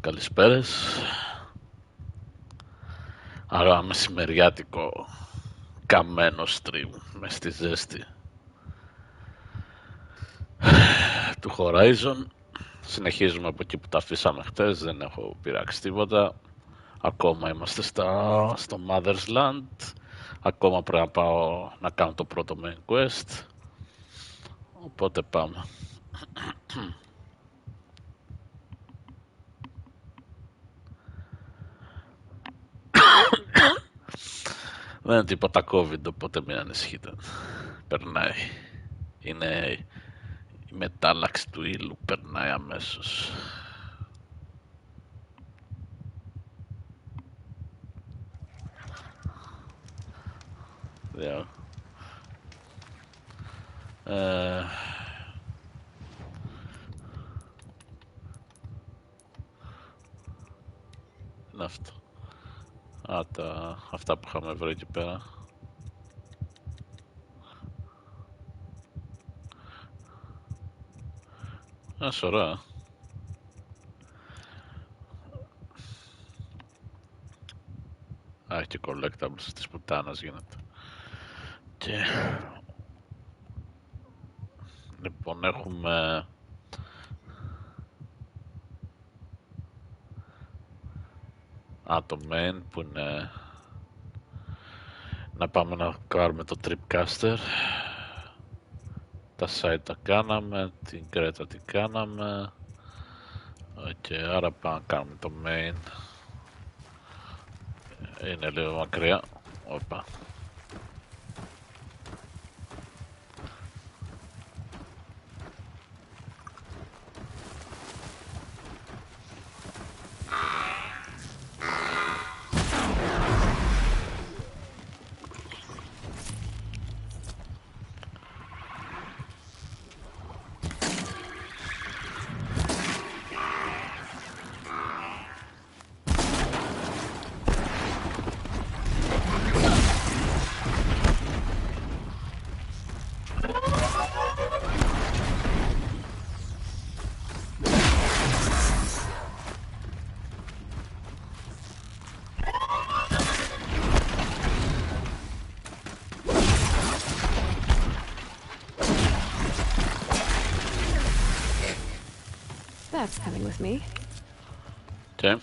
Καλησπέρες. Άρα μεσημεριάτικο καμένο stream μες στη ζέστη του Horizon. Συνεχίζουμε από εκεί που τα αφήσαμε χτες, δεν έχω πειράξει τίποτα. Ακόμα είμαστε στο Mother's Land. Ακόμα πρέπει να πάω να κάνω το πρώτο main quest. Οπότε πάμε. Δεν είναι τίποτα COVID, οπότε μην ανησυχείτε. Περνάει. Είναι η μετάλλαξη του ήλου, περνάει αμέσως. Yeah. Είναι αυτό. Αυτά που είχαμε βρει εκεί πέρα. Σωρά. Και collectables της πουτάνας γίνεται. Και... λοιπόν, έχουμε... το main που είναι... να πάμε να κάνουμε το Tripcaster. Τα site τα κάναμε, την Κρέτα την κάναμε. Άρα πάμε να κάνουμε το main. Είναι λίγο μακριά. Οπα. That's coming with me. Okay.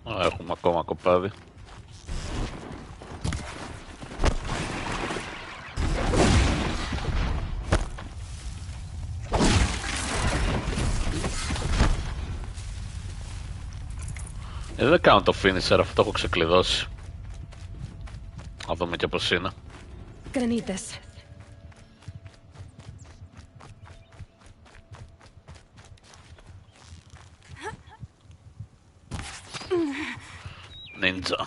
Έχουμε ακόμα κοπάδι. Δεν κάνω το finisher, αυτό το έχω ξεκλειδώσει. Να δούμε και πως είναι. Gonna need this. Ninja.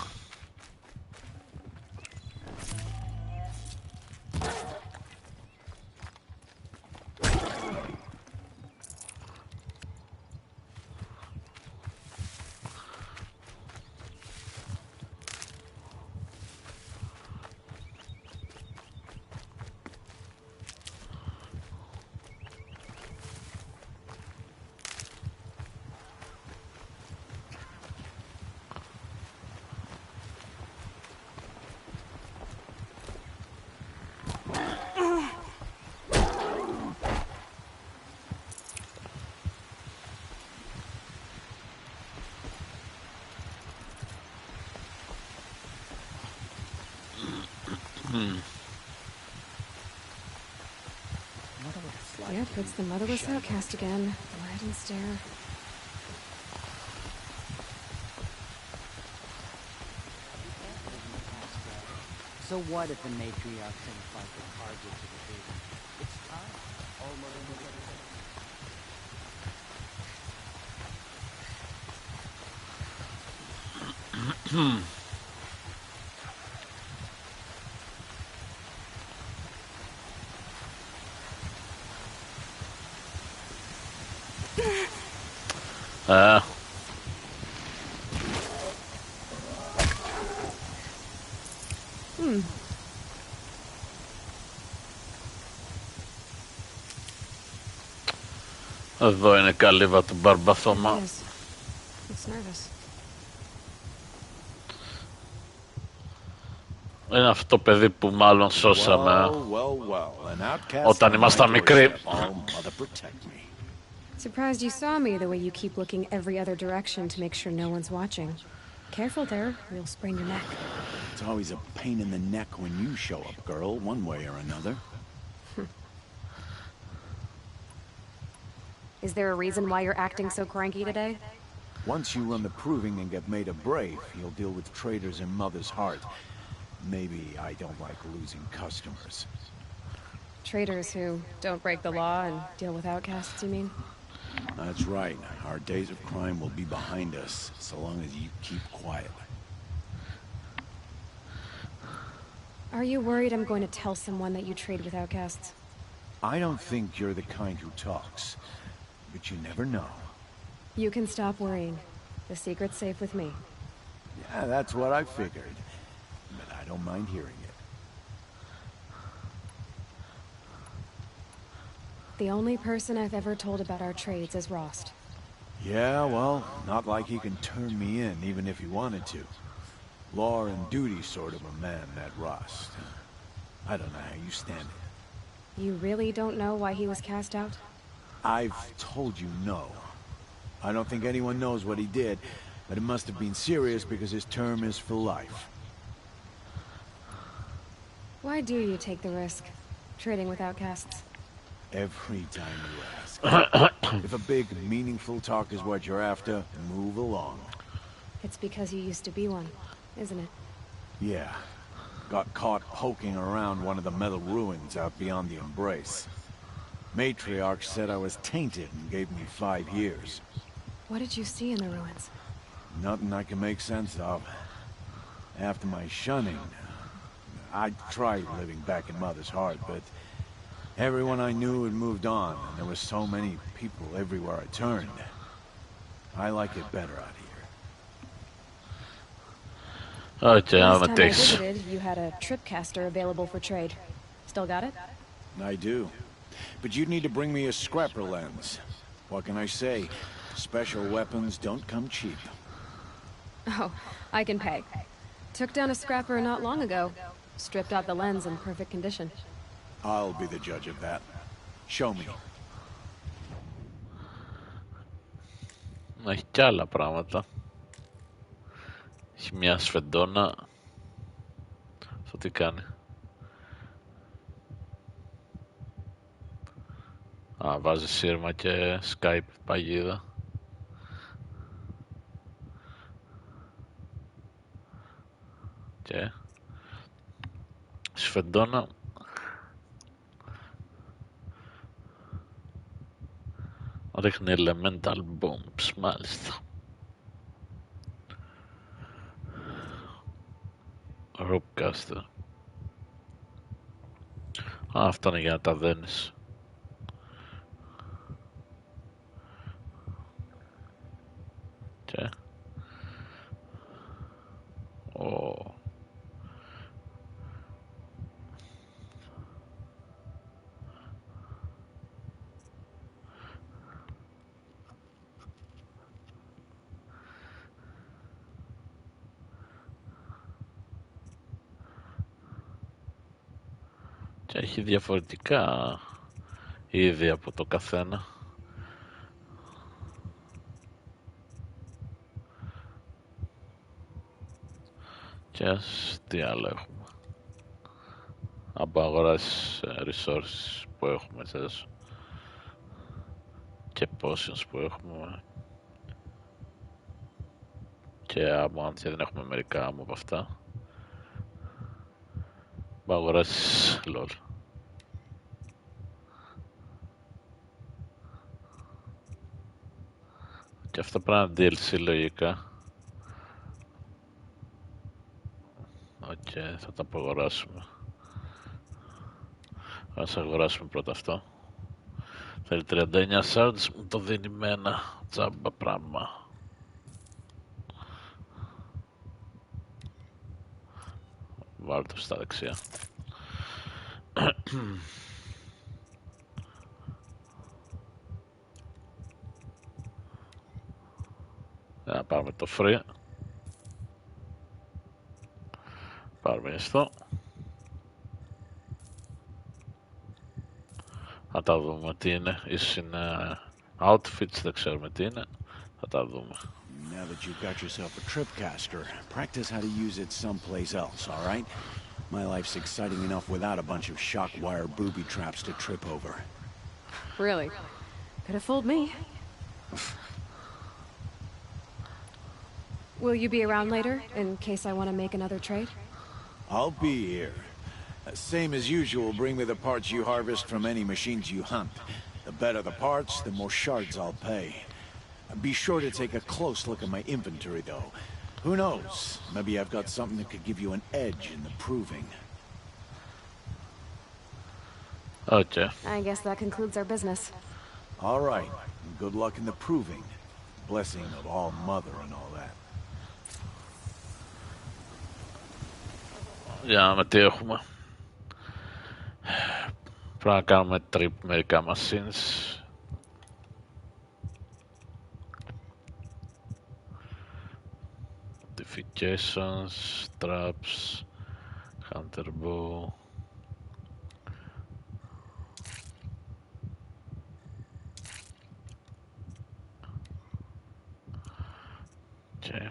Yep, it's the motherless outcast again. The ride and stare. So what if the matriarch sends like the target to the baby? It's time. All Εδώ είναι καλύβα του Μπαρμπαθώμα. There he is. Looks nervous. Είναι αυτό το παιδί που μάλλον σώσαμε όταν ήμασταν μικροί. Surprised you saw me the way you keep looking every other direction to make sure no one's watching. Careful there, or you'll sprain your neck. It's always a pain in the neck when you show up, girl, one way or another. Is there a reason why you're acting so cranky today? Once you run the proving and get made a brave, you'll deal with traitors in Mother's Heart. Maybe I don't like losing customers. Traitors who don't break the law and deal with outcasts, you mean? That's right. Our days of crime will be behind us, so long as you keep quiet. Are you worried I'm going to tell someone that you trade with outcasts? I don't think you're the kind who talks, but you never know. You can stop worrying. The secret's safe with me. Yeah, that's what I figured. But I don't mind hearing it. The only person I've ever told about our trades is Rost. Yeah, well, not like he can turn me in, even if he wanted to. Law and duty sort of a man, that Rost. I don't know how you stand it. You really don't know why he was cast out? I've told you no. I don't think anyone knows what he did, but it must have been serious because his term is for life. Why do you take the risk, trading with outcasts? Every time you ask. If a big, meaningful talk is what you're after, move along. It's because you used to be one, isn't it? Yeah. Got caught poking around one of the metal ruins out beyond the Embrace. Matriarch said I was tainted and gave me 5 years. What did you see in the ruins? Nothing I can make sense of. After my shunning, I tried living back in Mother's Heart, but everyone I knew had moved on, and there were so many people everywhere I turned. I like it better out here. Okay, Last I'm a time I dish. visited, you had a tripcaster available for trade. Still got it? I do. But you'd need to bring me a scrapper lens. What can I say? Special weapons don't come cheap. Oh, I can pay. Took down a scrapper not long ago. Stripped out the lens in perfect condition. I'll be the judge of that. Show me. Έχει κι άλλα πράγματα. Έχει μια σφεντόνα. Αυτό τι κάνει? Α, βάζει σύρμα και Skype παγίδα. Και σφεντόνα. Ρίχνει elemental bombs, μάλιστα. Ropecaster. Α, αυτό είναι για να τα δένεις. Και... Ω... Και έχει διαφορετικά είδη από το καθένα. Και ας τι άλλο έχουμε. Από αγοράσεις resources που έχουμε θες. Και potions που έχουμε. Και άμα δεν έχουμε μερικά άμα από αυτά. Από αγοράσεις lol. Και αυτά πρέπει να είναι DLC λογικά. Οκ, θα τα απαγοράσουμε. Ας αγοράσουμε πρώτα αυτό. Θέλει 39 shards, μου το δίνει με ένα τζάμπα πράγμα. Βάλω το στα δεξιά. Να πάρουμε το free. Πάρουμε αυτό. Θα τα δούμε τι είναι. Ίσως είναι outfits, δεν ξέρουμε τι είναι. Θα τα δούμε. Now that you've got yourself a tripcaster, practice how to use it someplace else, all right? My life's exciting enough without a bunch of shock wire booby traps to trip over. Really? Could have fooled me. Will you be around later, in case I want to make another trade? I'll be here. Same as usual, bring me the parts you harvest from any machines you hunt. The better the parts, the more shards I'll pay. Be sure to take a close look at my inventory, though. Who knows? Maybe I've got something that could give you an edge in the proving. Okay. I guess that concludes our business. All right. Good luck in the proving. Blessing of All Mother and all that. Για να δούμε τι έχουμε. Πρέπει να κάνουμε trip μερικά machines. Modifications, traps, hunter bow. Okay.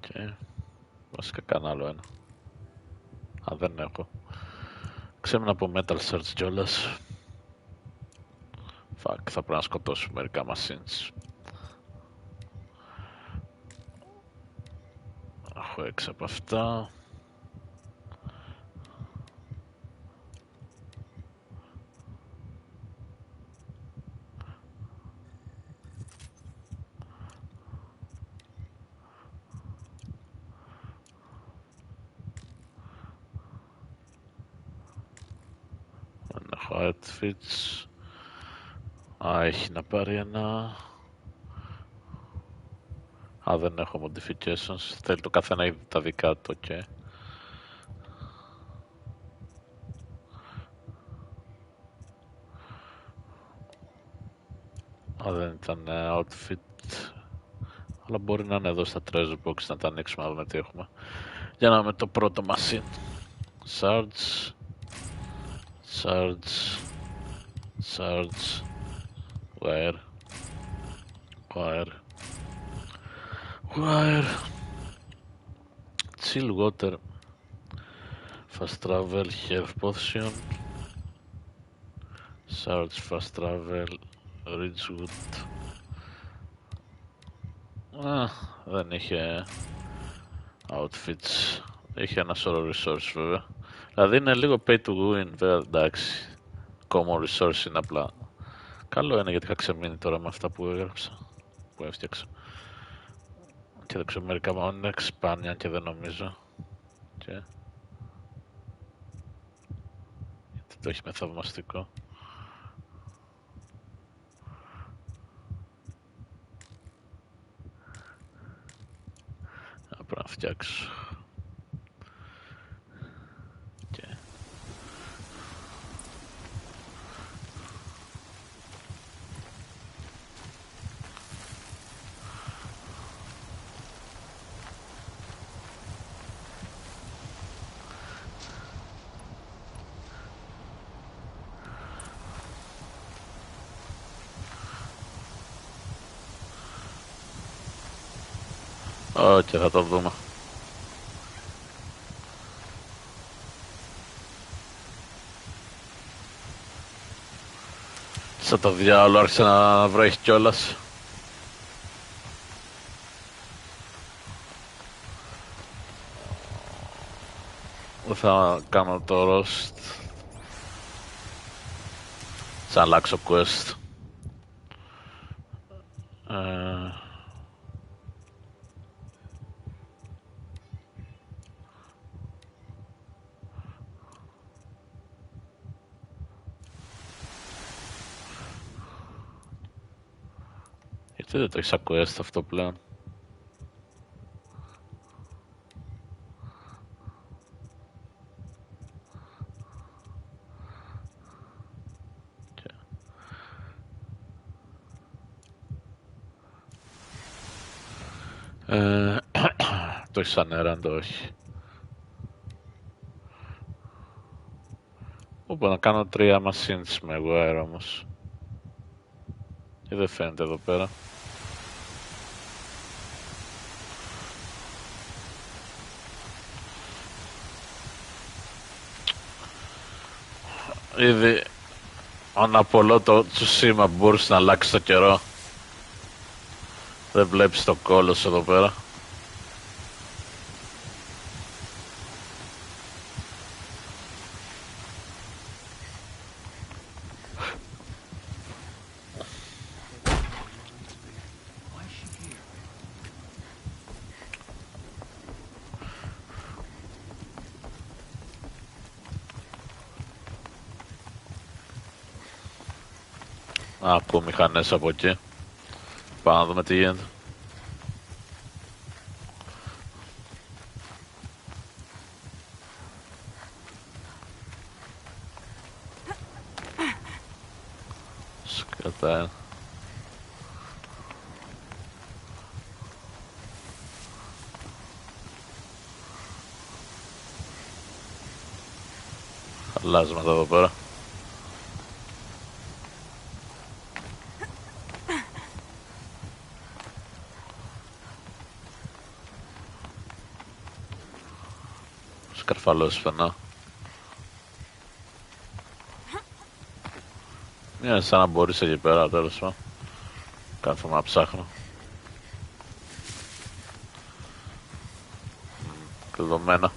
Okay. Βασικά κάνω άλλο ένα. Α, δεν έχω. Ξέμεινα από metal search κιόλας. Fuck, θα πρέπει να σκοτώσω μερικά machines. Έχω 6 από αυτά. Δεν έχω outfits. Α, έχει να πάρει ένα. Α, δεν έχω modifications. Θέλει το καθένα είδη τα δικά του, okay. Α, δεν ήταν outfit. Αλλά μπορεί να είναι εδώ στα treasure box να τα ανοίξουμε να δούμε τι έχουμε. Για να δούμε το πρώτο machine. Shards. Shards. Shards. Wire. Wire. Wire. Chill water. Fast travel. Health potion. Shards. Fast travel. Ridgewood. Δεν είχε outfits. Είχε ένα σώρο resource βέβαια. Δηλαδή είναι λίγο pay to win βέβαια, εντάξει. Common resource είναι απλά. Καλό είναι γιατί είχα ξεμείνει τώρα με αυτά που έγραψα. Που έφτιαξα. Και δεν ξέρω μερικά μόνο είναι σπάνια και δεν νομίζω. Και... γιατί το έχει με θαυμαστικό. Πρέπει να φτιάξω. Και... όχι, θα το δούμε. Σαν το διάολο άρχισε να βρέχει κιόλας. Δεν θα κάνω το roast. Θα αλλάξω quest. Τι δεν το έχεις ακούσει αυτό πλέον. Το έχεις σαν αέρα, αν το όχι. Όπου να κάνω 3 machines με εγώ αέρα όμως. Και δεν φαίνεται εδώ πέρα. Ήδη αναπολώ το Τσουσίμα που μπορούσε να αλλάξει το καιρό. Δεν βλέπεις το κόλος εδώ πέρα. Ακούω μηχανές από εκεί. Πάμε να δούμε τι γίνεται. Σκατά. Χαλάσματα εδώ πέρα. Σκαρφαλός φαινά. Μια σαν να μπορείς εκεί πέρα τέλος πάντων. Κάθομαι να ψάχνω. Κλειδωμένα.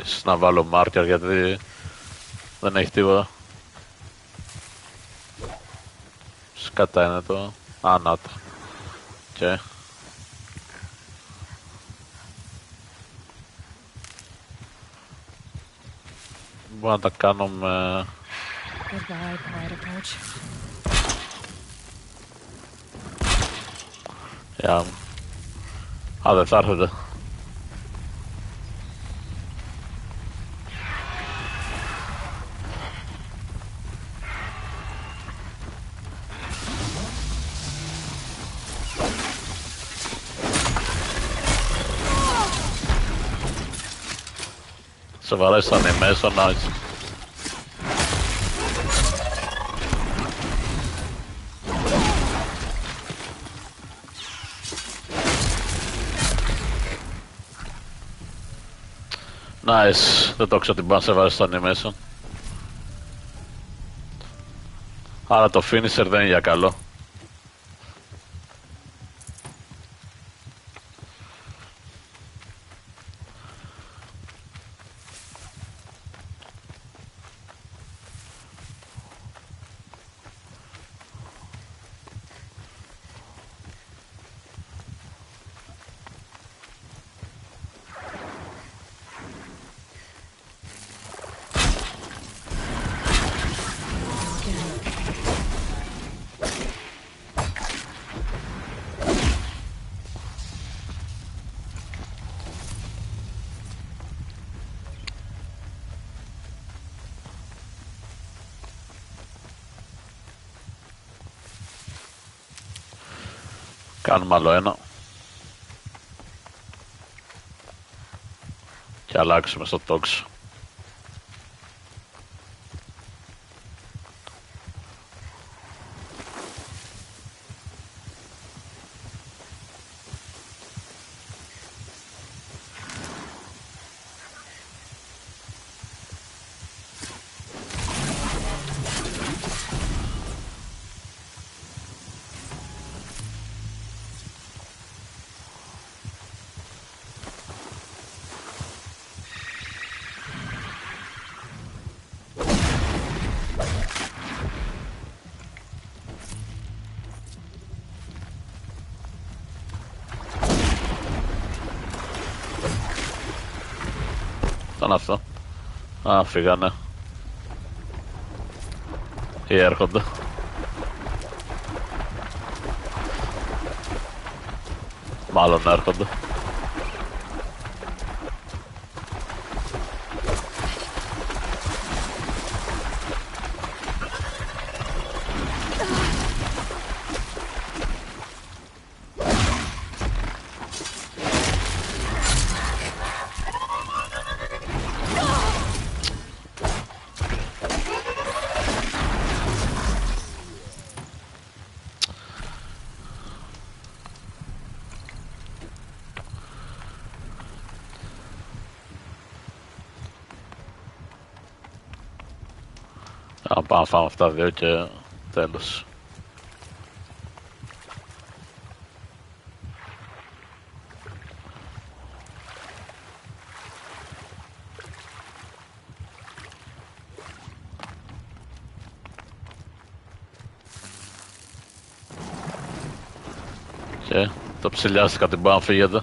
Ίσως να βάλω μάρκερ γιατί δεν έχει τίποτα. Σκατά είναι το... Α, να το. Okay. Μπορώ να τα κάνω με... Goodbye, quiet approach. Yeah. Α, δεν θα έρθετε. Σε βαρέσανε μέσα, nice. Nice, δεν το ξέρω ότι μπορεί να σε βάζει στο animation. Άρα το finisher δεν είναι για καλό. Κάνουμε άλλο ένα. Και αλλάξουμε στο τόξο. Ήταν αυτό. Α, φύγανε. Ή έρχονται. Μάλλον έρχονται. Να πάμε να φάμε αυτά δύο και τέλος. Και το ψηλιάστηκα την πάνω φύγετε.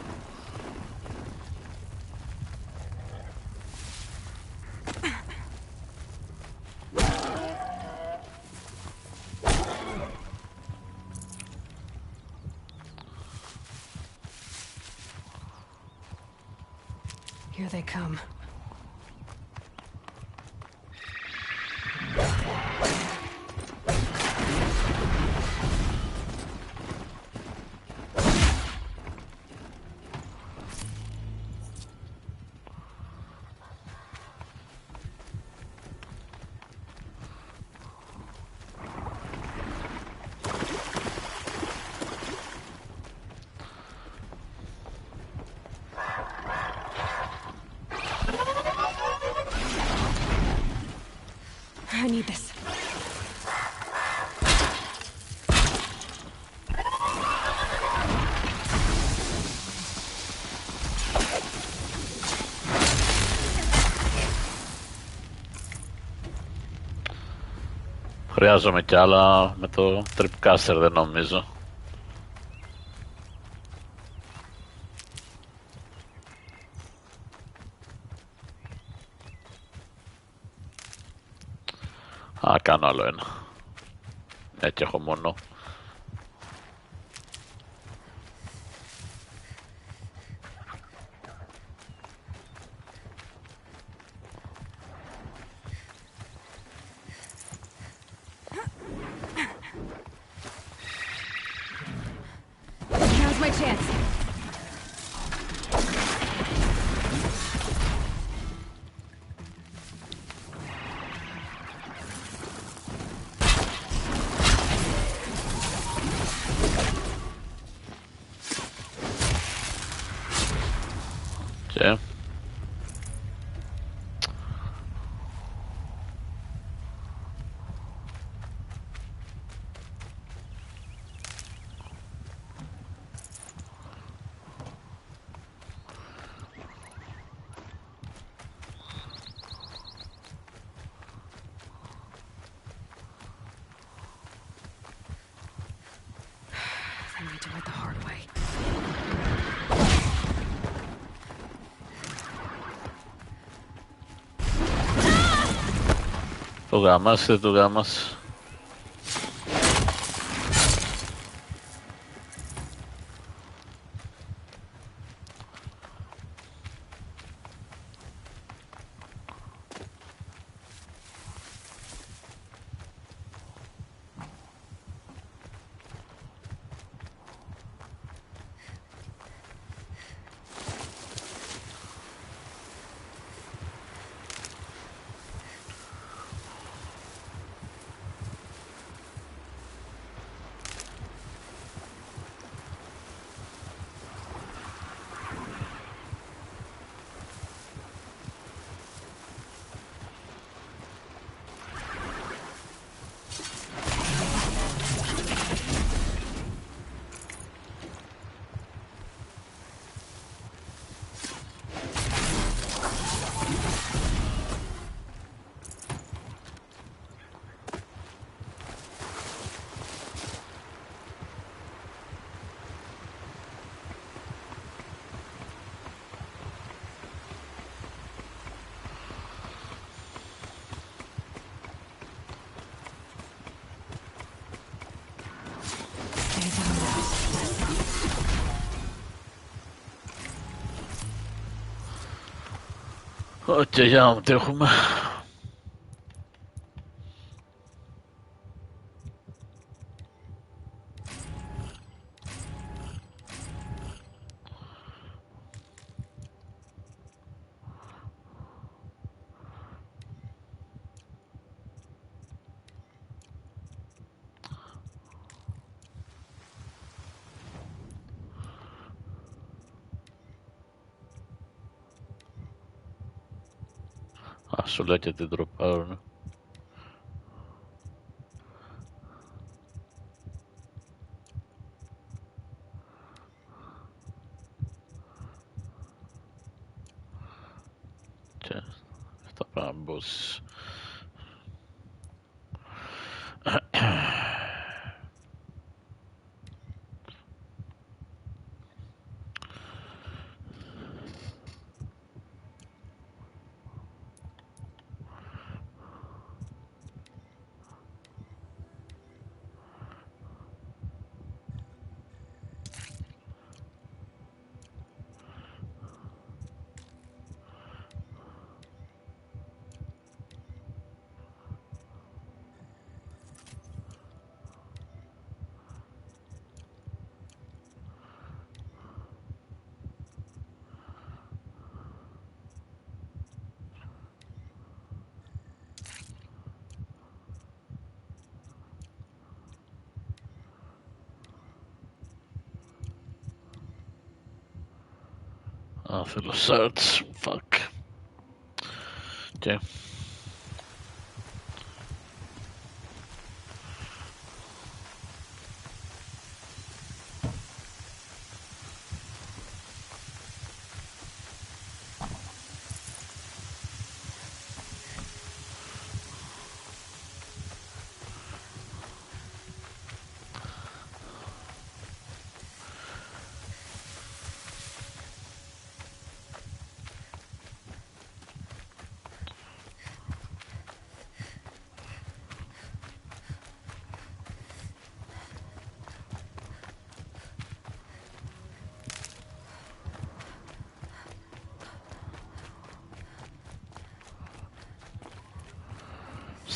Here they come. I need this. Χρειάζομαι κι άλλα με το tripcaster, δεν νομίζω. Α, κάνω άλλο ένα. Ναι, και έχω μόνο. Now's my chance. Και... I need to do it the hard way. Το γάμασε, το γάμασε. Οκ, για να δούμε τι έχουμε. Α, σου λέω και την τροπάρουν. Και αυτά πρέπει να μπω στις... Α, θέλω search, fuck. Okay.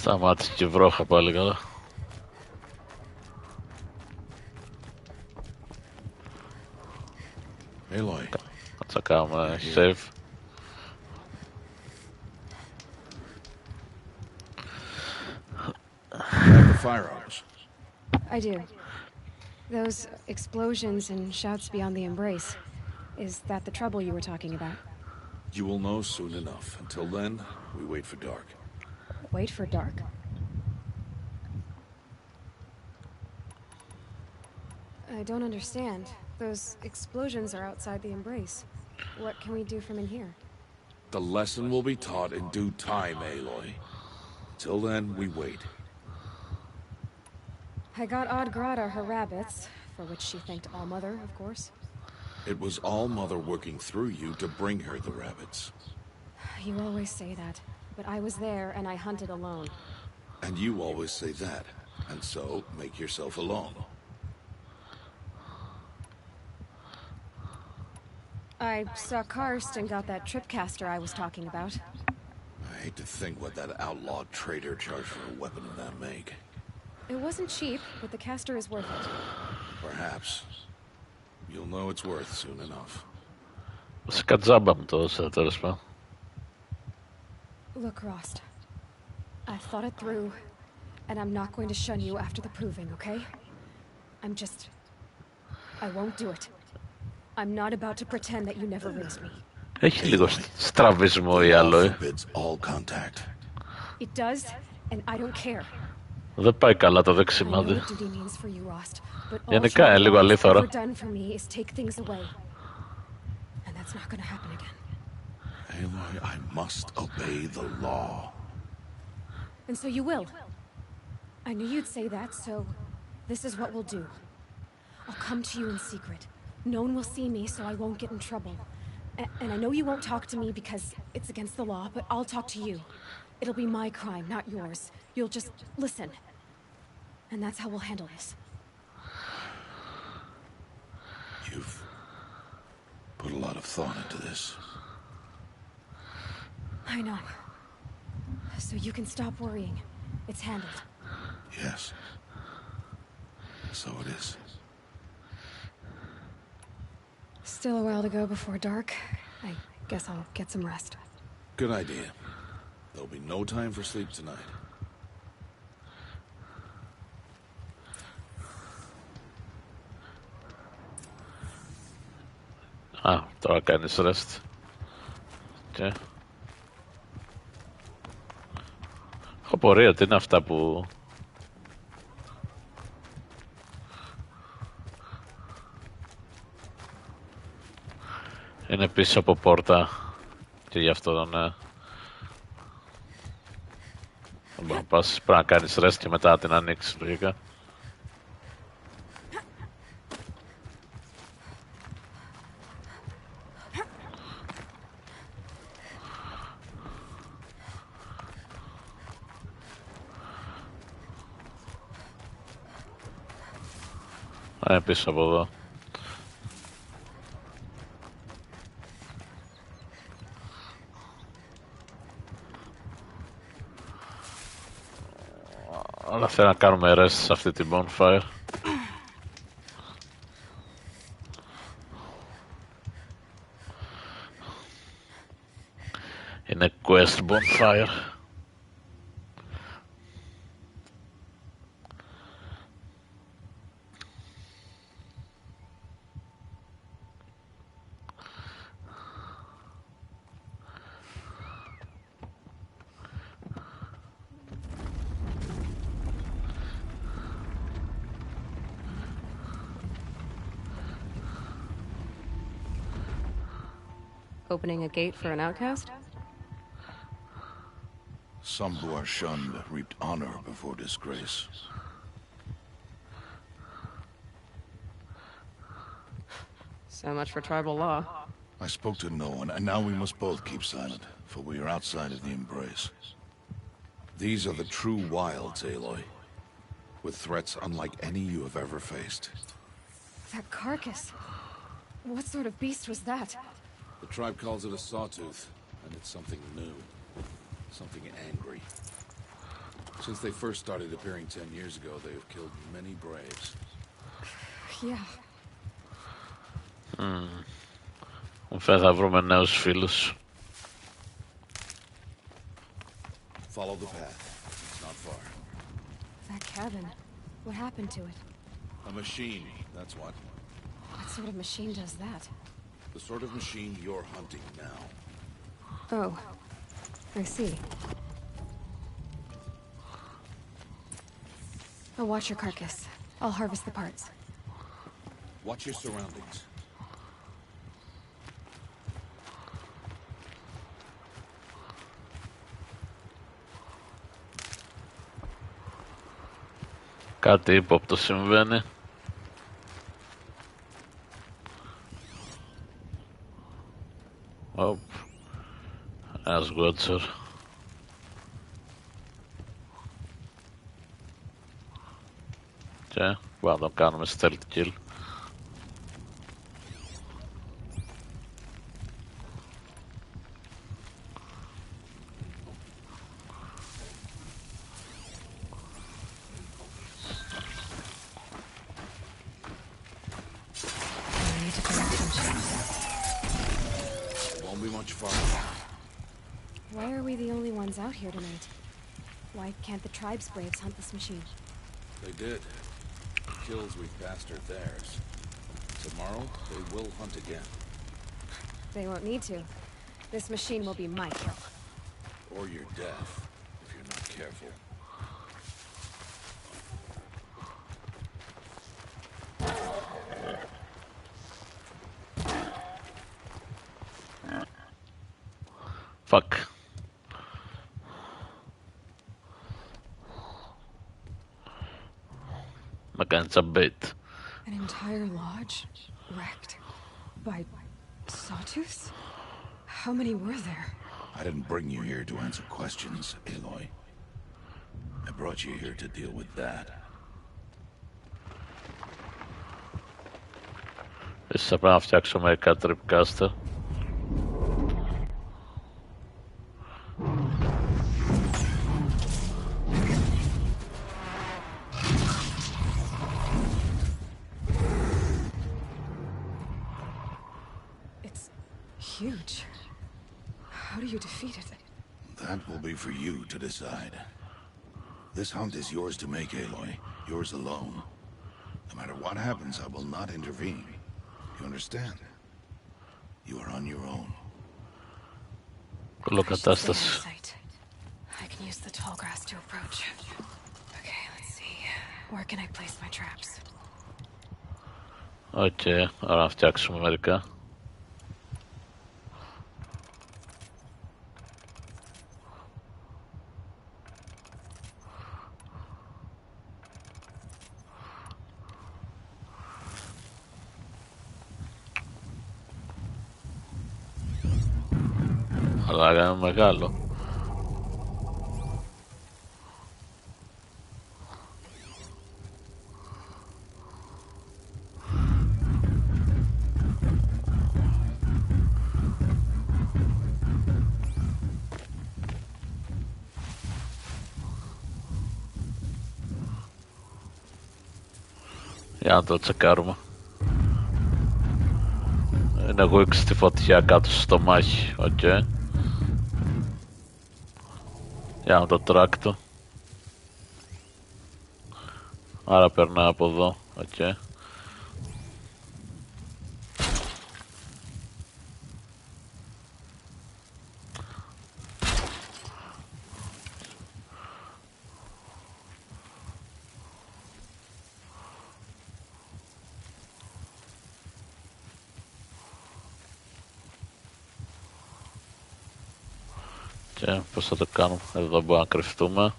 Σταμάτησε και βρόχα πάλι καλά. Aloy. Θα κάνουμε save. Have the firearms. I do. Those explosions and shouts beyond the embrace. Is that the trouble you were talking about? You will know soon enough. Until then, we wait for dark. Wait for dark. I don't understand. Those explosions are outside the embrace. What can we do from in here? The lesson will be taught in due time, Aloy. Till then, we wait. I got Oddgrada her rabbits, for which she thanked Allmother, of course. It was Allmother working through you to bring her the rabbits. You always say that, but I was there and I hunted alone. And you always say that, and so make yourself alone. I saw Karst and got that tripcaster I was talking about. I hate to think what that outlawed trader charged for a weapon of that make. It wasn't cheap, but the caster is worth it. Perhaps. You'll know it's worth soon enough. Σκατζάμπα μου το έδωσε τέλος πάντων. Look, Rost. I've thought it through, and I'm not going to shun you after the proving, okay? I won't do it. I'm not about to pretend that you never raised me. Έχει λίγο στραβισμό η Aloy. Forbids all contact. It does, and I don't care. Δεν πάει καλά το I know δεξιμάδι. what duty means for you, Rost, but all Γενικά είναι λίγο Shadow's αλήθωρα. ever done for me is take things away. And that's not gonna happen again. Aloy, I must obey the law. And so you will. I knew you'd say that, so this is what we'll do. I'll come to you in secret. No one will see me, so I won't get in trouble. And I know you won't talk to me because it's against the law, but I'll talk to you. It'll be my crime, not yours. You'll just listen. And that's how we'll handle this. You've put a lot of thought into this. I I know. So you can stop worrying. It's handled. Yes. So it is. Still a while to go before dark. I guess I'll get some rest. Good idea. There'll be no time for sleep tonight. Τώρα κάνεις rest. Και... έχω πορεία, τι είναι αυτά που... είναι πίσω από πόρτα και γι' αυτό ναι. Πρέπει να κάνεις rest και μετά την ανοίξεις λογικά. Πίσω από εδώ. Αλλά θέλω να κάνουμε rest σε αυτή την bonfire. Είναι quest bonfire. Opening a gate for an outcast? Some who are shunned reaped honor before disgrace. So much for tribal law. I spoke to no one, and now we must both keep silent, for we are outside of the Embrace. These are the true wilds, Aloy, with threats unlike any you have ever faced. That carcass. What sort of beast was that? The tribe calls it a sawtooth, and it's something new. Something angry. Since they first started appearing 10 years ago, they have killed many braves. Yeah. Θα βρούμε νέους φίλους. Follow the path. It's not far. That cabin. What happened to it? A machine, that's what. What sort of machine does that? The sort of machine you're hunting now. Oh. I see. I'll watch your carcass. I'll harvest the parts. Watch your surroundings. Κάτι ύποπτο συμβαίνει. Ένας Watcher. Και μπορούμε να το κάνουμε stealth kill. Why are we the only ones out here tonight? Why can't the tribe's braves hunt this machine? They did. The kills we've passed are theirs. Tomorrow, they will hunt again. They won't need to. This machine will be my kill. Or your death, if you're not careful. Fuck. Να κάνεις update. An entire lodge? Wrecked? By sawtooths? How many were there? I didn't bring you here to answer questions, Aloy. I brought you here to deal with that. Εσύ θα πρέπει να φτιάξω μερικά tripcaster. huge. How do you defeat it? That will be for you to decide. This hunt is yours to make, Aloy. Yours alone. No matter what happens, I will not intervene. You understand? You are on your own. Look I at should us. stay out of sight. I can use the tall grass to approach. Okay, let's see. Where can I place my traps? Okay, άρα να φτιάξουμε μερικά. Αλλά είναι μεγάλο. Για να το τσεκάρουμε. Είναι εγώ στη φωτιά κάτω στο στομάχι. Οκ. Για να το τράκτο. Άρα περνάει από εδώ. Οκ. Και πώς θα το κάνουμε? Εδώ μπορούμε να κρυφτούμε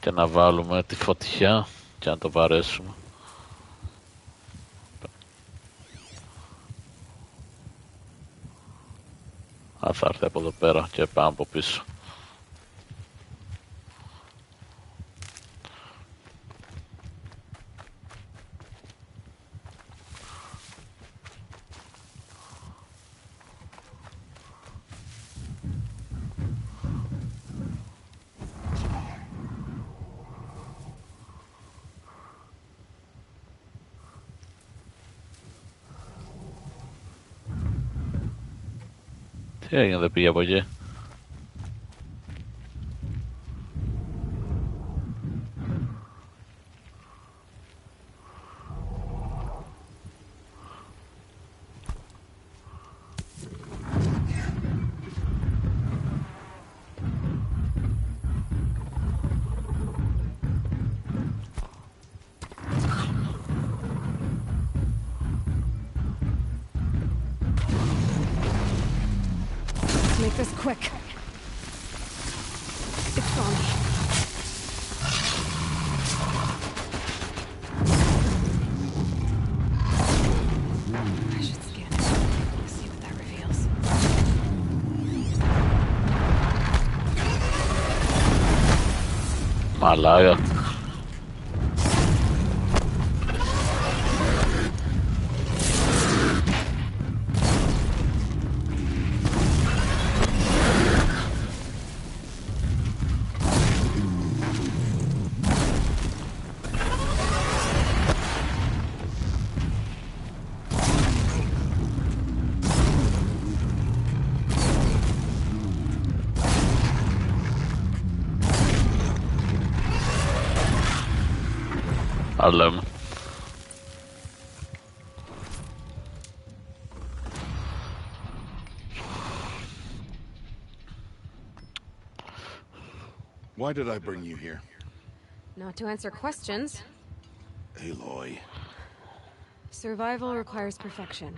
και να βάλουμε τη φωτιά και να το βαρέσουμε. Θα έρθει από εδώ πέρα και πάμε από πίσω. Τι έγινε, δεν πήγε από εκεί? Make this quick. It's on. I should scan it. See what that reveals. Μαλάκα. Λέμε. Why did I bring you here? Not to answer questions. Aloy. Survival requires perfection.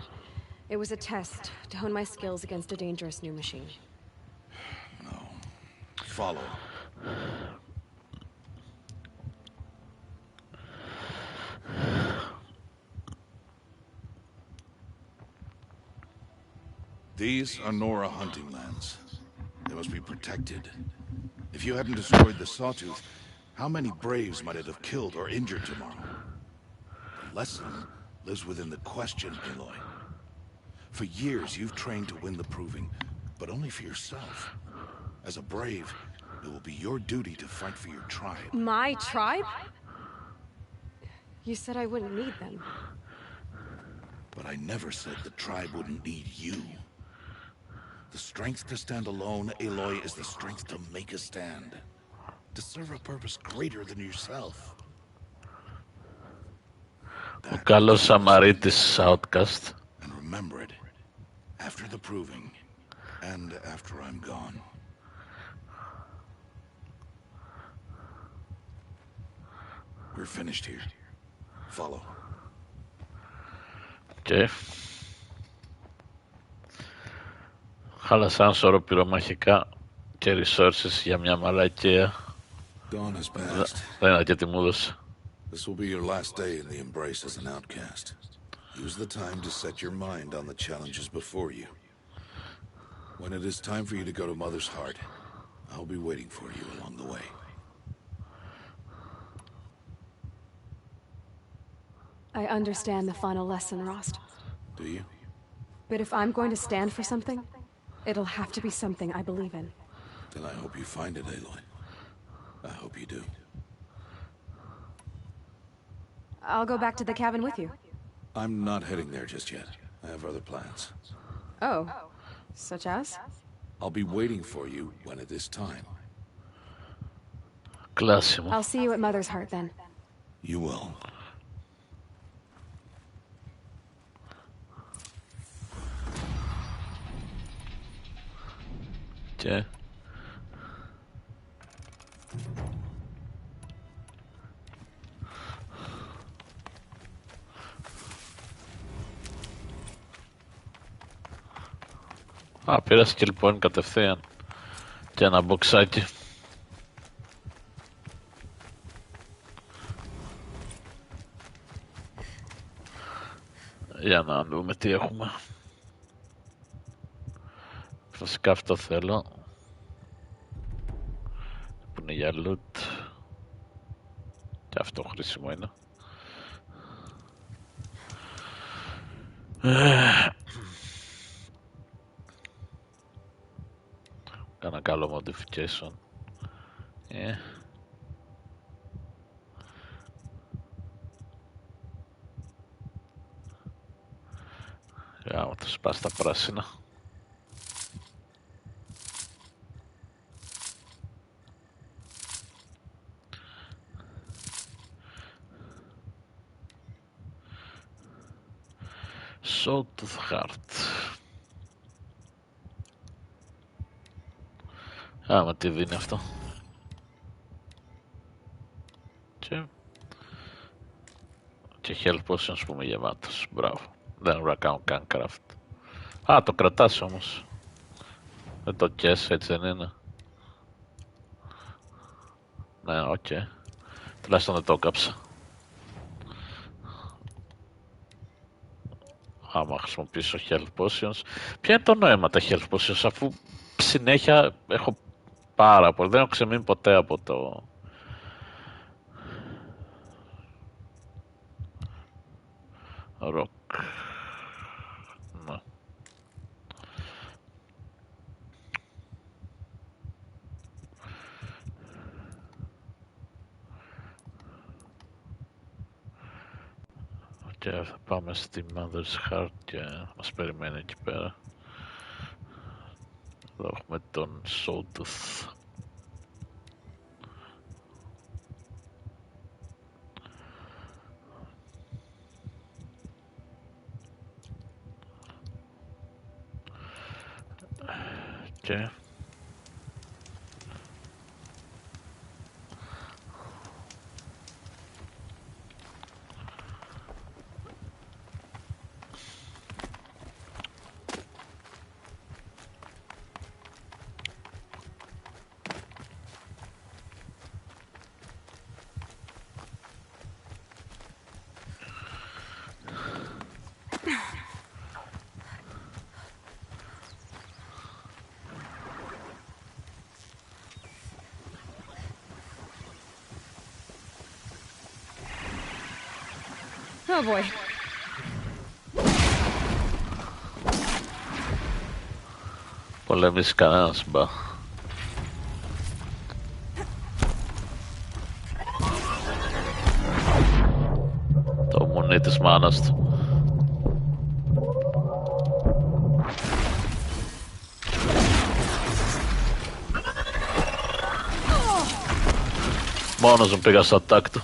It was a test to hone my skills against a dangerous new machine. No. Follow. These are Nora hunting lands. They must be protected. If you hadn't destroyed the Sawtooth, how many Braves might it have killed or injured tomorrow? The lesson lives within the question, Aloy. For years, you've trained to win the Proving, but only for yourself. As a Brave, it will be your duty to fight for your tribe. My tribe? You said I wouldn't need them. But I never said the tribe wouldn't need you. The strength to stand alone, Aloy, is the strength to make a stand. To serve a purpose greater than yourself. Ο καλός Σαμαρίτης Outcast. And remember it. After the proving. And after I'm gone. We're finished here. Follow. Και χάλασαν σωρό πυρομαχικά και resources για μια μαλακία. Dawn has passed. Δεν είναι αρκετή μου έδωσε. This will be your last day in the Embrace as an outcast. Use the time to set your mind on the challenges before you. When it is time for you to go to Mother's Heart, I'll be waiting for you along the way. I understand the final lesson, Rost. Do you? But if I'm going to stand for something, it'll have to be something I believe in. Then I hope you find it, Aloy. I hope you do. I'll go back to the cabin with you. I'm not heading there just yet. I have other plans. Oh. Such as? I'll be waiting for you when it is time. Κλάσιμο. I'll see you at Mother's Heart then. You will. Και πήρα skill point κατευθείαν και ένα μποξάκι. Για να δούμε τι έχουμε. Φυσικά αυτό θέλω. Που είναι για loot. Και αυτό χρήσιμο είναι. Κάνα καλό modification. Άμα το σπάσει τα πράσινα. Sawtooth Heart. Άμα τι δίνει αυτό. Και health potions που είμαι γεμάτος. Μπράβο. Δεν μπορώ να κάνω καν craft. Α, το κρατάς όμως. Δεν το κες, έτσι δεν είναι. Ναι, οκ. Τουλάχιστον δεν το έκαψα. Άμα χρησιμοποιήσω health potions. Ποια είναι το νόημα τα health potions, αφού συνέχεια έχω πάρα πολύ. Δεν έχω ξεμείνει ποτέ από το... Rock. Ναι. Και θα πάμε στη Mother's Heart και μας περιμένει εκεί πέρα. Εδώ έχουμε τον Sawtooth. Και Oh boy. πολεμήσει κανένας, μπα. Το μουνί της μάνας του. Μόνος μου πήγα στο τάκτο.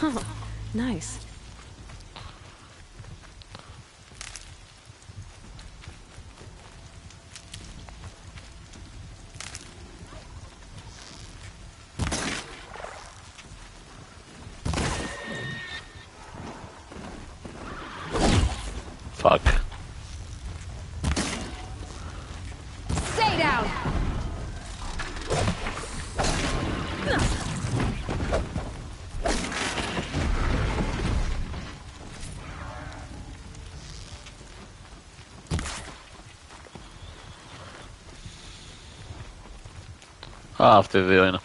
Oh, nice. Fuck. Stay down. Α, αυτοί οι δύο είναι.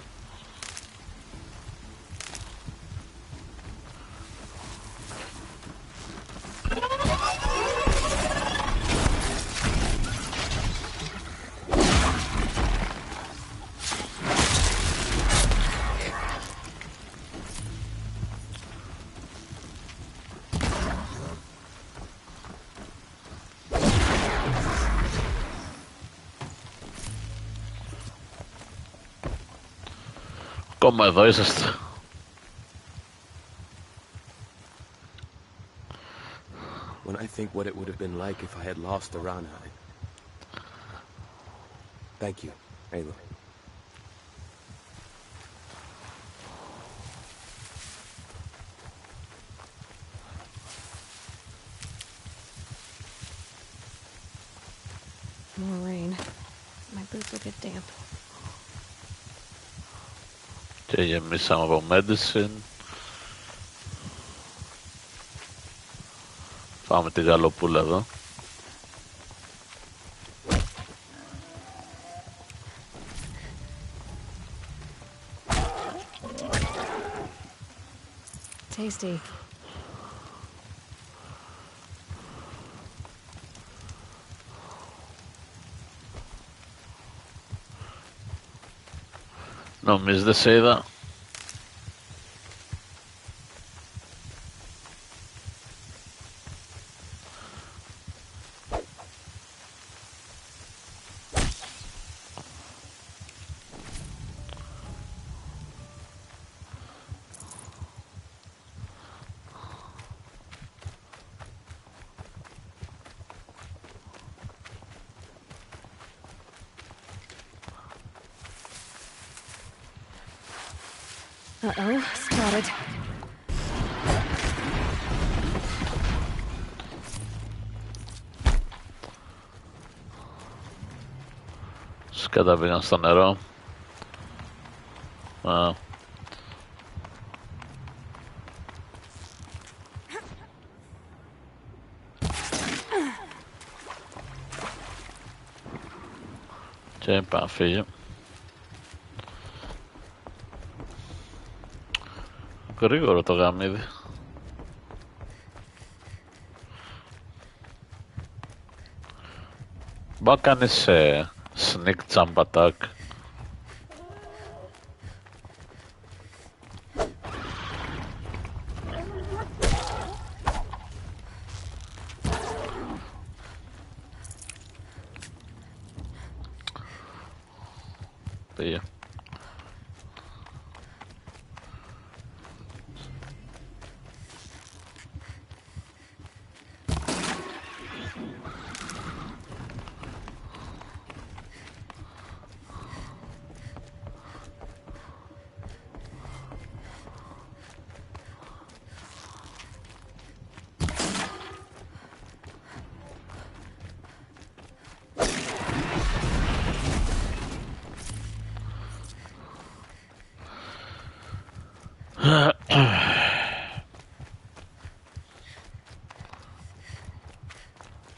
Ακόμα εδώ είσαστε. When I think what it would have been like if I had lost Arana, Thank you, Aloy. More rain. My boots will get damp. Και γεμίσαμε από medicine. Πάμε τη γαλοπούλα εδώ. Tasty. Νομίζεις δεν σε είδα? Uh-oh, spotted. Σκάτα πήγαν στο νερό. Α. Και πάει να φύγει. Γρήγορο το γαμίδι. Μπορεί να κάνεις sneak jump attack. Πήγε.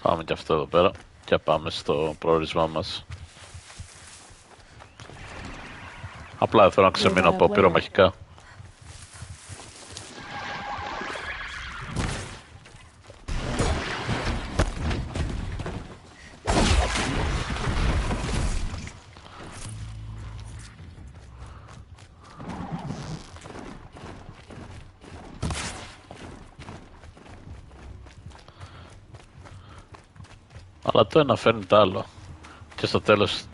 Πάμε και αυτό εδώ πέρα και πάμε στο προορισμά μας. Απλά θέλω να ξεμείνω από πυρομαχικά. Αλλά το ένα φέρνει το άλλο. Και στο τέλος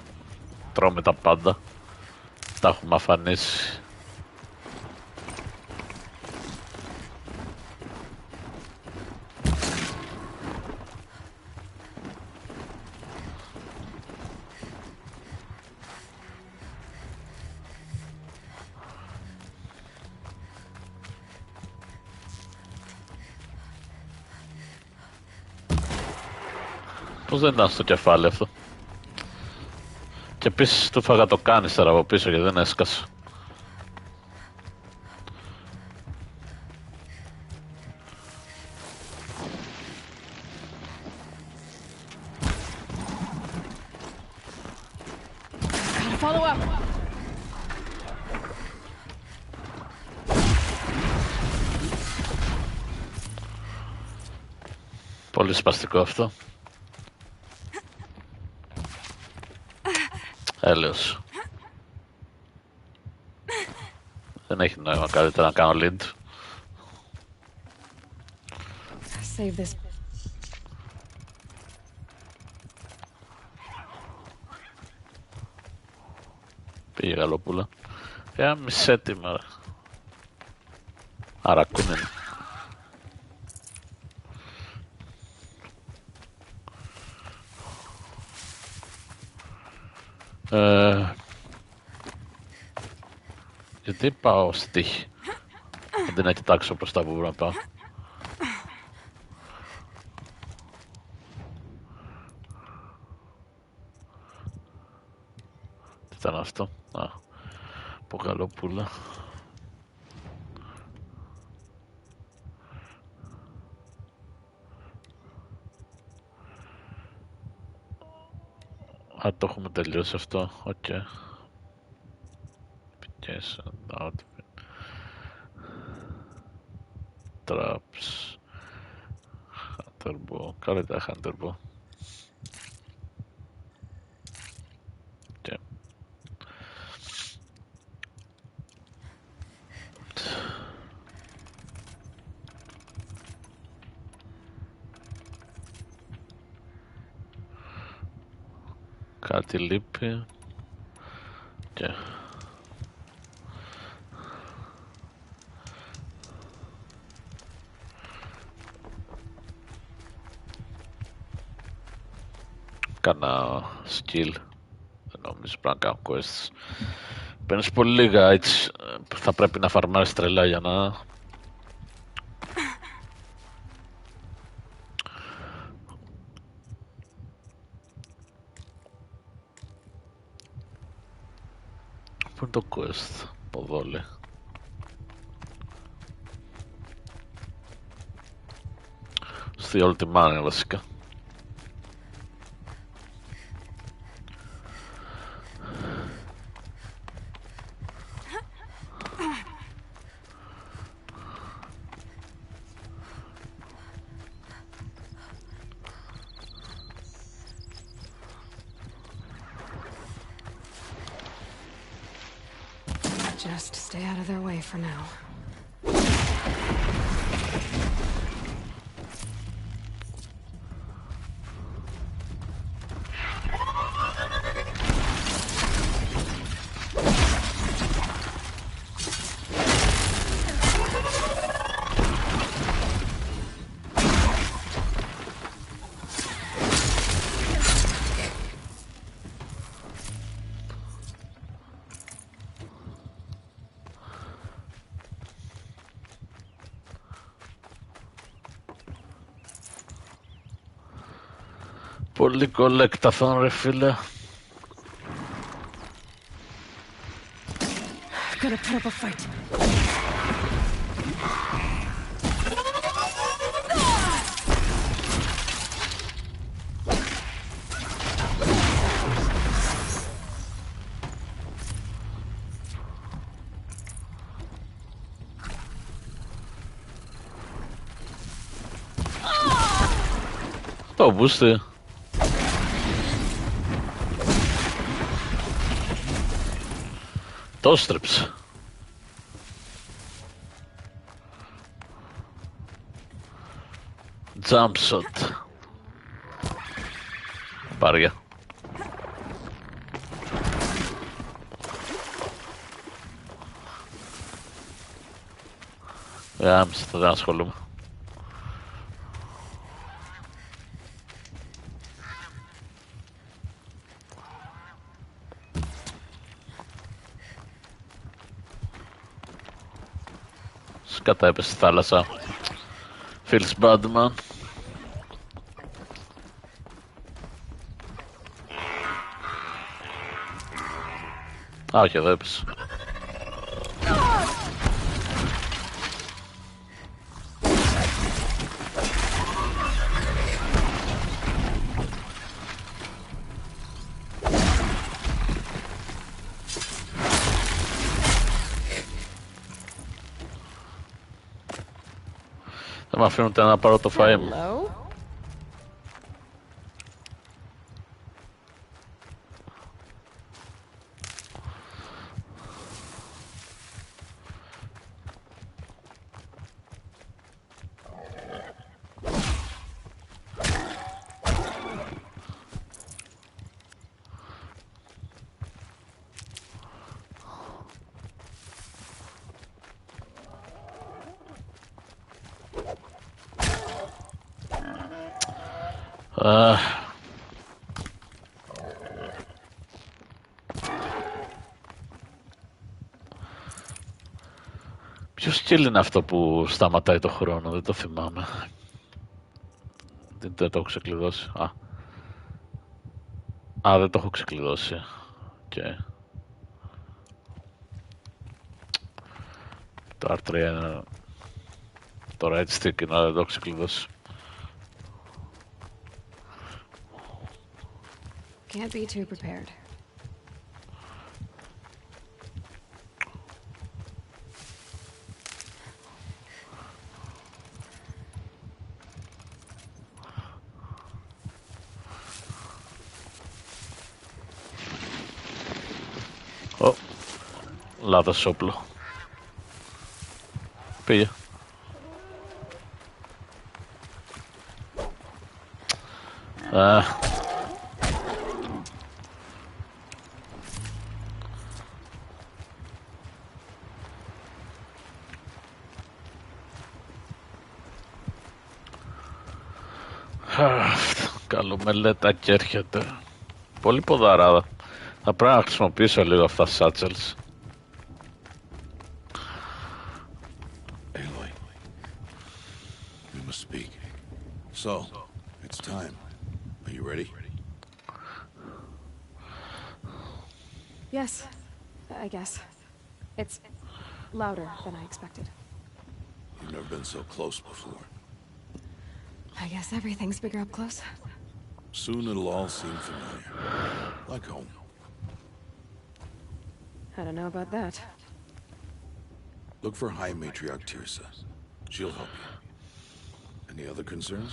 τρώμε τα πάντα. Τα έχουμε αφανίσει. Πώς δεν ήταν στο κεφάλι αυτό. Και επίσης του φάγα το κάνιστερα από πίσω γιατί δεν έσκασε. Πολύ σπαστικό αυτό. Έλεος. Δεν έχει νόημα καλύτερα να κάνω lead. Save this. Πήγε γαλοπούλα. Μισέτοιμα. Αρακούνεν. Γιατί πάω στη τύχη. Αντί να κοιτάξω προς τα που μπορώ να πάω. Τι ήταν αυτό. Α, από γαλοπούλα. Α, το έχουμε τελειώσει αυτό. Οκ. Okay. Outfit. Traps. Hunter bow. Καλύτερα Hunter bow. Okay. Κάτι λείπει. Και κάνα skill. Δεν νομίζω πρέπει να κάνω quests. Παίρνεις πολύ λίγα έτσι. Θα πρέπει να φαρμάρεις τρελά για να... Πού είναι το quest, ποδόλε. Στη Ultimania βασικά. Just stay out of their way for now. Πολύ κολέκταθον ρε φίλε. Gotta put up a fight. Το μπούστε. Το στρέψε. Jump shot. Πάρια. Γάμισε, δεν ασχολούμαι. Σκατά έπεσε στη θάλασσα. Feels bad, man. Α, όχι, εδώ έπεσε. Δεν μ' αφήνουν να πάρω το φαΐ μου. Ποιο σκύλ είναι αυτό που σταματάει το χρόνο, δεν το θυμάμαι. Δεν το έχω ξεκλειδώσει. Δεν το έχω ξεκλειδώσει. Okay. Το R3 είναι το right stick, αλλά δεν το έχω ξεκλειδώσει. Can't be too prepared. Λάθος όπλο. Πήγε. Καλό μελέτα και έρχεται. Πολύ ποδαράδα. Θα πρέπει να χρησιμοποιήσω λίγο αυτά τα satchels. Aloy, we must speak. So, it's time. Are you ready? Yes, I guess. It's louder than I expected. You've never been so close before. I guess everything's bigger up close. Soon it'll all seem familiar. Like home. I don't know about that. Look for High Matriarch Tirsa. She'll help you. Any other concerns?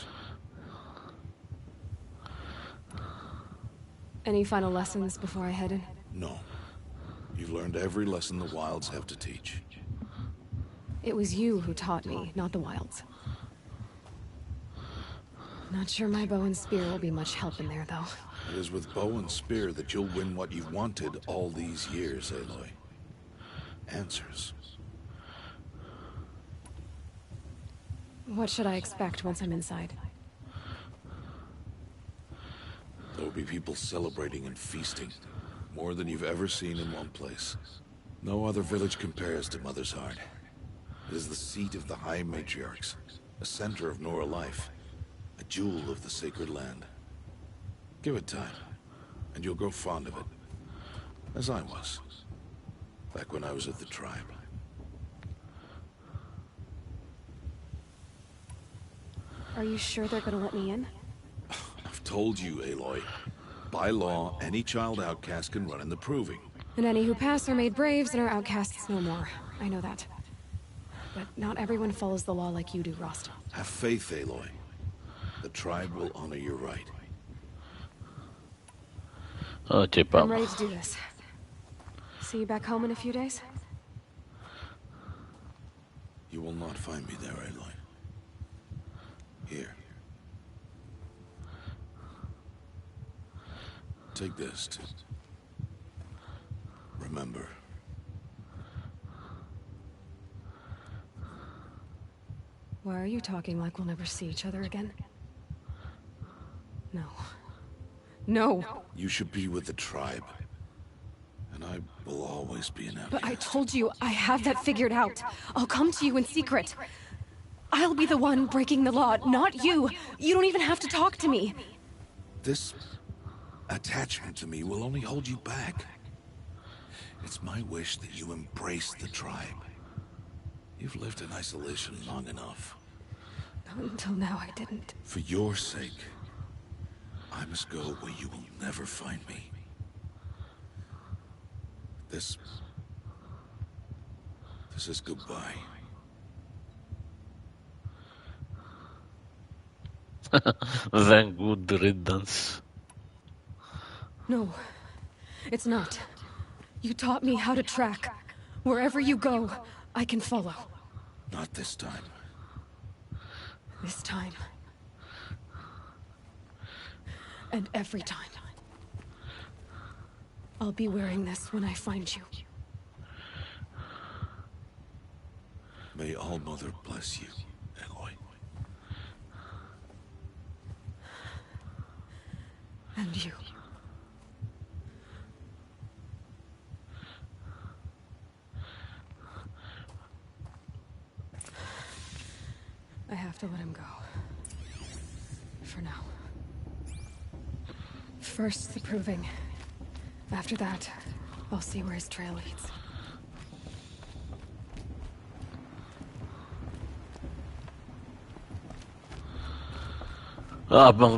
Any final lessons before I head in? No. You've learned every lesson the wilds have to teach. It was you who taught me, not the wilds. Not sure my bow and spear will be much help in there, though. It is with bow and spear that you'll win what you've wanted all these years, Aloy. Answers. What should I expect once I'm inside? There will be people celebrating and feasting. More than you've ever seen in one place. No other village compares to Mother's Heart. It is the seat of the High Matriarchs, a center of Nora life, a jewel of the sacred land. Give it time, and you'll grow fond of it. As I was, back when I was at the tribe. Are you sure they're gonna let me in? I've told you, Aloy. By law, any child outcast can run in the Proving. And any who pass are made braves and are outcasts no more. I know that. But not everyone follows the law like you do, Rost. Have faith, Aloy. The tribe will honor your right. I'm ready to do this. See you back home in a few days? You will not find me there, Aloy. Here. Take this to remember. Why are you talking like we'll never see each other again? No. No! You should be with the tribe. And I will always be an outcast. But I told you, I have that figured out. I'll come to you in secret. I'll be the one breaking the law, not you. You don't even have to talk to me. This attachment to me will only hold you back. It's my wish that you embrace the tribe. You've lived in isolation long enough. Not until now I didn't. For your sake, I must go where you will never find me. This is goodbye. Then good riddance. No, it's not. You taught me how to track. Wherever you go, I can follow. Not this time. This time. And every time. I'll be wearing this when I find you. May All Mother bless you, Aloy. And you. I have to let him go. For now. First, the Proving. After that, I'll see where his trail leads.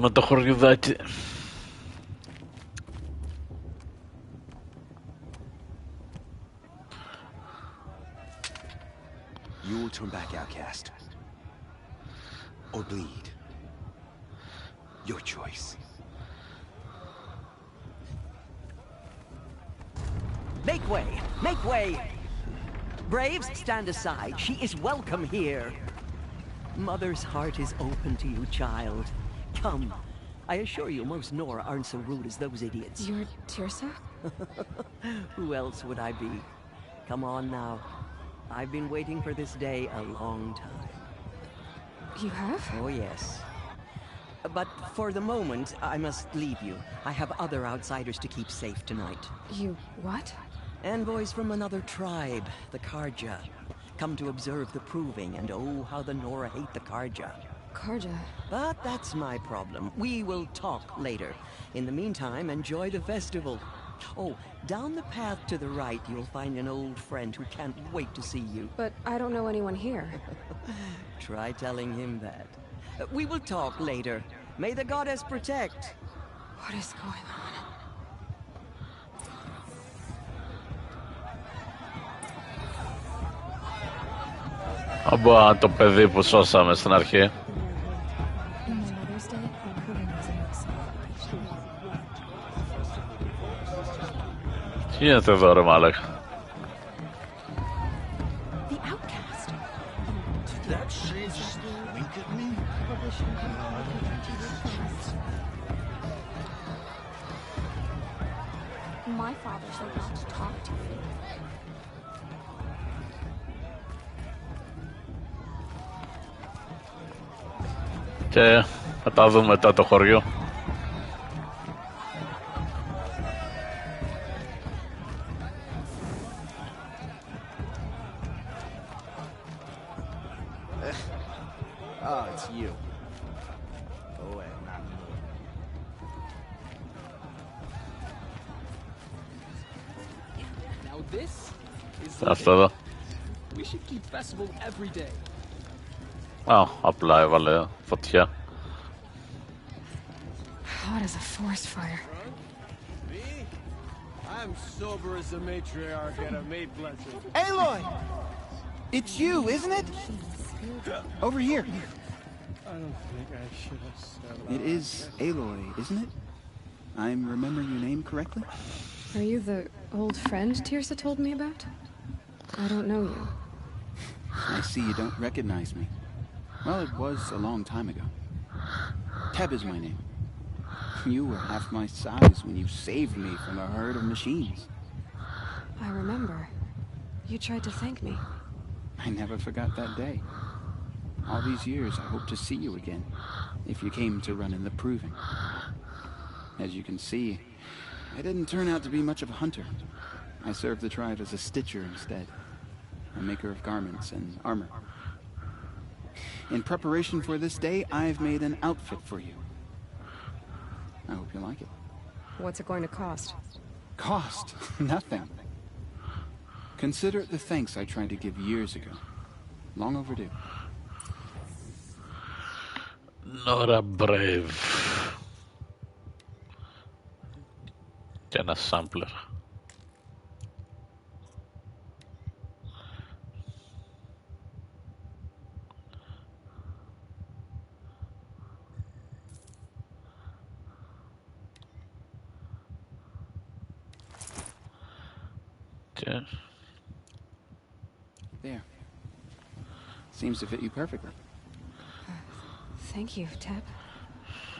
Με το χωριουδάκι. You will turn back outcast. Or bleed. Your choice. Make way! Make way! Braves, stand aside. She is welcome here. Mother's heart is open to you, child. Come. I assure you, most Nora aren't so rude as those idiots. You're Teersa? Who else would I be? Come on now. I've been waiting for this day a long time. You have? Oh, yes. But for the moment, I must leave you. I have other outsiders to keep safe tonight. You what? Envoys from another tribe, the Carja. Come to observe the Proving, and oh, how the Nora hate the Carja. Carja. But that's my problem. We will talk later. In the meantime, enjoy the festival. Oh, down the path to the right, you'll find an old friend who can't wait to see you. But I don't know anyone here. Try telling him that. We will talk later. May the goddess protect. What is going on? Από το παιδί που σώσαμε στην αρχή. Τι γίνεται εδώ ρε μάλακα. The outcast. Did that shade still wink at me? My father said not to talk to you. Και θα τα δούμε μετά το χωριό. Oh, it's you. Go away. Now this is Αυτό εδώ. we should keep festival every day. Α, απλά έβαλε φωτιά. Hot as a forest fire. Me? I'm sober as a matriarch at a maid blessing. Aloy! It's you, isn't it? Over here. I don't think I should have said that. It is Aloy, isn't it? I'm remembering your name correctly? Are you the old friend Tirsa told me about? I don't know you. I see you don't recognize me. Well, it was a long time ago. Teb is my name. You were half my size when you saved me from a herd of machines. I remember. You tried to thank me. I never forgot that day. All these years, I hope to see you again, if you came to run in the Proving. As you can see, I didn't turn out to be much of a hunter. I served the tribe as a stitcher instead, a maker of garments and armor. In preparation for this day, I've made an outfit for you. I hope you like it. What's it going to cost? Cost? Nothing. Consider it the thanks I tried to give years ago. Long overdue. Nora Brave. Και ένα sampler. Και There. Seems to fit you perfectly. Thank you, Teb.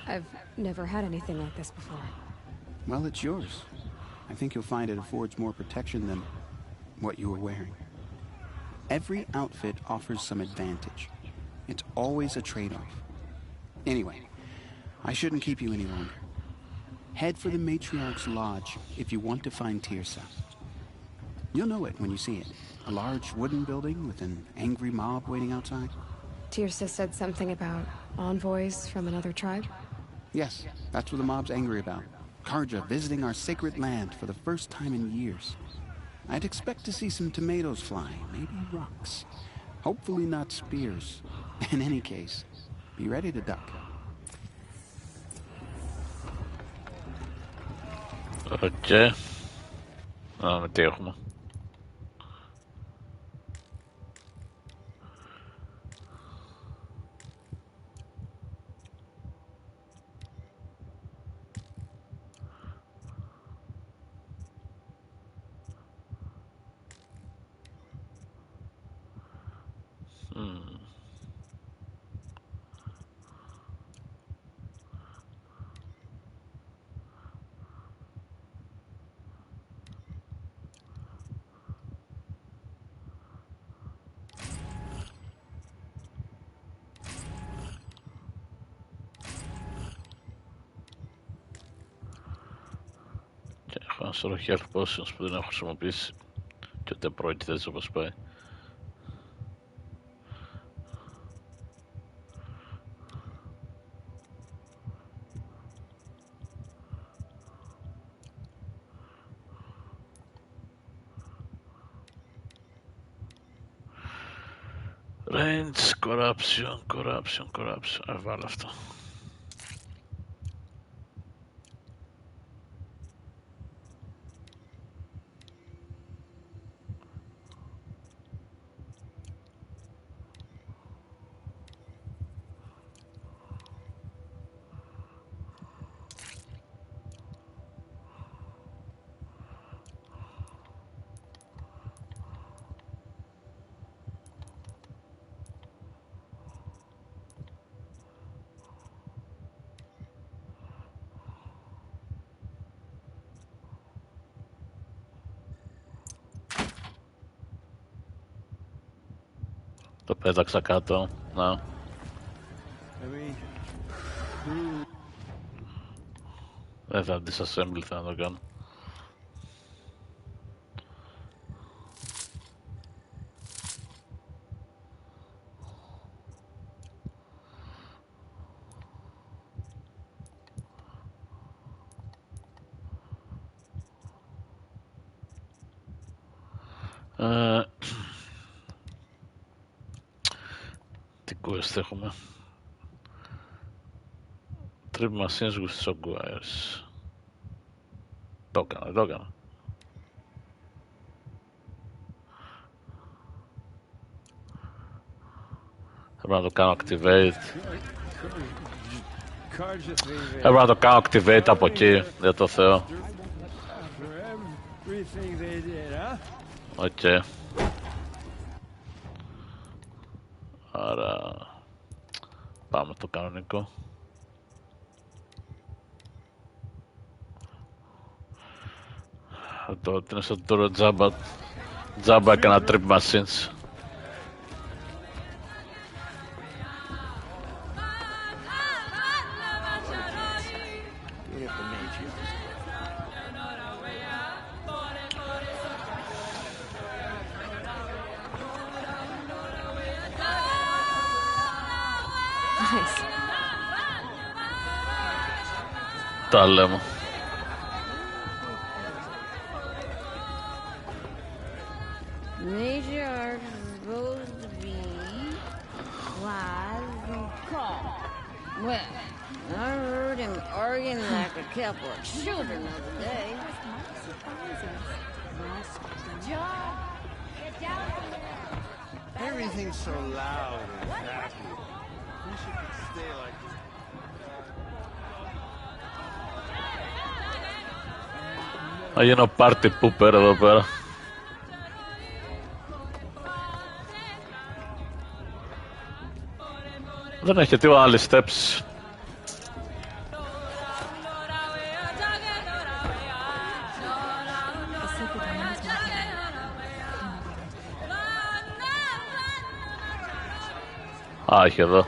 I've never had anything like this before. Well, it's yours. I think you'll find it affords more protection than what you were wearing. Every outfit offers some advantage. It's always a trade-off. Anyway, I shouldn't keep you any longer. Head for the Matriarch's Lodge if you want to find Tirsa. You'll know it when you see it. A large wooden building with an angry mob waiting outside. Tirsa said something about envoys from another tribe? Yes, that's what the mob's angry about. Karja visiting our sacred land for the first time in years. I'd expect to see some tomatoes fly, maybe rocks. Hopefully not spears. In any case, be ready to duck. Οκ. Να δούμε τι έχουμε. Και έχω ένα σωρό health potions που δεν έχω χρησιμοποιήσει και ούτε πρόκειται έτσι όπως πάει. Range, corruption. Βάλω αυτό. πέταξα κάτω. Να. Δεν θα disassemble, θα το κάνω. Τι quest έχουμε? Trip machines with shock wires. Το έκανα. Πρέπει να το κάνω activate. Πρέπει να το κάνω activate από εκεί, για το Θεό. Οκ. Άρα πάμε το κανονικό. Το είναι σαν τώρα τζάμπα έκανα trip machines. Τα λέμε. Matriarch is supposed to be wise and calm. Well, I heard him arguing like a couple of children the other day. John, get down from there. Everything's so loud and happy. We should stay like this. Θα γίνω party pooper εδώ πέρα. Δεν έχει τίποτα άλλες steps. Α, έχει εδώ.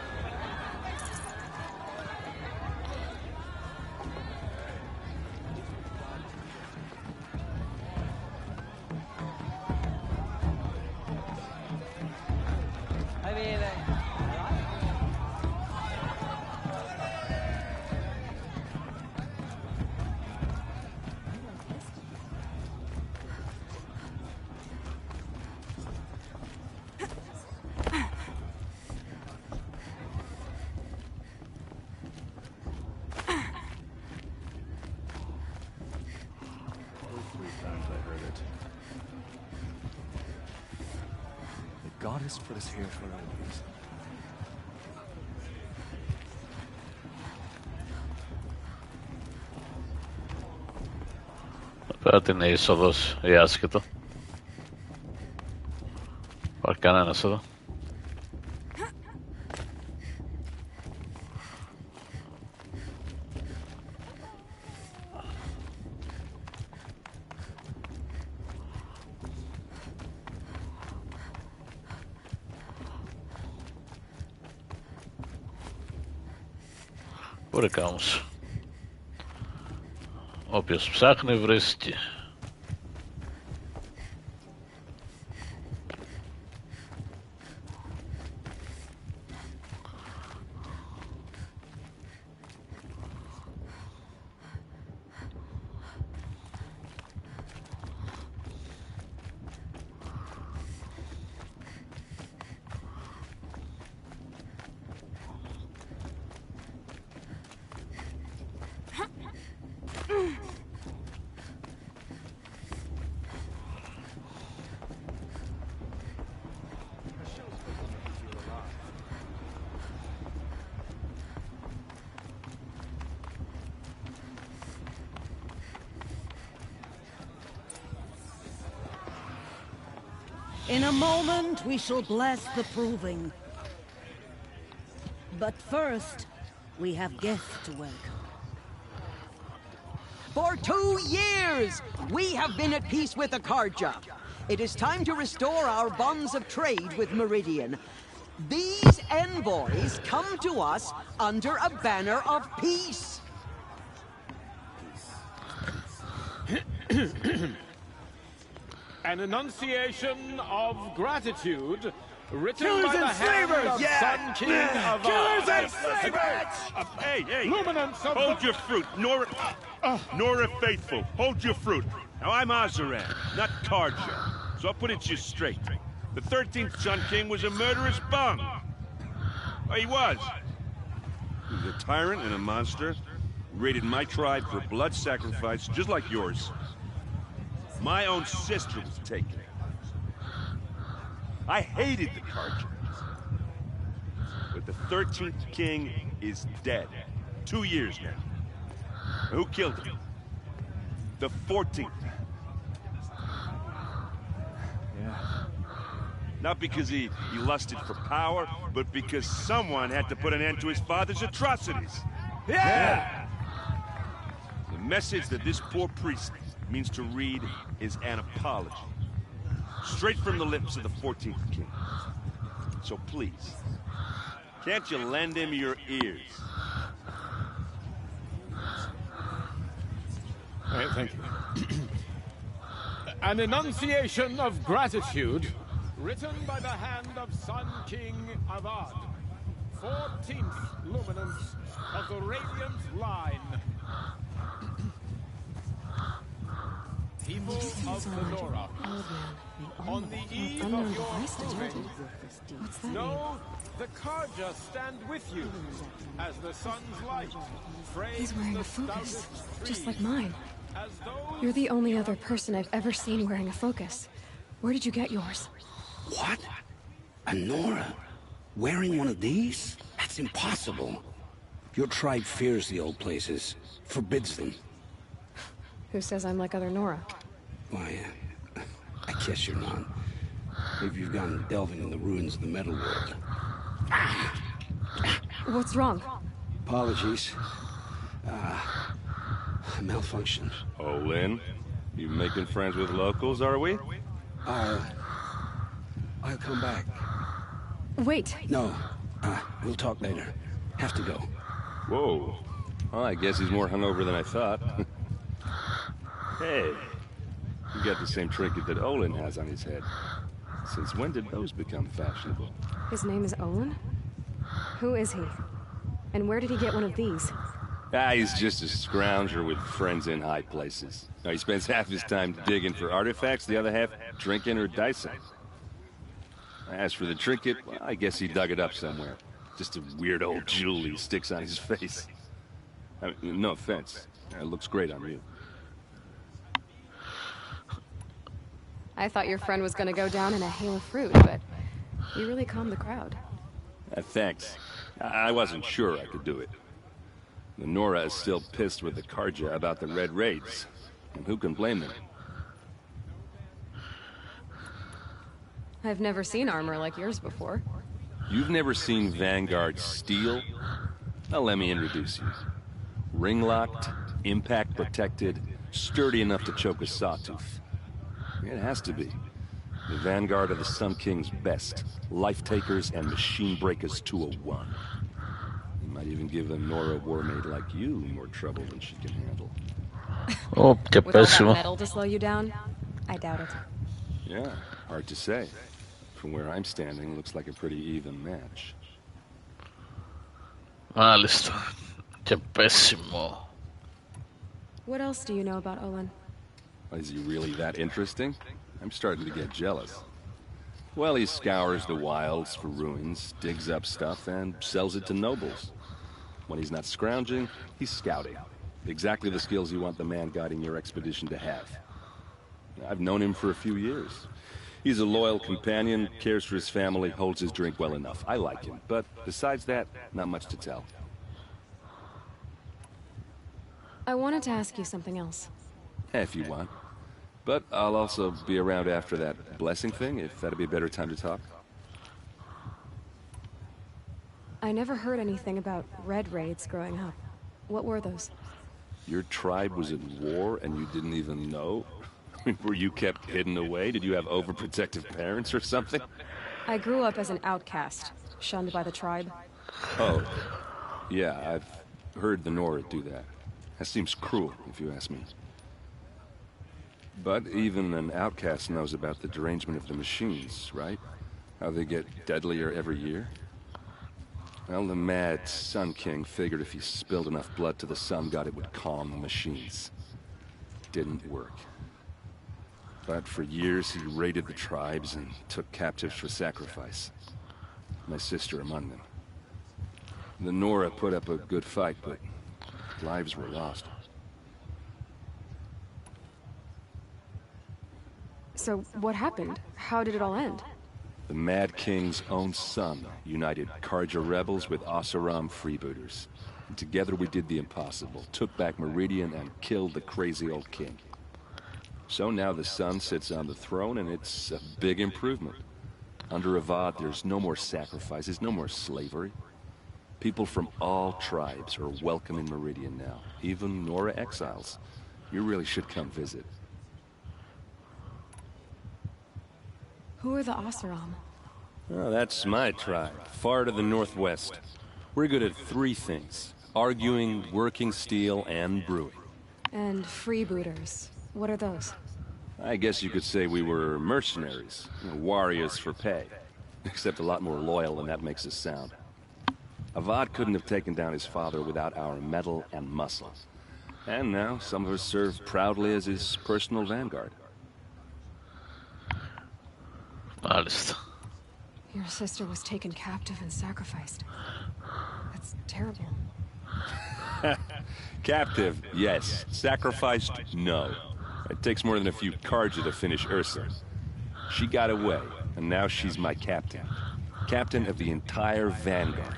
Goddess put us here for a reason. Πέρα την είσοδος ή άσχετο. Υπάρχει κανένας εδώ. Μπορεί όμως. Όποιος ψάχνει βρίσκει. In a moment, we shall bless the proving. But first, we have guests to welcome. For 2 years, we have been at peace with the Carja. It is time to restore our bonds of trade with Meridian. These envoys come to us under a banner of peace. An enunciation of gratitude written Killers by the and hand slavers! of Yeah! Sun King of Killers Ard. and slavers! Hey! Luminance of Hold your fruit, Nora Faithful. Hold your fruit. Now I'm Azaran, not Karja. So I'll put it to you straight. The 13th Sun King was a murderous bung. Oh, he was. He was a tyrant and a monster. He raided my tribe for blood sacrifice, just like yours. My own sister was taken. I hated the Karja. But the 13th king is dead. 2 years now. Who killed him? The 14th. Yeah. Not because he lusted for power, but because someone had to put an end to his father's atrocities. Yeah! The message that this poor priest means to read is an apology. Straight from the lips of the 14th king. So please, can't you lend him your ears? All right, thank you. An enunciation of gratitude written by the hand of Sun King Avad, 14th luminance of the Radiant Line. People of Lenora, on the eve of your proving, know the Karja stand with you as the sun's light frames He's wearing the a focus, stoutest just tree, like mine. as those You're the only other person I've ever seen wearing a focus. Where did you get yours? What? A Nora? Wearing one of these? That's impossible. Your tribe fears the old places, forbids them. Who says I'm like other Nora? Why, I guess you're not. Maybe you've gone delving in the ruins of the metal world. What's wrong? Apologies. Malfunction. Oh, Lynn, you making friends with locals, are we? I'll come back. Wait. No, we'll talk later. Have to go. Whoa. Well, I guess he's more hungover than I thought. Hey, you got the same trinket that Olin has on his head. Since when did those become fashionable? His name is Olin? Who is he? And where did he get one of these? He's just a scrounger with friends in high places. Now, he spends half his time digging for artifacts, the other half drinking or dicing. As for the trinket, well, I guess he dug it up somewhere. Just a weird old jewel he sticks on his face. I mean, no offense. It looks great on you. I thought your friend was gonna go down in a hail of fruit, but you really calmed the crowd. Thanks. I wasn't sure I could do it. The Nora is still pissed with the Karja about the Red Raids. And who can blame them? I've never seen armor like yours before. You've never seen Vanguard steel? Well, let me introduce you. Ring-locked, impact-protected, sturdy enough to choke a sawtooth. It has to be. The Vanguard of the Sun King's best. Life-takers and machine-breakers 201. You might even give a Nora warmaid like you more trouble than she can handle. Oh, qué With all that pésimo. metal to slow you down? I doubt it. Yeah, hard to say. From where I'm standing, looks like a pretty even match. Μάλιστα. Και πέσιμο. What else do you know about Olin? Is he really that interesting? I'm starting to get jealous. Well, he scours the wilds for ruins, digs up stuff, and sells it to nobles. When he's not scrounging, he's scouting. Exactly the skills you want the man guiding your expedition to have. I've known him for a few years. He's a loyal companion, cares for his family, holds his drink well enough. I like him, but besides that, not much to tell. I wanted to ask you something else. If you want. But I'll also be around after that blessing thing, if that'd be a better time to talk. I never heard anything about Red Raids growing up. What were those? Your tribe was at war and you didn't even know? Were you kept hidden away? Did you have overprotective parents or something? I grew up as an outcast, Shunned by the tribe? Oh, yeah, I've heard the Nora do that. That seems cruel, if you ask me. But even an outcast knows about the derangement of the machines, right? How they get deadlier every year? Well, the mad Sun King figured if he spilled enough blood to the Sun God, it would calm the machines. Didn't work. But for years, he raided the tribes and took captives for sacrifice. My sister among them. The Nora put up a good fight, but lives were lost. So, what happened? How did it all end? The Mad King's own son united Carja rebels with Oseram freebooters. And together we did the impossible, took back Meridian and killed the crazy old king. So now the son sits on the throne and it's a big improvement. Under Avad, there's no more sacrifices, no more slavery. People from all tribes are welcome in Meridian now, even Nora exiles. You really should come visit. Who are the Oseram? Oh, that's my tribe, far to the northwest. We're good at three things: arguing, working steel, and brewing. And freebooters. What are those? I guess you could say we were mercenaries, warriors for pay. Except a lot more loyal than that makes us sound. Avad couldn't have taken down his father without our metal and muscle. And now, some of us serve proudly as his personal vanguard. Maalista. Your sister was taken captive and sacrificed. That's terrible. Captive, yes. Sacrificed, no. It takes more than a few Carja to finish Ursa. She got away, and now she's my captain. Captain of the entire vanguard.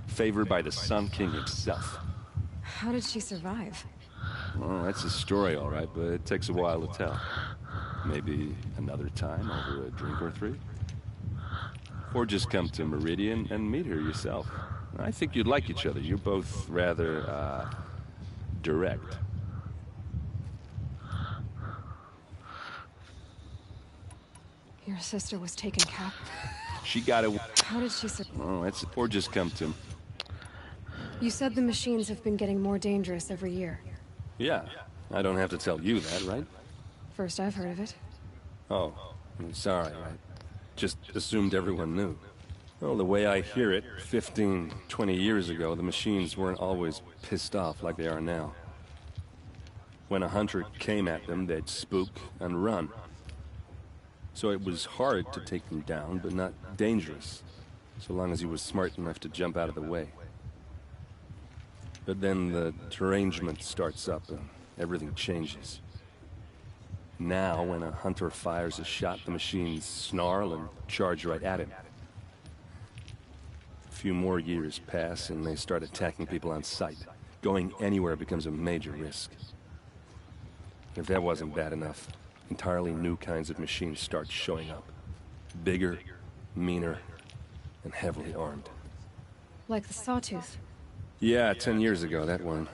Favored by the Sun King himself. How did she survive? Well, that's a story, all right, but it takes a while to tell. Maybe another time over a drink or three? Or just come to Meridian and meet her yourself. I think you'd like each other. You're both rather, direct. Your sister was taken captive. She got away. How did she survive? Oh, or just come to... You said the machines have been getting more dangerous every year. Yeah, I don't have to tell you that, right? First I've heard of it. Oh, I'm sorry, I just assumed everyone knew. Well, the way I hear it, 15, 20 years ago, the machines weren't always pissed off like they are now. When a hunter came at them, they'd spook and run. So it was hard to take them down, but not dangerous, so long as he was smart enough to jump out of the way. But then the derangement starts up and everything changes. Now, when a hunter fires a shot, the machines snarl and charge right at him. A few more years pass and they start attacking people on sight. Going anywhere becomes a major risk. If that wasn't bad enough, entirely new kinds of machines start showing up. Bigger, meaner, and heavily armed. Like the Sawtooth? Yeah, 10 years ago, that one.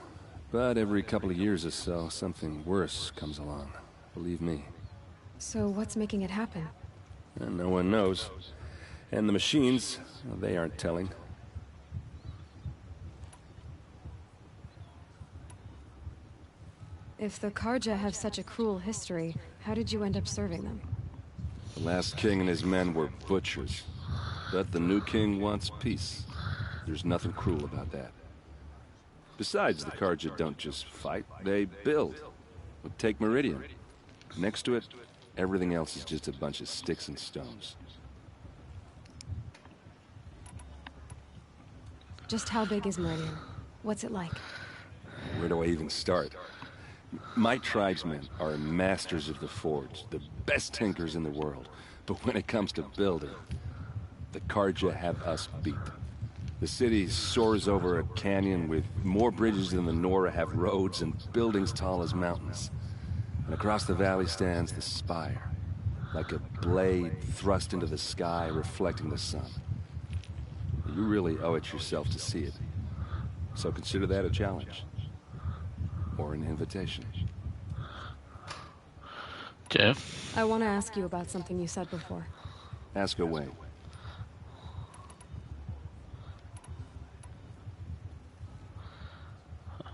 But every couple of years or so, something worse comes along. Believe me. So what's making it happen? And no one knows. And the machines, well, they aren't telling. If the Carja have such a cruel history, how did you end up serving them? The last king and his men were butchers. But the new king wants peace. There's nothing cruel about that. Besides, the Carja don't just fight, they build. Take Meridian. Next to it, everything else is just a bunch of sticks and stones. Just how big is Meridian? What's it like? Where do I even start? My tribesmen are masters of the forge, the best tinkers in the world. But when it comes to building, the Carja have us beat. The city soars over a canyon with more bridges than the Nora have roads and buildings tall as mountains. And across the valley stands the spire, like a blade thrust into the sky reflecting the sun. You really owe it yourself to see it. So consider that a challenge. Or an invitation. Okay. I want to ask you about something you said before. Ask away.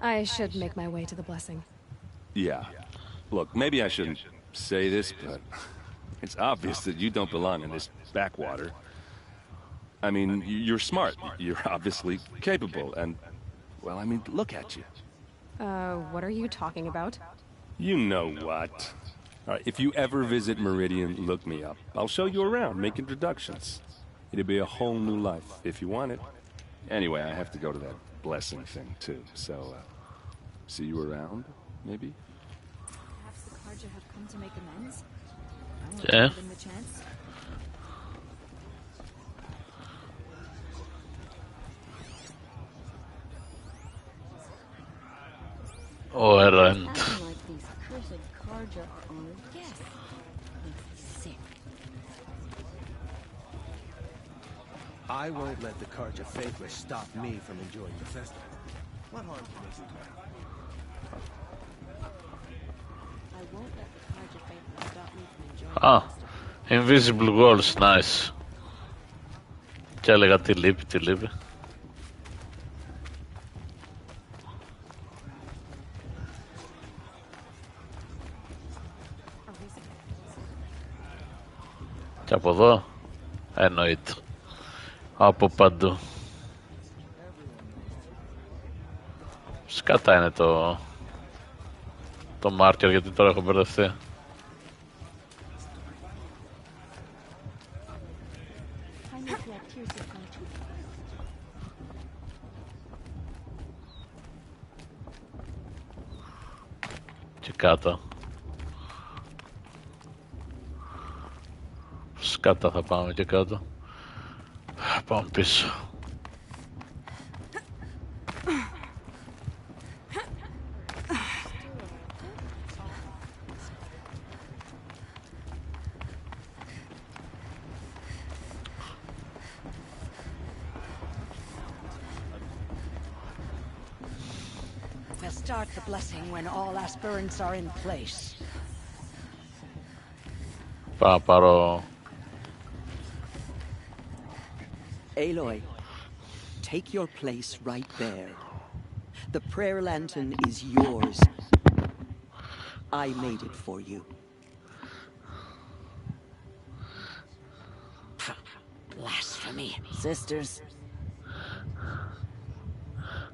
I should make my way to the blessing. Yeah. Look, maybe I shouldn't say this, but it's obvious that you don't belong in this backwater. I mean, you're smart. You're obviously capable, and, well, I mean, look at you. What are you talking about? You know what. All right, if you ever visit Meridian, look me up. I'll show you around, make introductions. It'll be a whole new life, if you want it. Anyway, I have to go to that blessing thing, too, so, see you around, maybe? Perhaps the Carja have come to make amends? Yeah. Give them the chance. Oh, errand. Acting like these cursed Carja are on a guest. Makes me sick. I won't let the Carja faithless stop me from enjoying the festival. What harm can they do? I won't let the Carja faithless stop me from enjoying Ah, invisible walls, nice. Και έλεγα τι λείπει, τι λείπει. Και από εδώ, εννοείται. Από παντού. Σκατά είναι το μάρκερ, γιατί τώρα έχω μπερδευτεί. Και κάτω. Σκάτα θα πάμε και κάτω. Πάμε πίσω. We'll start the blessing when all aspirants are in place. Πάω πάρω... Aloy, take your place right there. The prayer lantern is yours. I made it for you. Blasphemy. Sisters.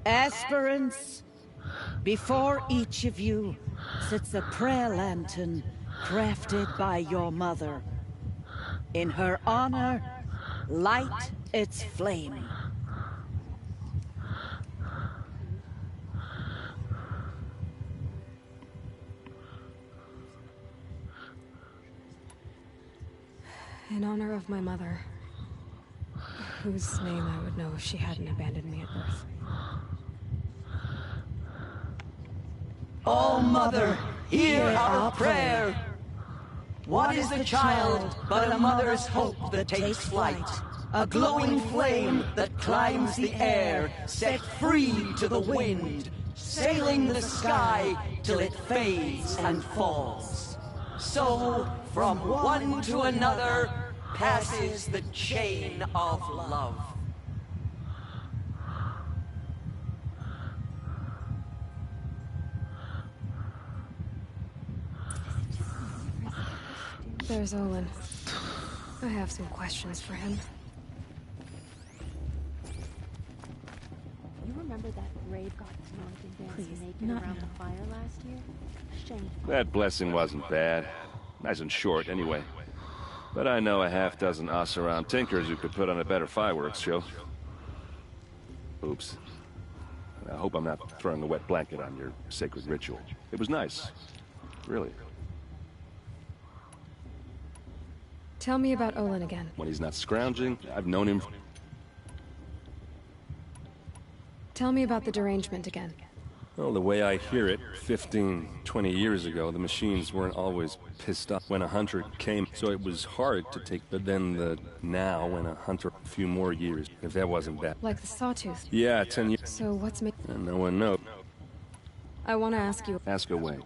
Aspirants, before each of you sits a prayer lantern crafted by your mother. In her honor, light its flame. In honor of my mother, whose name I would know if she hadn't abandoned me at birth. Oh, Mother, hear our prayer. What is the child but a mother's hope that takes flight? A glowing flame that climbs the air, set free to the wind, sailing the sky till it fades and falls. So, from one to another, passes the chain of love. There's Olin. I have some questions for him. You remember that brave god dancing naked around the fire last year? Shame. That blessing wasn't bad. Nice and short, anyway. But I know a half-dozen us-around tinkers who could put on a better fireworks show. Oops. I hope I'm not throwing a wet blanket on your sacred ritual. It was nice. Really. Tell me about Olin again. When he's not scrounging, I've known him... Tell me about the derangement again. Well, the way I hear it, 15, 20 years ago, the machines weren't always pissed off when a hunter came, so it was hard to take. But then the now, when a hunter, a few more years, if that wasn't bad. Like the Sawtooth? Yeah, 10 years. So what's And no one knows. I want to ask you... Ask away.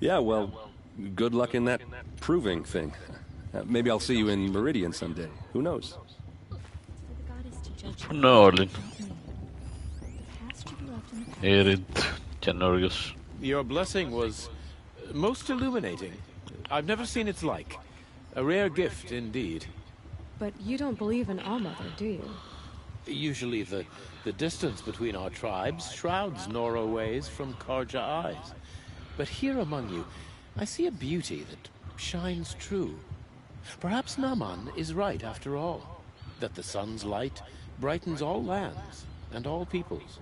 Yeah, well, good luck in that proving thing. Maybe I'll see you in Meridian someday. Who knows? For the goddess to judge No, Olin. the past should be left in the past. Arid, generous. Your blessing was most illuminating. I've never seen its like. A rare gift indeed. But you don't believe in Allmother, do you? Usually the distance between our tribes shrouds Nora ways from Karja eyes. But here among you, I see a beauty that shines true. Perhaps Naman is right after all, that the sun's light brightens all lands and all peoples.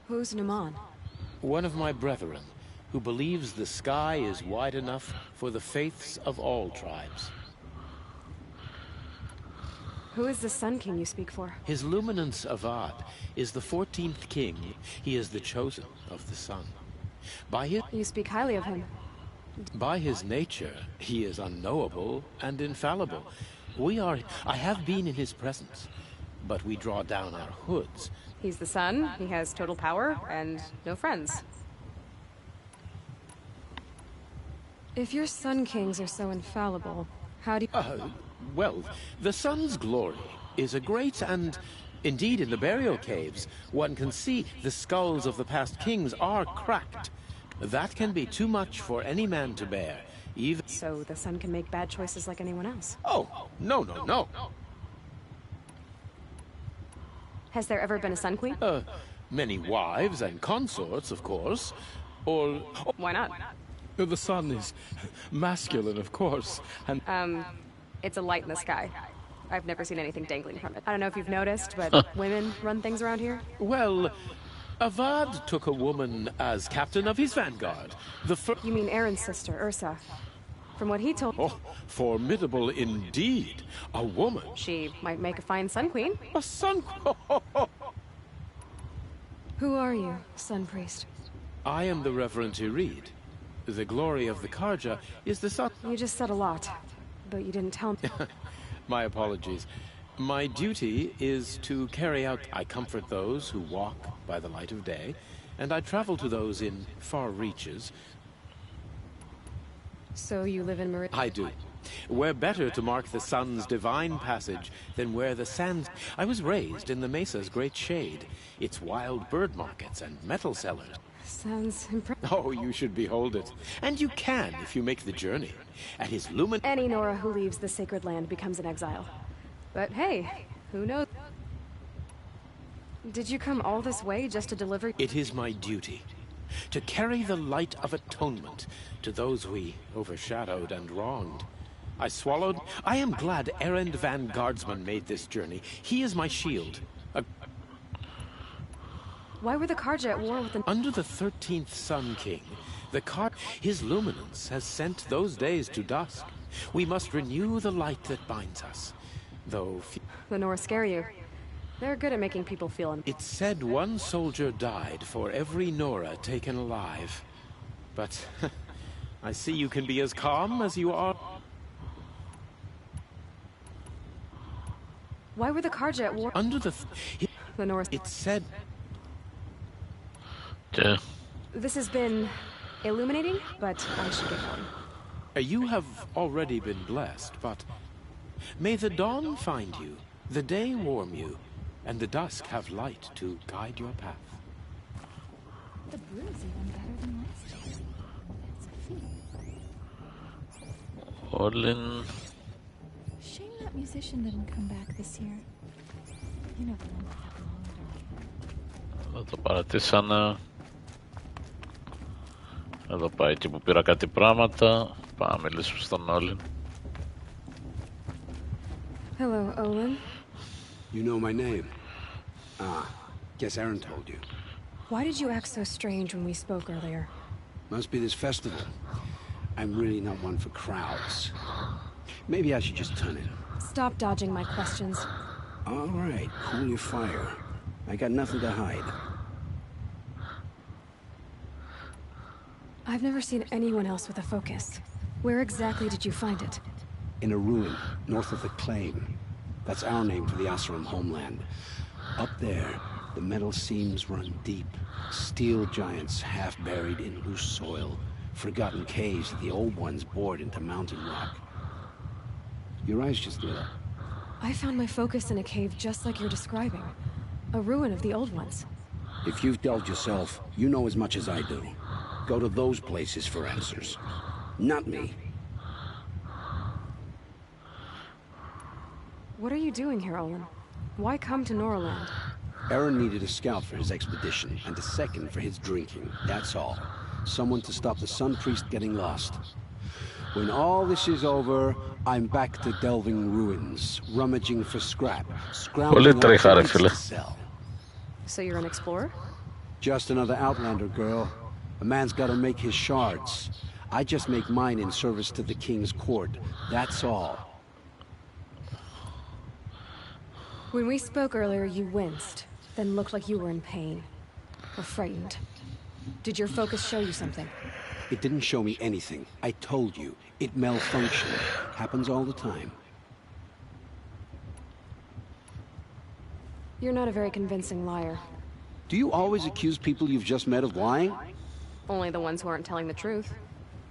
Who's Naman? One of my brethren, who believes the sky is wide enough for the faiths of all tribes. Who is the Sun King you speak for? His Luminance Avad is the 14th king. He is the chosen of the sun. You speak highly of him. By his nature, he is unknowable and infallible. I have been in his presence, but we draw down our hoods. He's the sun, he has total power, and no friends. If your Sun Kings are so infallible, how do you... Well, the sun's glory is a great and... Indeed, in the burial caves, one can see the skulls of the past kings are cracked. That can be too much for any man to bear, even... So the sun can make bad choices like anyone else? Oh, no. Has there ever been a Sun Queen? Many wives and consorts, of course. Or... Why not? The sun is masculine, of course, and... It's a light in the sky. I've never seen anything dangling from it. I don't know if you've noticed, but women run things around here? Well, Avad took a woman as captain of his vanguard. You mean Aaron's sister, Ursa. From what he told... Oh, formidable indeed. A woman. She might make a fine Sun Queen. A Sun... Who are you, Sun Priest? I am the Reverend Irid. The glory of the Karja is the sun... You just said a lot, but you didn't tell me. My apologies. My duty is to carry out... I comfort those who walk by the light of day, and I travel to those in far reaches. So you live in Meridian? I do. Where better to mark the sun's divine passage than where the sands... I was raised in the Mesa's great shade, its wild bird markets and metal cellars. Sounds impressive. Oh, you should behold it. And you can if you make the journey. At his Any Nora who leaves the sacred land becomes an exile. But hey, who knows? Did you come all this way just to deliver? It is my duty to carry the light of atonement to those we overshadowed and wronged. I am glad Erend Van Guardsman made this journey. He is my shield. Why were the Karja at war with the... Under the 13th Sun King, his luminance has sent those days to dusk. We must renew the light that binds us. Though... The Nora scare you. They're good at making people feel... It's said one soldier died for every Nora taken alive. But I see you can be as calm as you are... Why were the Karja at war... Under the Nora... It's said... Yeah. This has been illuminating, but I should get going. You have already been blessed, but may the dawn find you, the day warm you, and the dusk have light to guide your path. The brew's even better than last year. That's a feat. Orlin. Shame that musician didn't come back this year. You know the one that long. Θα το παρατήσανα. Εδώ πάει εκεί που πήρα κάτι πράγματα. Πάμε να μιλήσουμε στον Όλιν. Hello, Olin. You know my name? Guess Aaron told you. Why did you act so strange when we spoke earlier? Must be this festival. I'm really not one for crowds. Maybe I should just turn in. Stop dodging my questions. All right, cool your fire. I got nothing to hide. I've never seen anyone else with a focus. Where exactly did you find it? In a ruin, north of the Claim. That's our name for the Oseram homeland. Up there, the metal seams run deep. Steel giants half buried in loose soil. Forgotten caves that the old ones bored into mountain rock. Your eyes just lit up. I found my focus in a cave just like you're describing. A ruin of the old ones. If you've delved yourself, you know as much as I do. Go to those places for answers. Not me. What are you doing here, Olin? Why come to Norland? Aaron needed a scout for his expedition, and a second for his drinking. That's all. Someone to stop the Sun Priest getting lost. When all this is over, I'm back to delving ruins, rummaging for scrap, scrounging up tickets to sell. So you're an explorer? Just another Outlander, girl. A man's gotta make his shards. I just make mine in service to the King's court. That's all. When we spoke earlier, you winced, then looked like you were in pain. Or frightened. Did your focus show you something? It didn't show me anything. I told you. It malfunctioned. Happens all the time. You're not a very convincing liar. Do you always accuse people you've just met of lying? Only the ones who aren't telling the truth.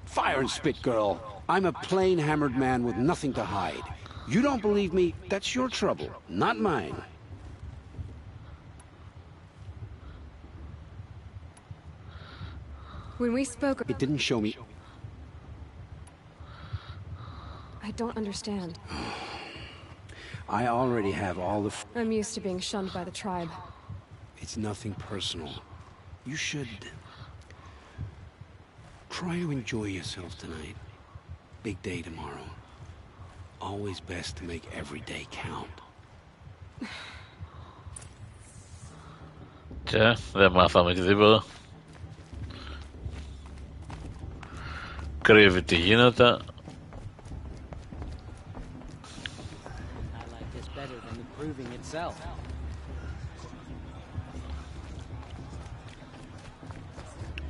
Fire and spit, girl. I'm a plain hammered man with nothing to hide. You don't believe me, that's your trouble, not mine. When we spoke... It didn't show me... I don't understand. I already have all the... I'm used to being shunned by the tribe. It's nothing personal. You should... try to enjoy yourself tonight. Big day tomorrow. Always best to make every day count. Και δεν μάθαμε και τίποτα. Κρύβει τι γίνεται. I like this better than the proving itself.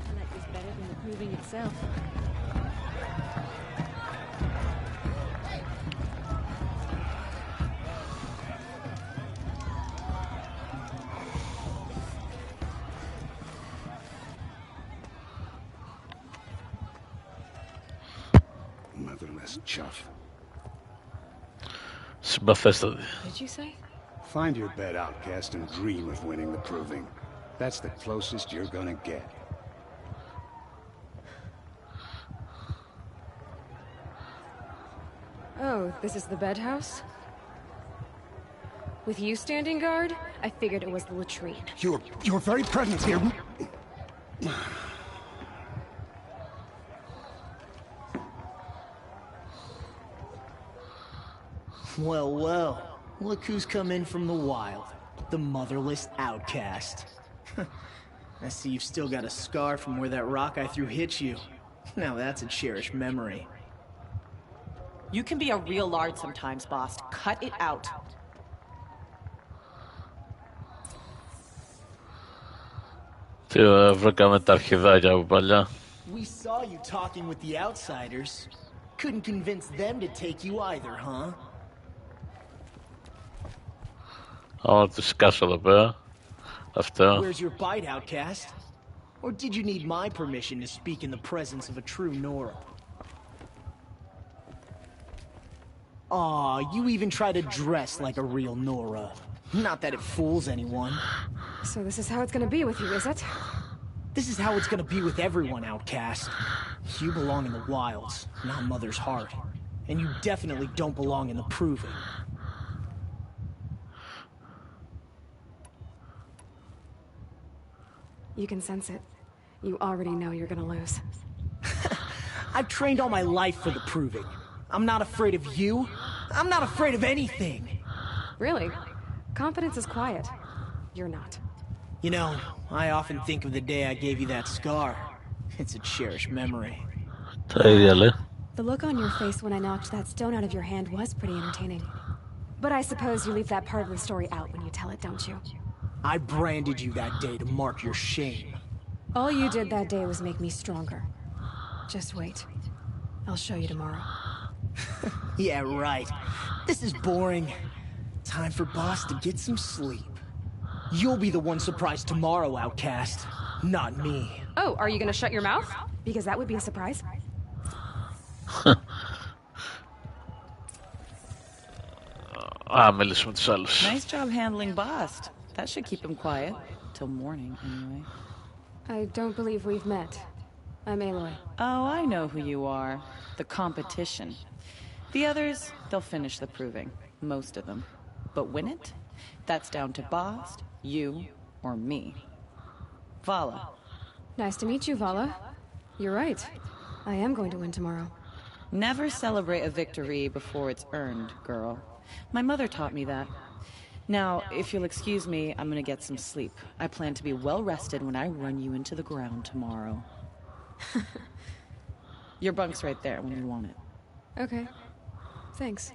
I like this better than the proving itself. Motherless chuff. Συμπαθέστατη. Did you say? Find your bed, outcast, and dream of winning the proving. That's the closest you're gonna get. Oh, this is the bed house? With you standing guard, I figured it was the latrine. Your very presence here... Well, well. Look who's come in from the wild. The motherless outcast. I see you've still got a scar from where that rock I threw hit you. Now that's a cherished memory. You can be a real lard sometimes, boss. Cut it out. Τι βρήκαμε τα αρχιδάκια από παλιά. We saw you talking with the outsiders. Couldn't convince them to take you either, huh? Άμα τους σκάσω εδώ πέρα. Αυτό. Where's your bite, outcast? Or did you need my permission to speak in the presence of a true Nora? Aw, you even try to dress like a real Nora. Not that it fools anyone. So this is how it's gonna be with you, is it? This is how it's gonna be with everyone, outcast. You belong in the wilds, not Mother's Heart. And you definitely don't belong in the proving. You can sense it. You already know you're gonna lose. I've trained all my life for the proving. I'm not afraid of you. I'm not afraid of anything. Really? Confidence is quiet. You're not. You know, I often think of the day I gave you that scar. It's a cherished memory. The look on your face when I knocked that stone out of your hand was pretty entertaining. But I suppose you leave that part of the story out when you tell it, don't you? I branded you that day to mark your shame. All you did that day was make me stronger. Just wait. I'll show you tomorrow. Yeah, right. This is boring. Time for Boss to get some sleep. You'll be the one surprised tomorrow, outcast. Not me. Oh, are you gonna shut your mouth? Because that would be a surprise. Α, μιλήσουμε τους άλλους. Nice job handling Bast. That should keep him quiet. till morning, anyway. I don't believe we've met. I'm Aloy. Oh, I know who you are. The competition. The others, they'll finish the proving. Most of them. But win it? That's down to Bast, you, or me. Vala. Nice to meet you, Vala. You're right. I am going to win tomorrow. Never celebrate a victory before it's earned, girl. My mother taught me that. Now, if you'll excuse me, I'm gonna get some sleep. I plan to be well rested when I run you into the ground tomorrow. Your bunk's right there when you want it. Okay. Thanks.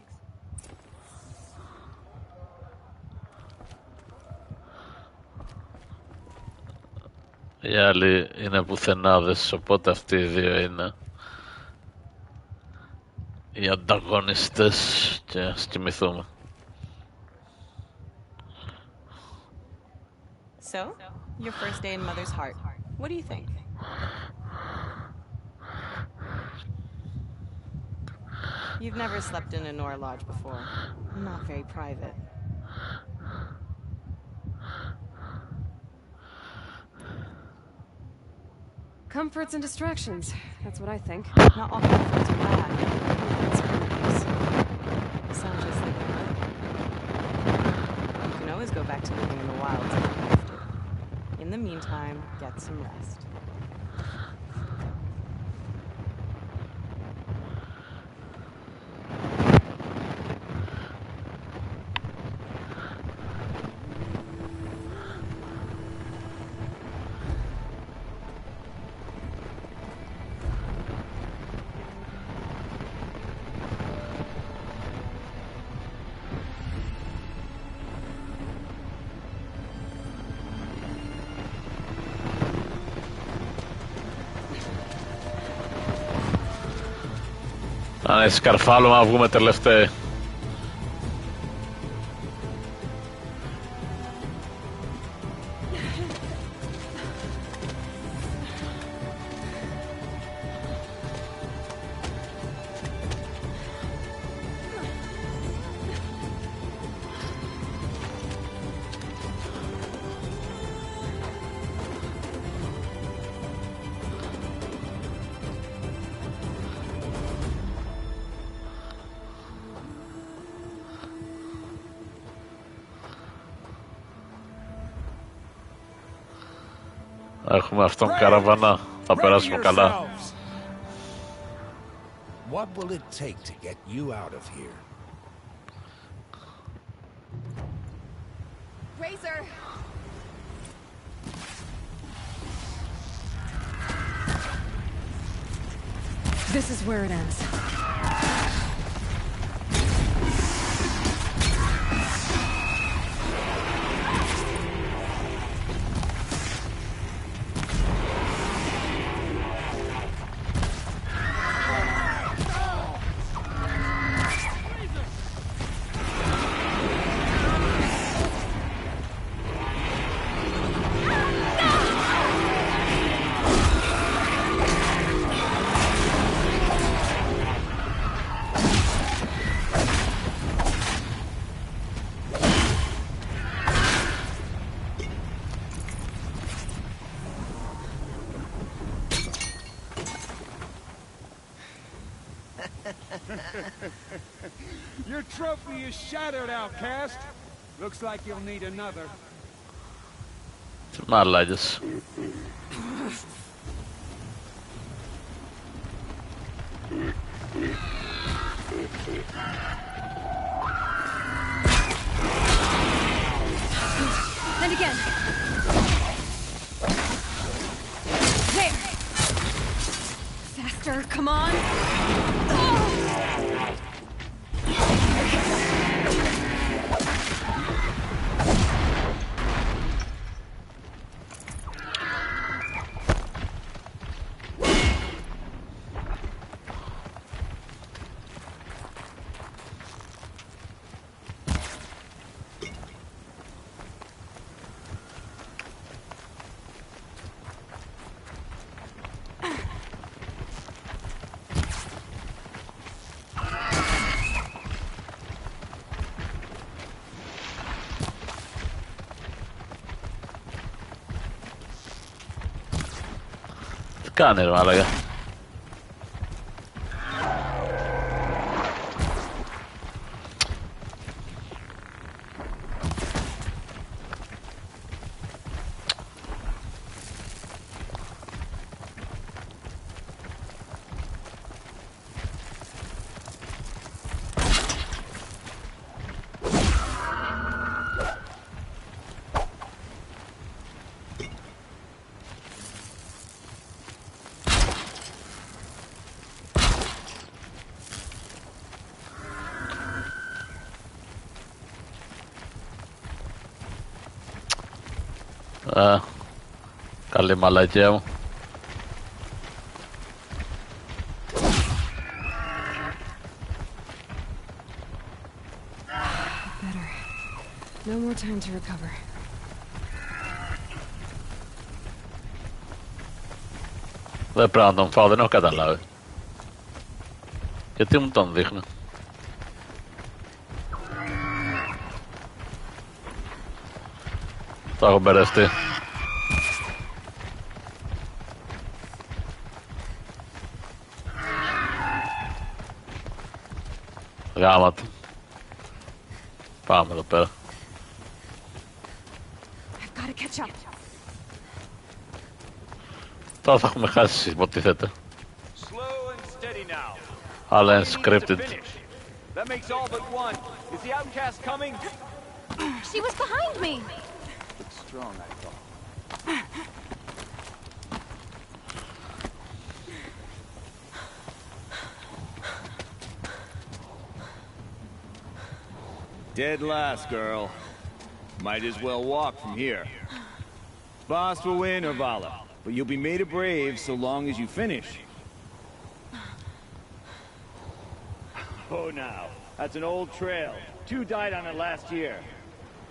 Οι άλλοι είναι πουθενάδες, οπότε αυτοί οι δύο είναι οι ανταγωνιστές και ας κοιμηθούμε. So, your first day in Mother's Heart. What do you think? You've never slept in a Nora Lodge before. Not very private. Comforts and distractions. That's what I think. Not all comforts are bad. Sounds just like your mother. You can always go back to living in the wilds if you have to. In the meantime, get some rest. Αν σκαρφάλωμα να βγούμε τελευταίοι. Έχουμε αυτόν καραβανά. Θα περάσουμε καλά. What will it take to get you out of here? Razor! This is where it ends. Your trophy is shattered, outcast. Looks like you'll need another. Μαλάκες. And again. There. Faster, come on. κάνει ρε μάλακα. Καλή μαλακία μου. Better. No more time to recover. Δεν πρέπει να τον φάω, δεν έχω καταλάβει. Γιατί μου τον δείχνει. Το έχω μπερδευτεί. Γάμα του. Πάμε εδώ πέρα. Τώρα θα έχουμε χάσει, υποτίθεται. Αλλά είναι scripted. That makes all but one. Is the outcast coming? She was behind me. Looks strong, I thought. Dead last, girl. Might as well walk from here. Boss will win, Orvala, but you'll be made a brave so long as you finish. Oh, now. That's an old trail. 2 died on it last year.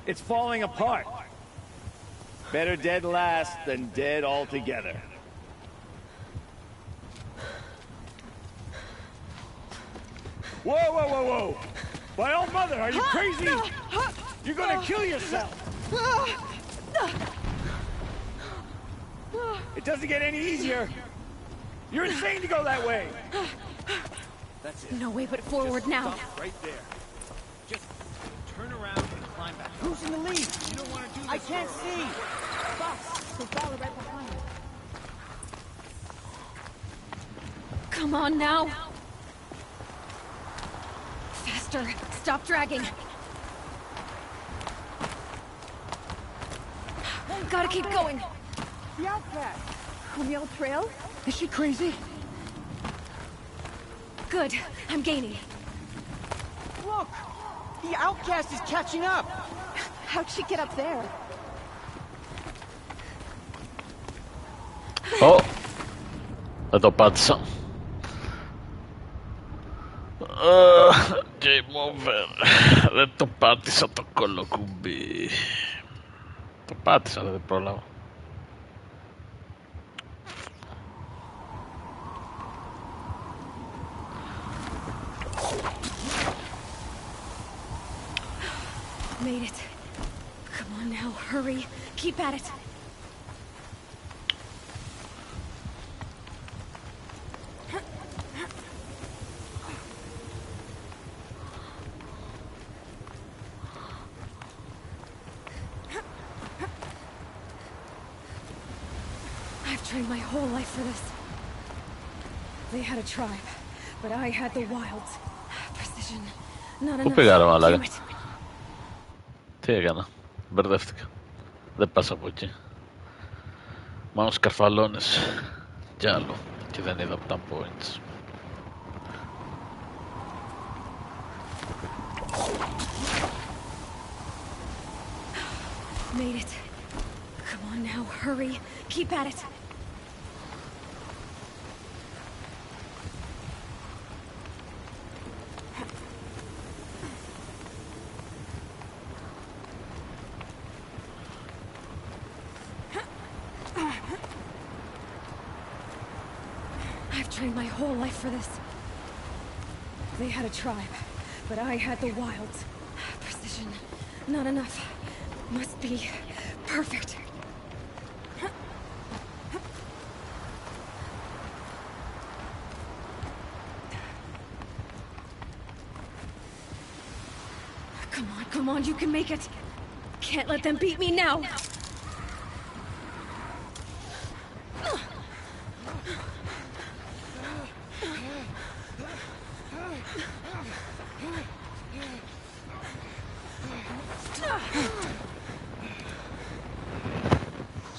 It's falling apart. Better dead last than dead altogether. Whoa, whoa, whoa, whoa! By all mother, are you crazy? You're gonna kill yourself! It doesn't get any easier. You're insane to go that way. That's it. No way but forward now. Right there. Just turn around and climb back. Who's in the lead? You don't want to do this. I can't see. Boss, so Valor right behind you. Come on now. Faster. Stop dragging. Gotta keep going. The outcast. On the old trail? Is she crazy? Good. I'm gaining. Look! The outcast is catching up! How'd she get up there? Oh! Δεν το πάτησα. Game over. Δεν το πάτησα το κολοκουμπί. Το πάτησα, δεν πρόλαβα. Made it. Come on now, hurry. Keep at it. I've trained my whole life for this. They had a tribe, but I had the wilds. Precision. Not enough. Πού πήγα, μαλάκα. Damn it. Τι έκανα, μπερδεύτηκα. Δεν πας από εκεί. Μόνο σκαρφαλώνες κι άλλο. Και δεν είδα από τα points. Made it. Come on now, hurry. Keep at it. I've trained my whole life for this. They had a tribe, but I had the wilds. Precision. Not enough. Must be perfect. Come on, you can make it. Can't let them beat me now.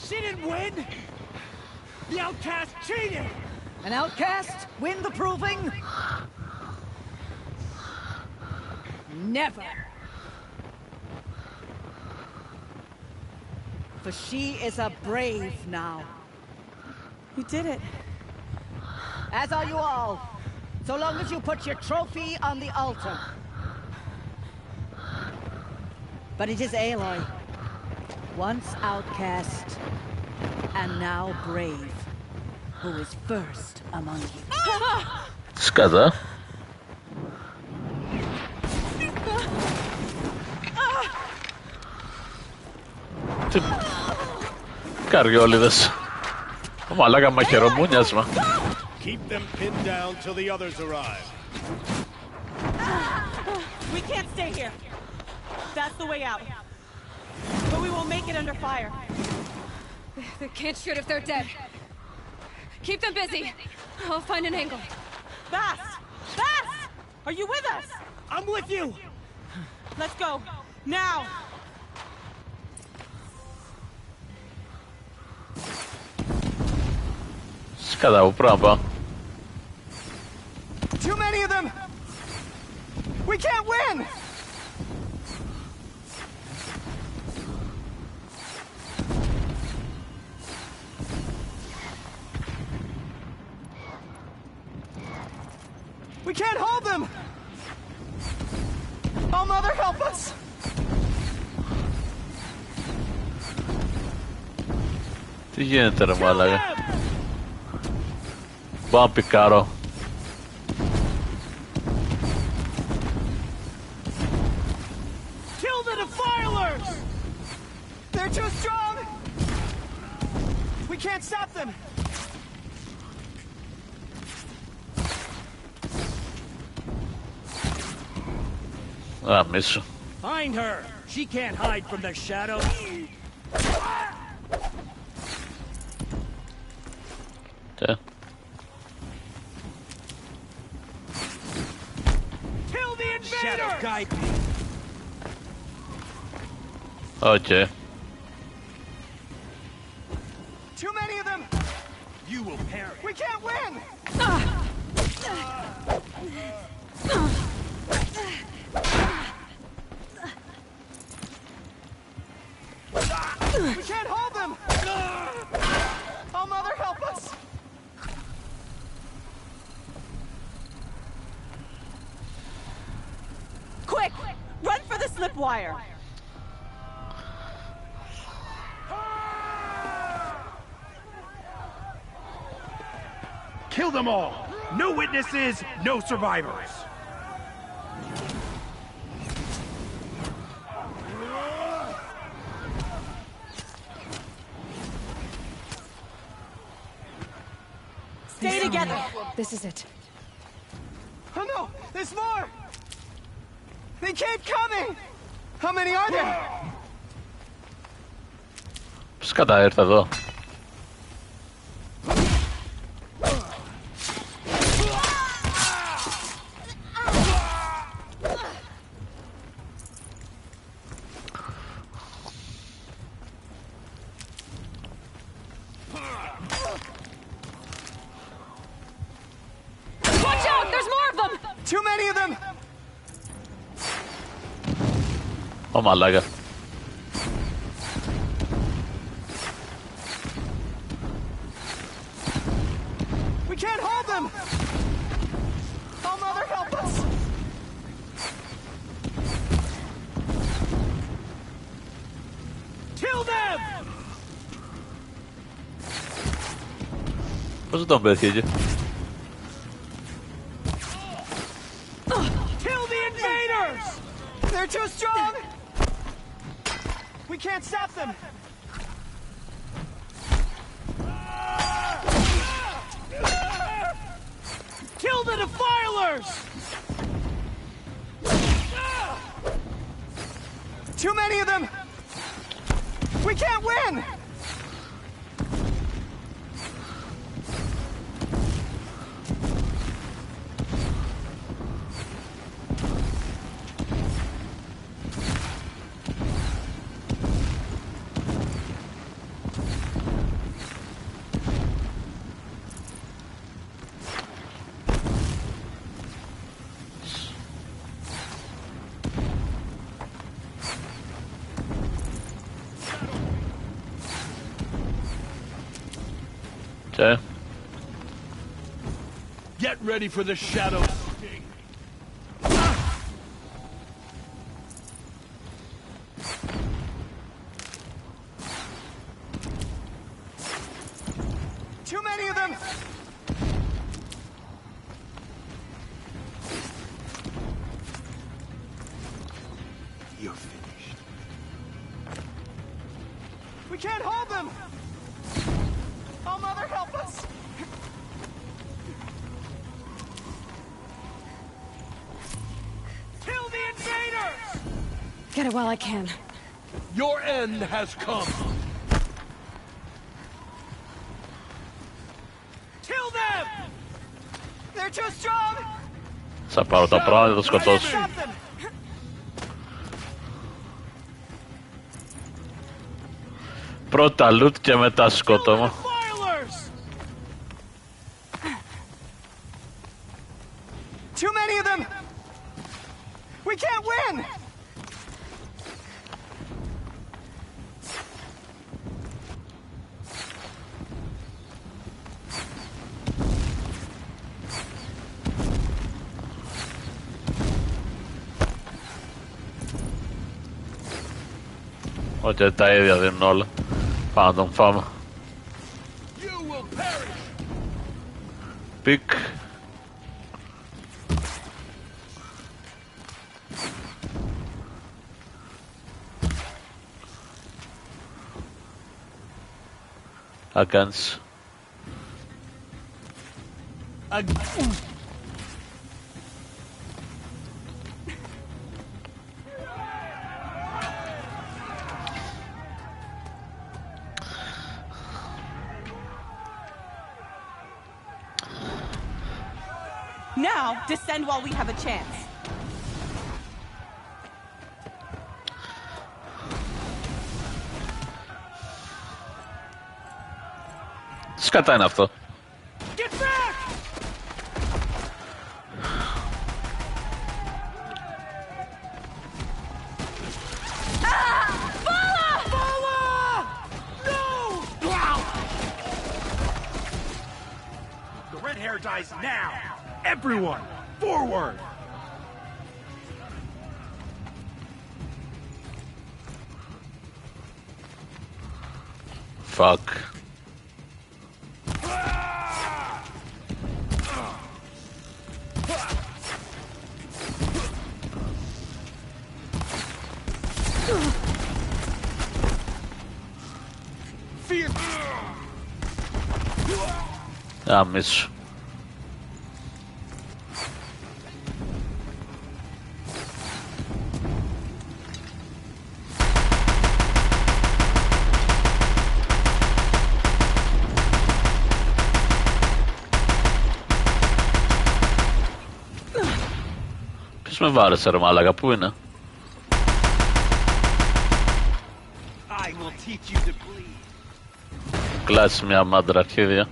She didn't win! The outcast cheated! An outcast win the proving? Never! For she is a brave now. You did it. As are you all. So long as you put your trophy on the altar. But it is Aloy. Once outcast, and now brave, who is first among you. Σκατά. Τι καριόλιδες. Μαλάκα μαχαιρομούνιασμα. Keep them pinned down till the others arrive. We can't stay here. That's the way out. But we will make it under fire. They can't shoot if they're dead. Keep them busy. I'll find an angle. Bass! Bass! Are you with us? I'm with you! Let's go. Now! Σκατά, πού πρέπει να πάω. Too many of them! We can't win! We can't hold them! Oh, Mother, help us! Τι γίνεται ρε μάλακα. Πάω να πικάρω. Kill the defilers! They're too strong! We can't stop them! Α, μίσου. Find her! She can't hide from the shadows. Τι. Kill the invaders! Οκ. Too many of them! You will perish. We can't win! We can't hold them! Oh, Mother, help us! Quick! Run for the slip wire! Kill them all! No witnesses, no survivors! Stay together! This is it. Oh no! There's more! They keep coming! How many are there? Σκατά ήρθα εδώ. Watch out! There's more of them! Too many of them! Ω μαλάκα. We can't hold them! Oh, Mother, help us! Kill them! Πώς τον πέτυχε. Kill the invaders! They're too strong! We can't stop them! Kill the defilers! Too many of them! We can't win! Okay. Get ready for the shadow sting. Too many of them! You're finished. We can't hold them! Oh, Mother, help us! Kill the invaders! Get it while I can. Your end has come. Kill them! They're too strong! Θα πάρω τα πράγματα και το σκοτώσω. Stop them! Πρώτα loot και μετά σκότωμα. Too many of them! We can't win! Ότι τα ίδια δίνουν όλα. Πάμε να τον φάμε. Πικ. Against. Now, descend while we have a chance. Σκατά είναι αυτό. Get back! The red hair dies now! Everyone, forward! Fuck. Άμεσο. Ποιος με βάρεσε ρε μάλακα, πού είναι? Κλάσεις μια μάντρα αρχίδια.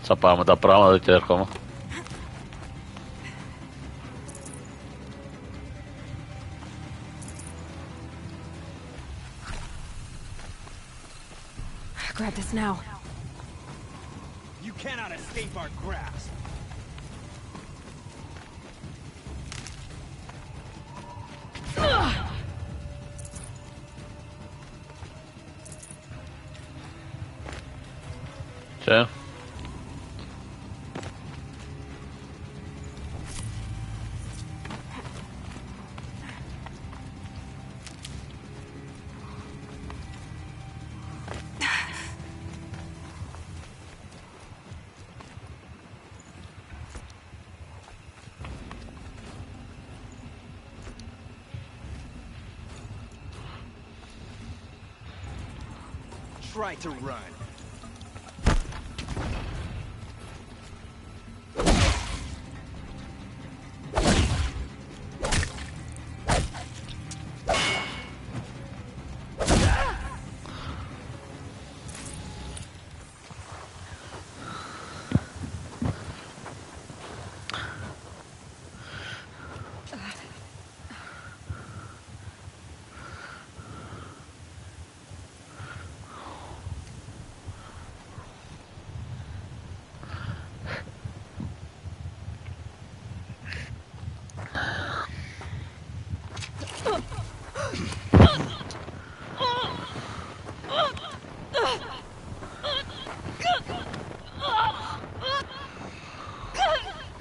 Θα πάμε τα πράγματα και έρχομαι. Grab this now. You cannot escape our grasp. Okay. try to run.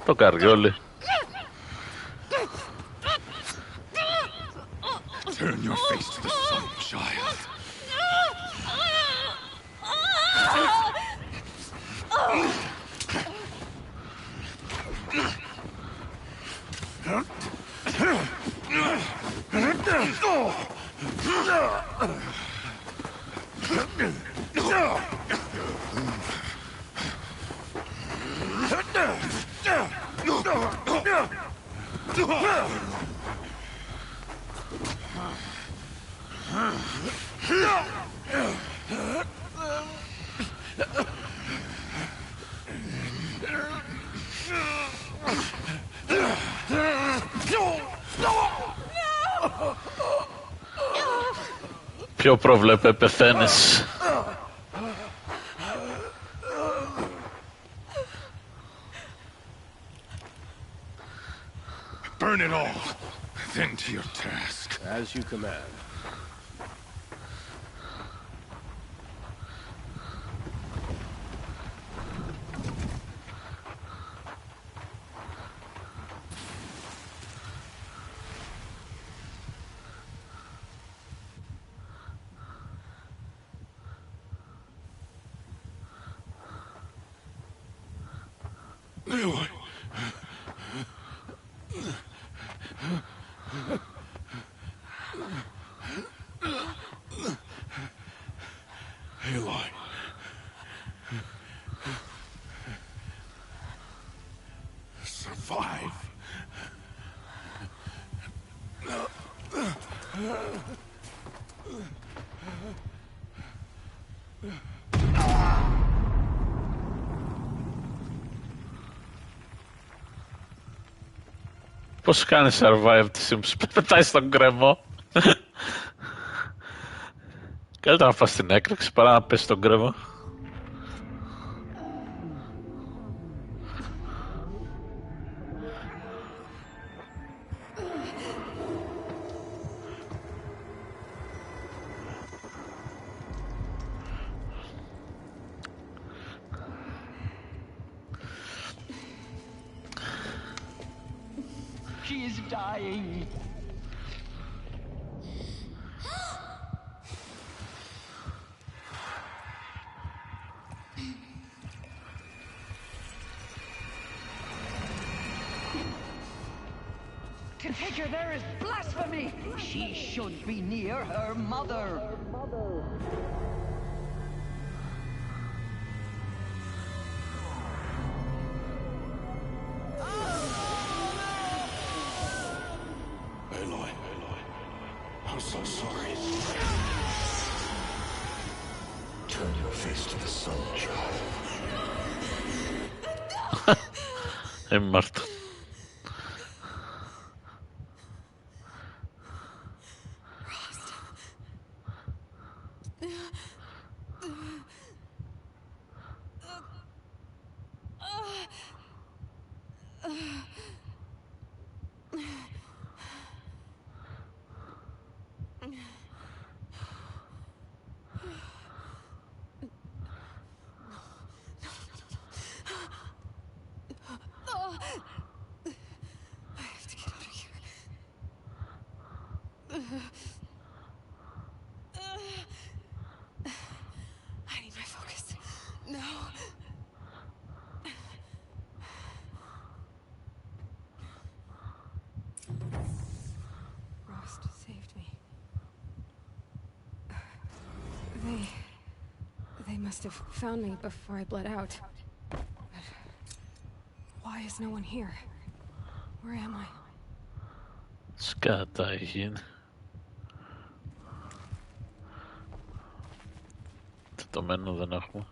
Το καριόλι. Turn your face to the sun, child. Πιο προβλέπε πεθαίνεις. Burn it all, then to your task. As you command. Aloy. Aloy. Survive. Πώς κάνει survive τη Sims, πετάει στον γκρεμό. Καλύτερα να φας την έκρηξη παρά να πέσει στον γκρεμό. She is dying. To take her there is blasphemy! She should be near her mother. Aloy, I'm so sorry. Turn your face to the sun, child. È morto. I need my focus. No. Rost saved me. must have found me before I bled out. But why is no one here? Where am I? Σκάτα γίνει. Τετωμένο δεν έχουμε.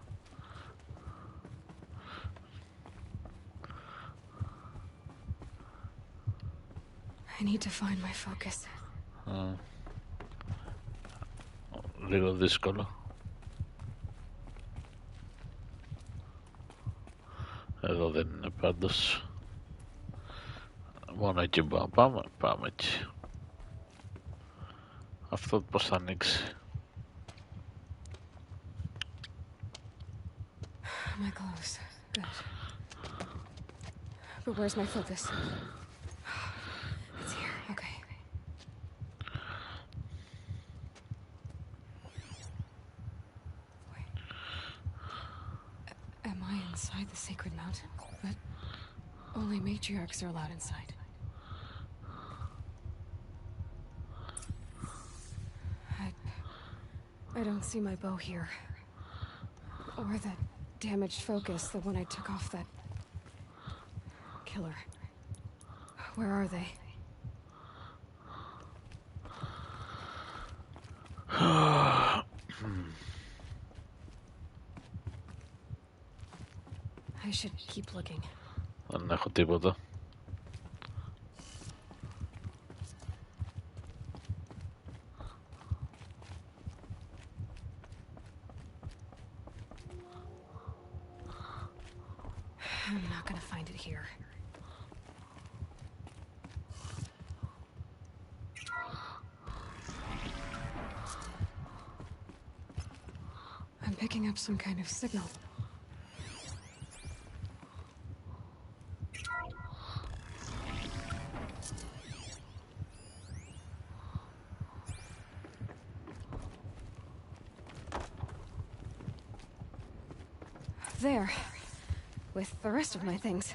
I need to find my focus. Λίγο δύσκολο. Εδώ δεν είναι πάντως. Μόνο εκεί μπορούμε να πάμε. Πάμε εκεί. Αυτό πώς θα ανοίξει. My clothes. Good. But where's my focus? It's here. Okay. Wait. Am I inside the sacred mountain? But only matriarchs are allowed inside. I don't see my bow here. Or that damaged focus, the one I took off that killer. Where are they? I should keep looking. Δεν έχω τίποτα. I'm not gonna find it here. I'm picking up some kind of signal. There. With the rest of my things.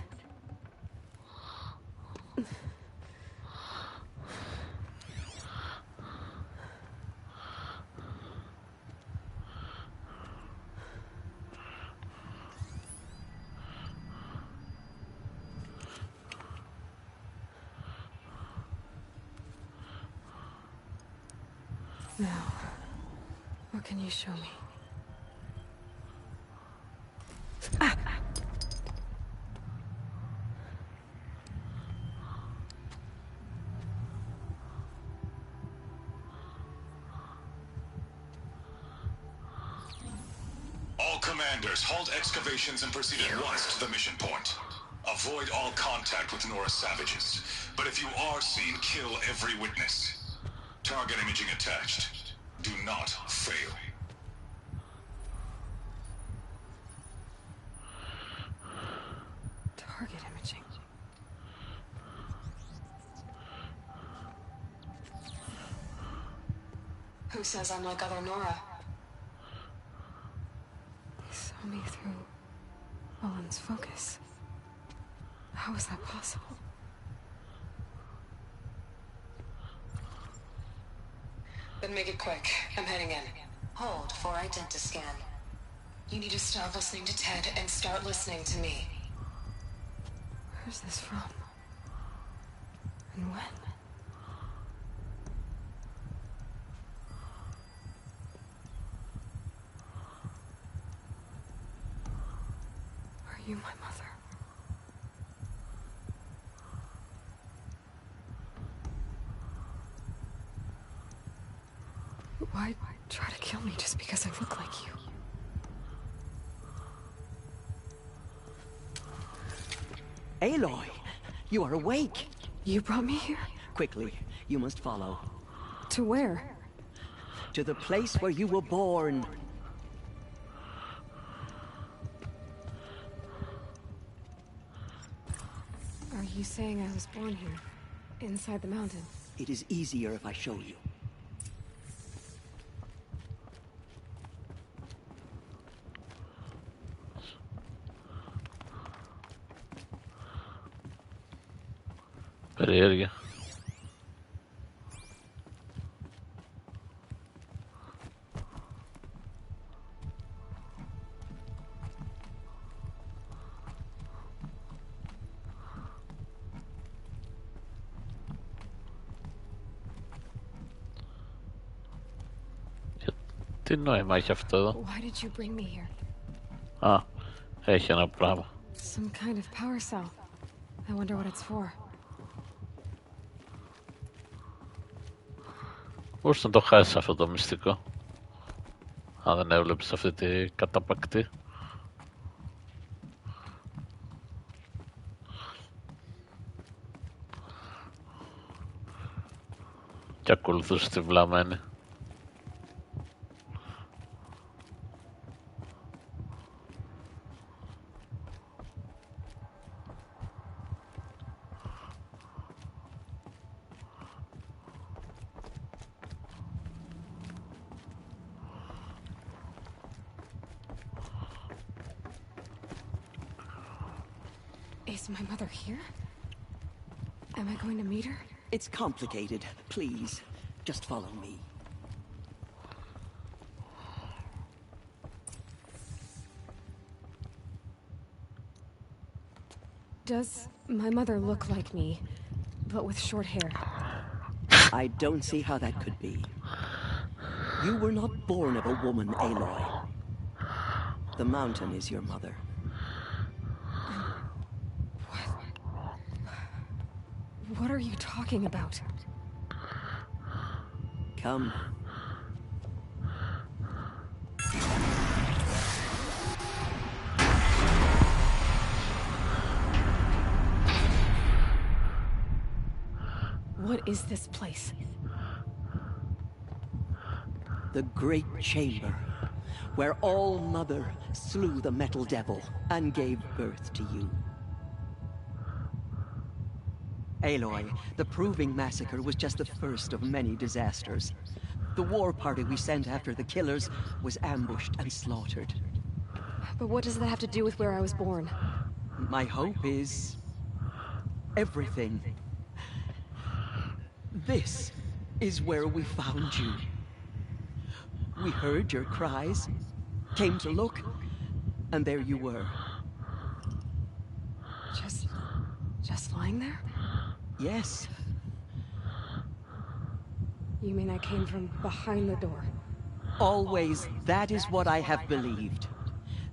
Now, what can you show me? Commanders, halt excavations and proceed at once to the mission point. Avoid all contact with Nora savages. But if you are seen, kill every witness. Target imaging attached. Do not fail. Target imaging. Who says I'm like other Nora? Saw me through Owen's focus. How is that possible? Then make it quick. I'm heading in. Hold for identiscan. You need to stop listening to Ted and start listening to me. Where's this from? And when? Are you my mother? Why try to kill me just because I look like you? Aloy, you are awake. You brought me here? Quickly, you must follow. To where? To the place where you were born. Are you saying I was born here? Inside the mountain? It is easier if I show you. Περιέργεια. Τι νόημα έχει αυτό εδώ? Why did you bring me here? Α, έχει ένα πράγμα. Some kind of power cell. I wonder what it's for. Μπορείς να το χάσεις αυτό το μυστικό. Αν δεν έβλεπες αυτή τη καταπακτή. Και ακολουθούσε τη βλαμμένη. Is my mother here? Am I going to meet her? It's complicated. Please, just follow me. Does my mother look like me, but with short hair? I don't see how that could be. You were not born of a woman, Aloy. The mountain is your mother. What are you talking about? Come. What is this place? The Great Chamber, where All-Mother slew the Metal Devil and gave birth to you. Aloy, the Proving Massacre was just the first of many disasters. The war party we sent after the killers was ambushed and slaughtered. But what does that have to do with where I was born? My hope is... everything. This is where we found you. We heard your cries, came to look, and there you were. Just lying there? Yes. You mean I came from behind the door? Always, that is what I have believed.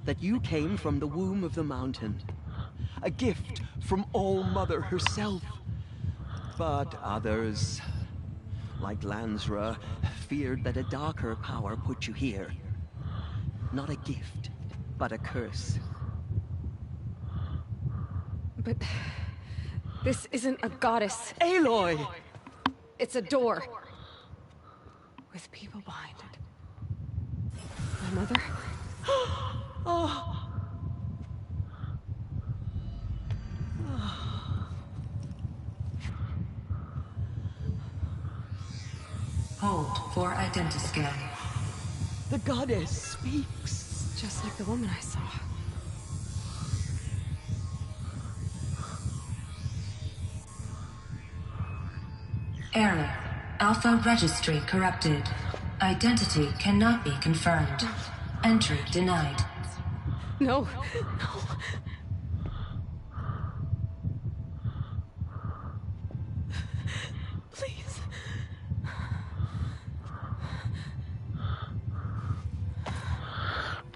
That you came from the womb of the mountain. A gift from All-Mother herself. But others, like Lansra, feared that a darker power put you here. Not a gift, but a curse. But... this isn't a goddess. Aloy! It's a door. With people behind it. My mother? Oh. Hold for identiscan. The goddess speaks. Just like the woman I saw. Error. Alpha registry corrupted. Identity cannot be confirmed. Entry denied. No. No. Please.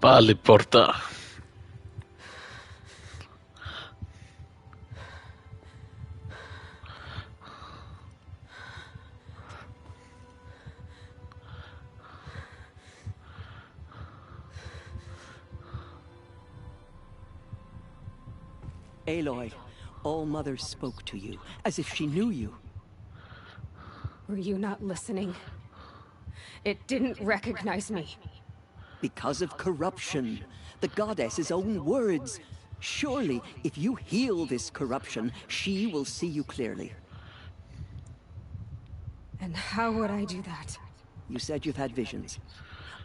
Πάλι πόρτα. Aloy, All-Mother spoke to you, as if she knew you. Were you not listening? It didn't recognize me. Because of corruption. The goddess's own words. Surely, if you heal this corruption, she will see you clearly. And how would I do that? You said you've had visions.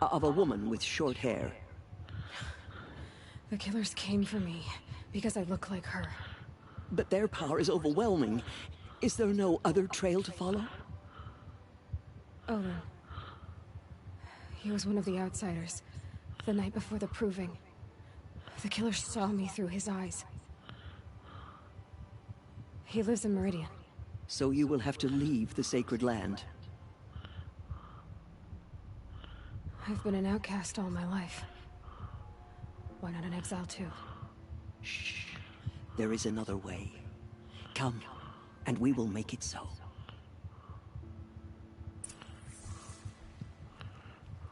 Of a woman with short hair. The killers came for me, because I look like her. But their power is overwhelming. Is there no other trail to follow? Oh, no. He was one of the outsiders. The night before the Proving. The killers saw me through his eyes. He lives in Meridian. So you will have to leave the sacred land. I've been an outcast all my life. Why not an exile too? Shh. There is another way. Come, and we will make it so.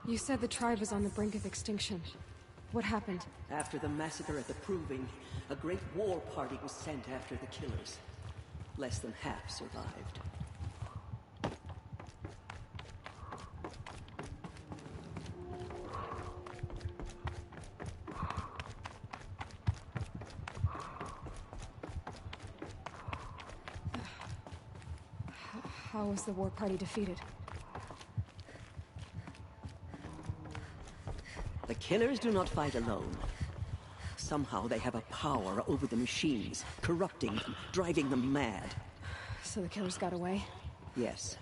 You said the tribe was on the brink of extinction. What happened? After the massacre at the Proving, a great war party was sent after the killers. Less than half survived. How was the war party defeated? The killers do not fight alone. Somehow they have a power over the machines, corrupting them, driving them mad. So the killers got away? Yes.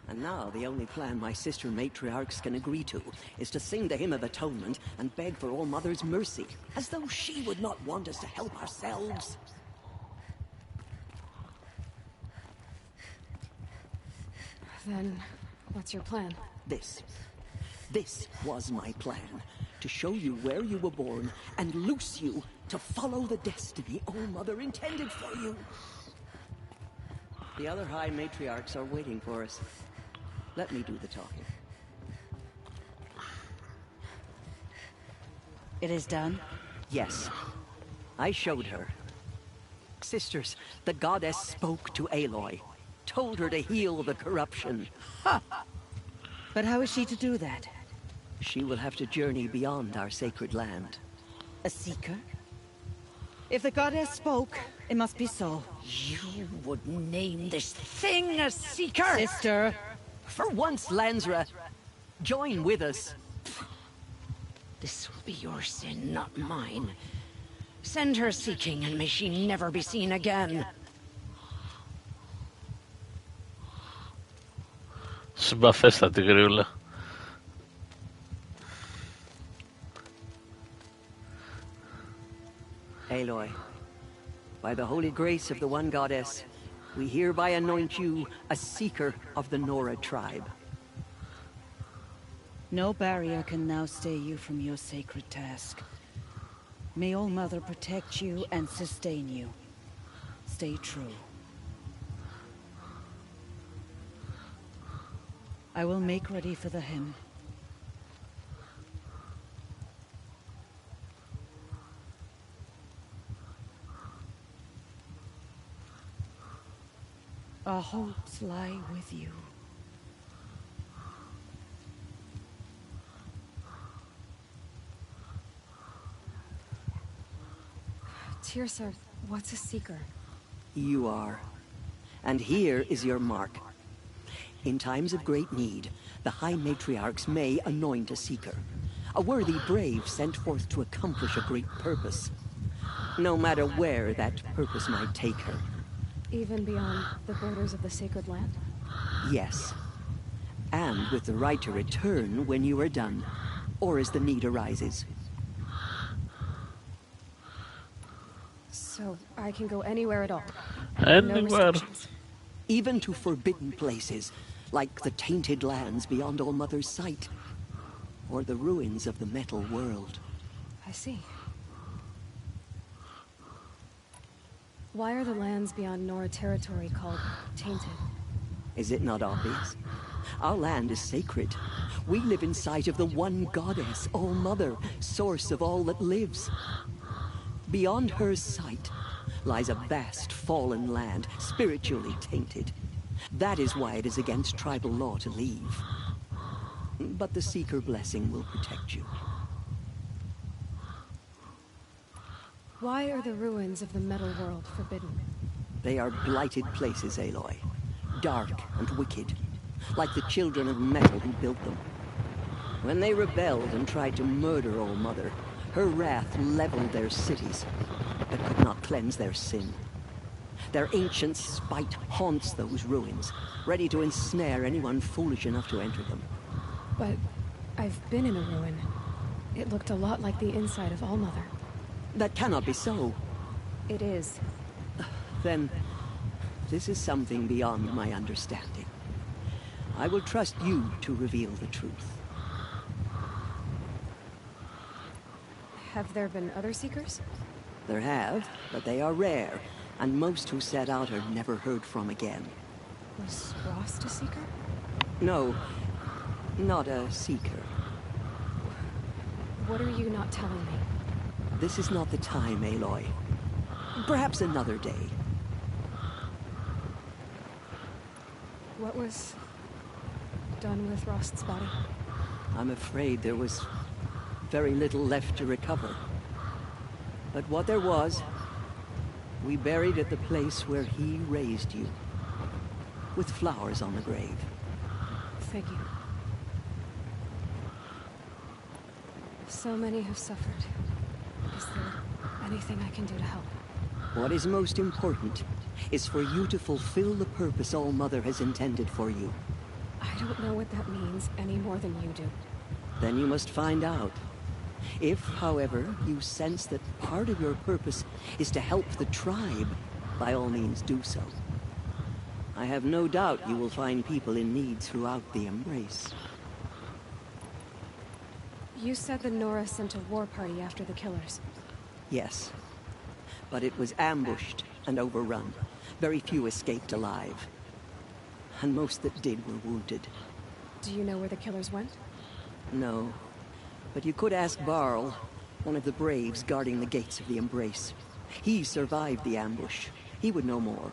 And now the only plan my sister matriarchs can agree to is to sing the Hymn of Atonement and beg for All Mother's mercy, as though she would not want us to help ourselves. Then, what's your plan? This was my plan. To show you where you were born and loose you to follow the destiny All Mother intended for you. The other High Matriarchs are waiting for us. Let me do the talking. It is done? Yes. I showed her. Sisters, the goddess spoke to Aloy. Told her to heal the corruption. Ha! But how is she to do that? She will have to journey beyond our sacred land. A seeker? If the goddess spoke, it must be so. You would name this thing a seeker? Sister! For once, Lansra, join with us. This will be your sin, not mine. Send her seeking, and may she never be seen again. Συμπαθέστατη γριούλα. Aloy, by the holy grace of the one goddess, we hereby anoint you a seeker of the Nora tribe. No barrier can now stay you from your sacred task. May All Mother protect you and sustain you. Stay true. I will make ready for the hymn. Our hopes lie with you. Teersa, what's a seeker? You are. And here is your mark. In times of great need, the High Matriarchs may anoint a seeker. A worthy brave sent forth to accomplish a great purpose. No matter where that purpose might take her. Even beyond the borders of the sacred land? Yes. And with the right to return when you are done, or as the need arises. So I can go anywhere at all? Anywhere. No even to forbidden places, like the tainted lands beyond All Mother's sight, or the ruins of the metal world. I see. Why are the lands beyond Nora territory called tainted? Is it not obvious? Our land is sacred. We live in sight of the one goddess, All Mother, source of all that lives. Beyond her sight lies a vast fallen land, spiritually tainted. That is why it is against tribal law to leave. But the Seeker blessing will protect you. Why are the ruins of the metal world forbidden? They are blighted places, Aloy. Dark and wicked, like the children of metal who built them. When they rebelled and tried to murder All Mother, her wrath leveled their cities, but could not cleanse their sin. Their ancient spite haunts those ruins, ready to ensnare anyone foolish enough to enter them. But I've been in a ruin. It looked a lot like the inside of All Mother. That cannot be so. It is. Then, this is something beyond my understanding. I will trust you to reveal the truth. Have there been other Seekers? There have, but they are rare, and most who set out are never heard from again. Was Rost a Seeker? No, not a Seeker. What are you not telling me? This is not the time, Aloy. Perhaps another day. What was done with Rost's body? I'm afraid there was very little left to recover. But what there was, we buried at the place where he raised you, with flowers on the grave. Thank you. So many have suffered. Is there anything I can do to help? What is most important is for you to fulfill the purpose All-Mother has intended for you. I don't know what that means any more than you do. Then you must find out. If, however, you sense that part of your purpose is to help the tribe, by all means do so. I have no doubt you will find people in need throughout the Embrace. You said the Nora sent a war party after the killers. Yes. But it was ambushed and overrun. Very few escaped alive. And most that did were wounded. Do you know where the killers went? No. But you could ask Varl, one of the Braves guarding the gates of the Embrace. He survived the ambush. He would know more.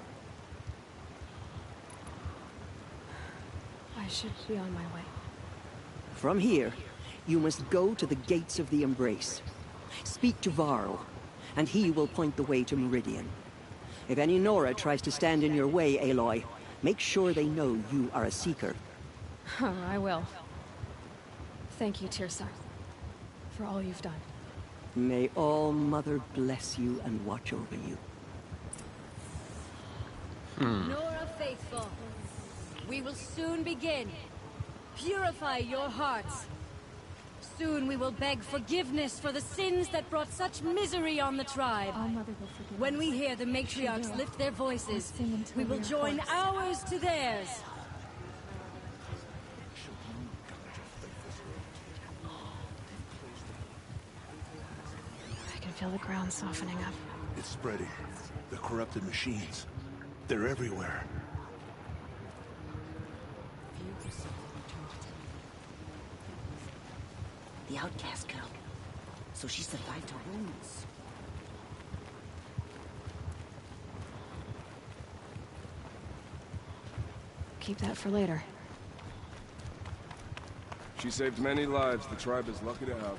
I should be on my way. From here, you must go to the gates of the Embrace. Speak to Varl, and he will point the way to Meridian. If any Nora tries to stand in your way, Aloy, make sure they know you are a Seeker. Oh, I will. Thank you, Teersa, for all you've done. May All-Mother bless you and watch over you. Nora Faithful, we will soon begin. Purify your hearts. Soon we will beg forgiveness for the sins that brought such misery on the tribe. All-Mother will forgive When us. we hear the matriarchs lift their voices, Sing until we will are join hoarse. ours to theirs. I can feel the ground softening up. It's spreading. The corrupted machines. They're everywhere. The outcast girl. So she survived her wounds. Keep that for later. She saved many lives. The tribe is lucky to have her.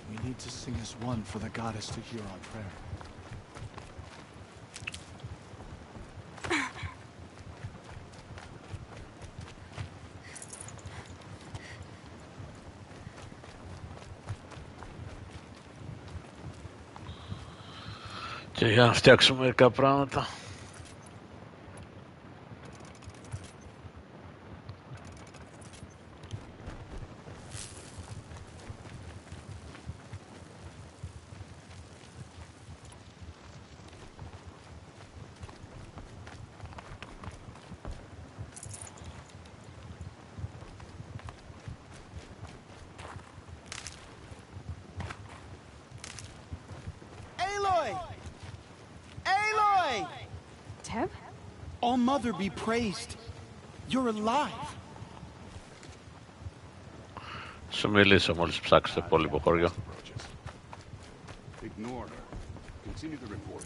We need to sing as one for the goddess to hear our prayer. Και για να φτιάξουμε μερικά πράγματα. Aloy! Aloy! Teb? All-Mother be praised. You're alive. Σου μιλήσω μόλις ψάξεις το υπόλοιπο χωριό. Ignore her. Continue the report.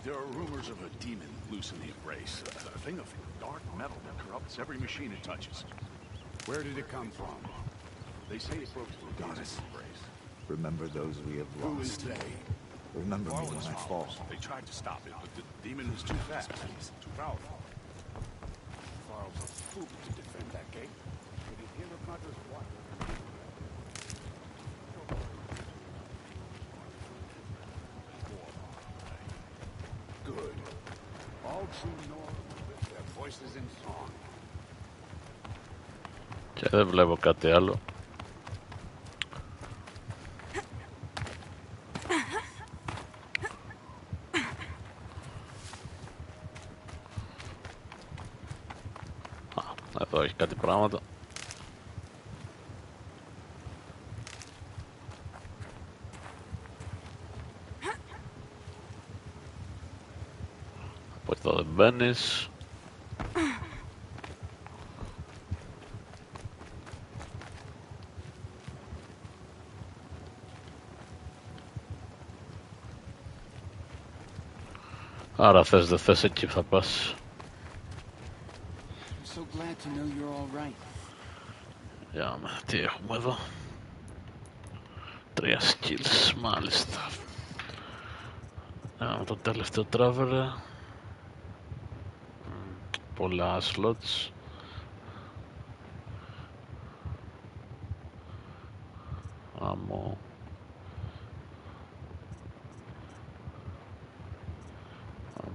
There are rumors of a demon loose in the Embrace. A thing of dark metal that corrupts every machine it touches. Where did it come from? They say it broke through the goddess Embrace. Remember those we have Who is lost. they? Remember me when I fall. They tried to stop it, but the demon was too fast. Too powerful. Varl's a fool to defend that gate. Did he hear of Mother's water? Good. All true North lift their voices in song. Και δεν βλέπω κάτι άλλο. Εδώ έχει κάτι πράγματα. Από εδώ δεν μπαίνεις. Άρα θες δεν θες, εκεί θα πας. So glad to know you're all right. Για να τι έχουμε εδώ. 3 skills, μάλιστα. Με το τελευταίο traveler. Πολλά slots. Άμμο.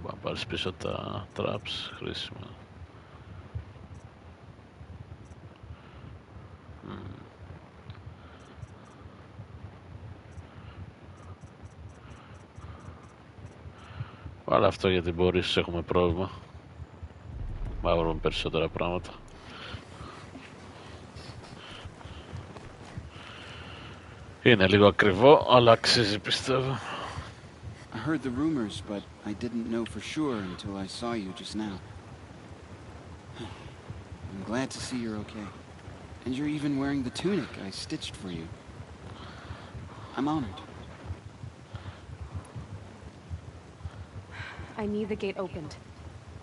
Αν πάρεις πίσω τα traps, χρήσιμα. Αλλά αυτό γιατί μπορείς, έχουμε πρόβλημα. Να βρούμε περισσότερα πράγματα. Είναι λίγο ακριβό, αλλά αξίζει πιστεύω. I heard the rumors, but I didn't know for sure until I saw you just now. I'm glad to see you're okay. And you're even wearing the tunic I stitched for you. I'm honored. I need the gate opened.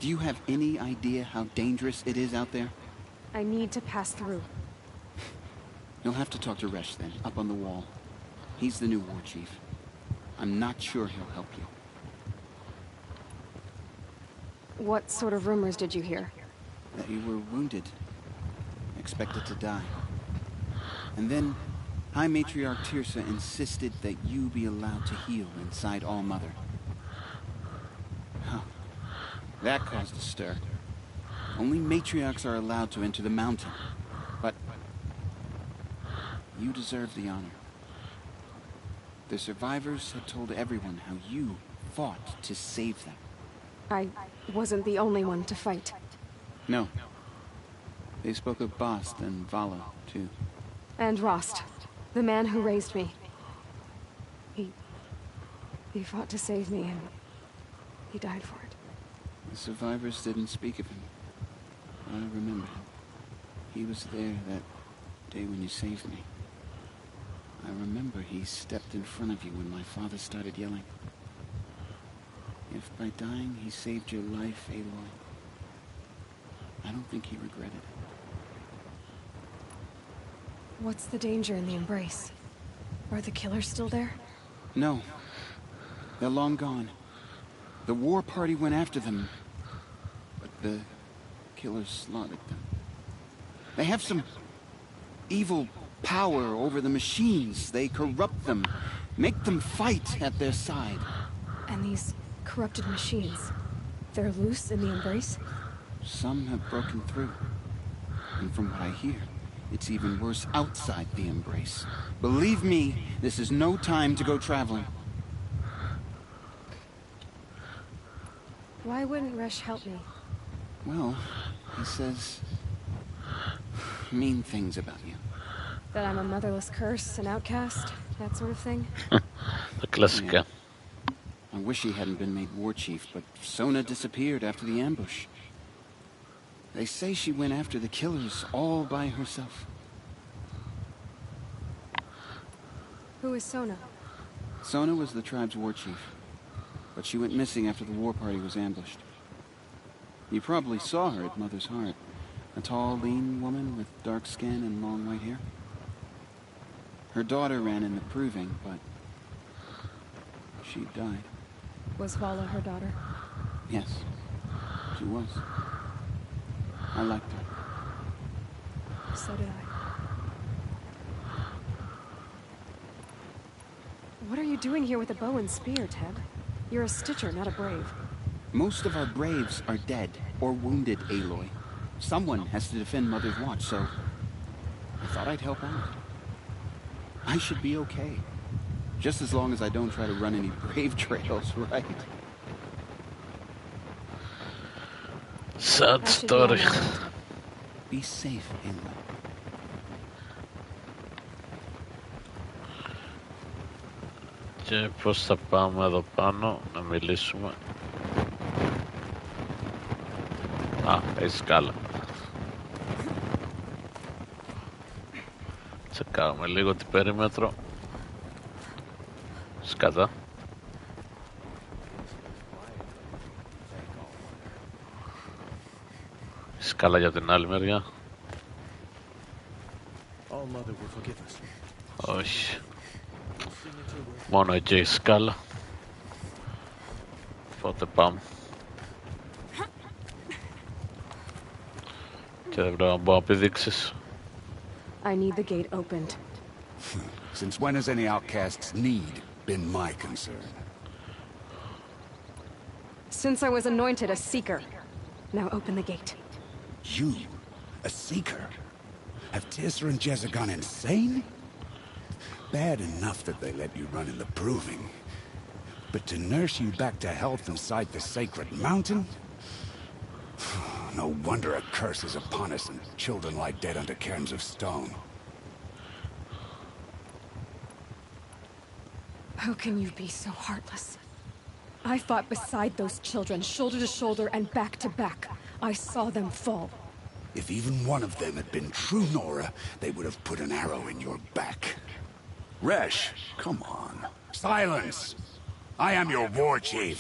Do you have any idea how dangerous it is out there? I need to pass through. You'll have to talk to Resh then, up on the wall. He's the new war chief. I'm not sure he'll help you. What sort of rumors did you hear? That you were wounded. Expected to die. And then, High Matriarch Tirsa insisted that you be allowed to heal inside All-Mother. Huh. That caused a stir. Only matriarchs are allowed to enter the mountain. But you deserve the honor. The survivors had told everyone how you fought to save them. I wasn't the only one to fight. No. They spoke of Bast and Vala, too. And Rost, the man who raised me. He fought to save me, and he died for it. The survivors didn't speak of him. I remember him. He was there that day when you saved me. I remember he stepped in front of you when my father started yelling. If by dying he saved your life, Aloy, I don't think he regretted it. What's the danger in the Embrace? Are the killers still there? No. They're long gone. The war party went after them, but the killers slaughtered them. They have some evil power over the machines. They corrupt them, make them fight at their side. And these corrupted machines, they're loose in the Embrace? Some have broken through. And from what I hear, it's even worse outside the Embrace. Believe me, this is no time to go traveling. Why wouldn't Resh help me? Well, he says mean things about you. That I'm a motherless curse, an outcast, that sort of thing? The κλασικά. I wish he hadn't been made war chief, but Sona disappeared after the ambush. They say she went after the killers all by herself. Who is Sona? Sona was the tribe's war chief, but she went missing after the war party was ambushed. You probably saw her at Mother's Heart. A tall, lean woman with dark skin and long white hair. Her daughter ran in the proving, but she died. Was Vala her daughter? Yes, she was. I liked her. So did I. What are you doing here with a bow and spear, Ted? You're a Stitcher, not a Brave. Most of our Braves are dead or wounded, Aloy. Someone has to defend Mother's Watch, so I thought I'd help out. I should be okay. Just as long as I don't try to run any Brave trails, right? Sad story. Be safe, Aloy. Και πώς θα πάμε εδώ πάνω να μιλήσουμε. Α, έχει σκάλα. Τσεκάρουμε λίγο την περίμετρο. Σκατά. Σκάλα για την άλλη μεριά. Όχι. Μόνο εκεί η σκάλα. Οπότε πάμε. Και δεν πρέπει να μπορώ να πηδήξεις. I need the gate opened. Since when has any outcast's need been my concern? Since I was anointed a Seeker. Now open the gate. You? A Seeker? Have Teersa and Jezza gone insane? Bad enough that they let you run in the proving. But to nurse you back to health inside the sacred mountain? No wonder a curse is upon us and children lie dead under cairns of stone. How can you be so heartless? I fought beside those children, shoulder to shoulder and back to back. I saw them fall. If even one of them had been true Nora, they would have put an arrow in your back. Resh, come on. Silence! I am your war chief.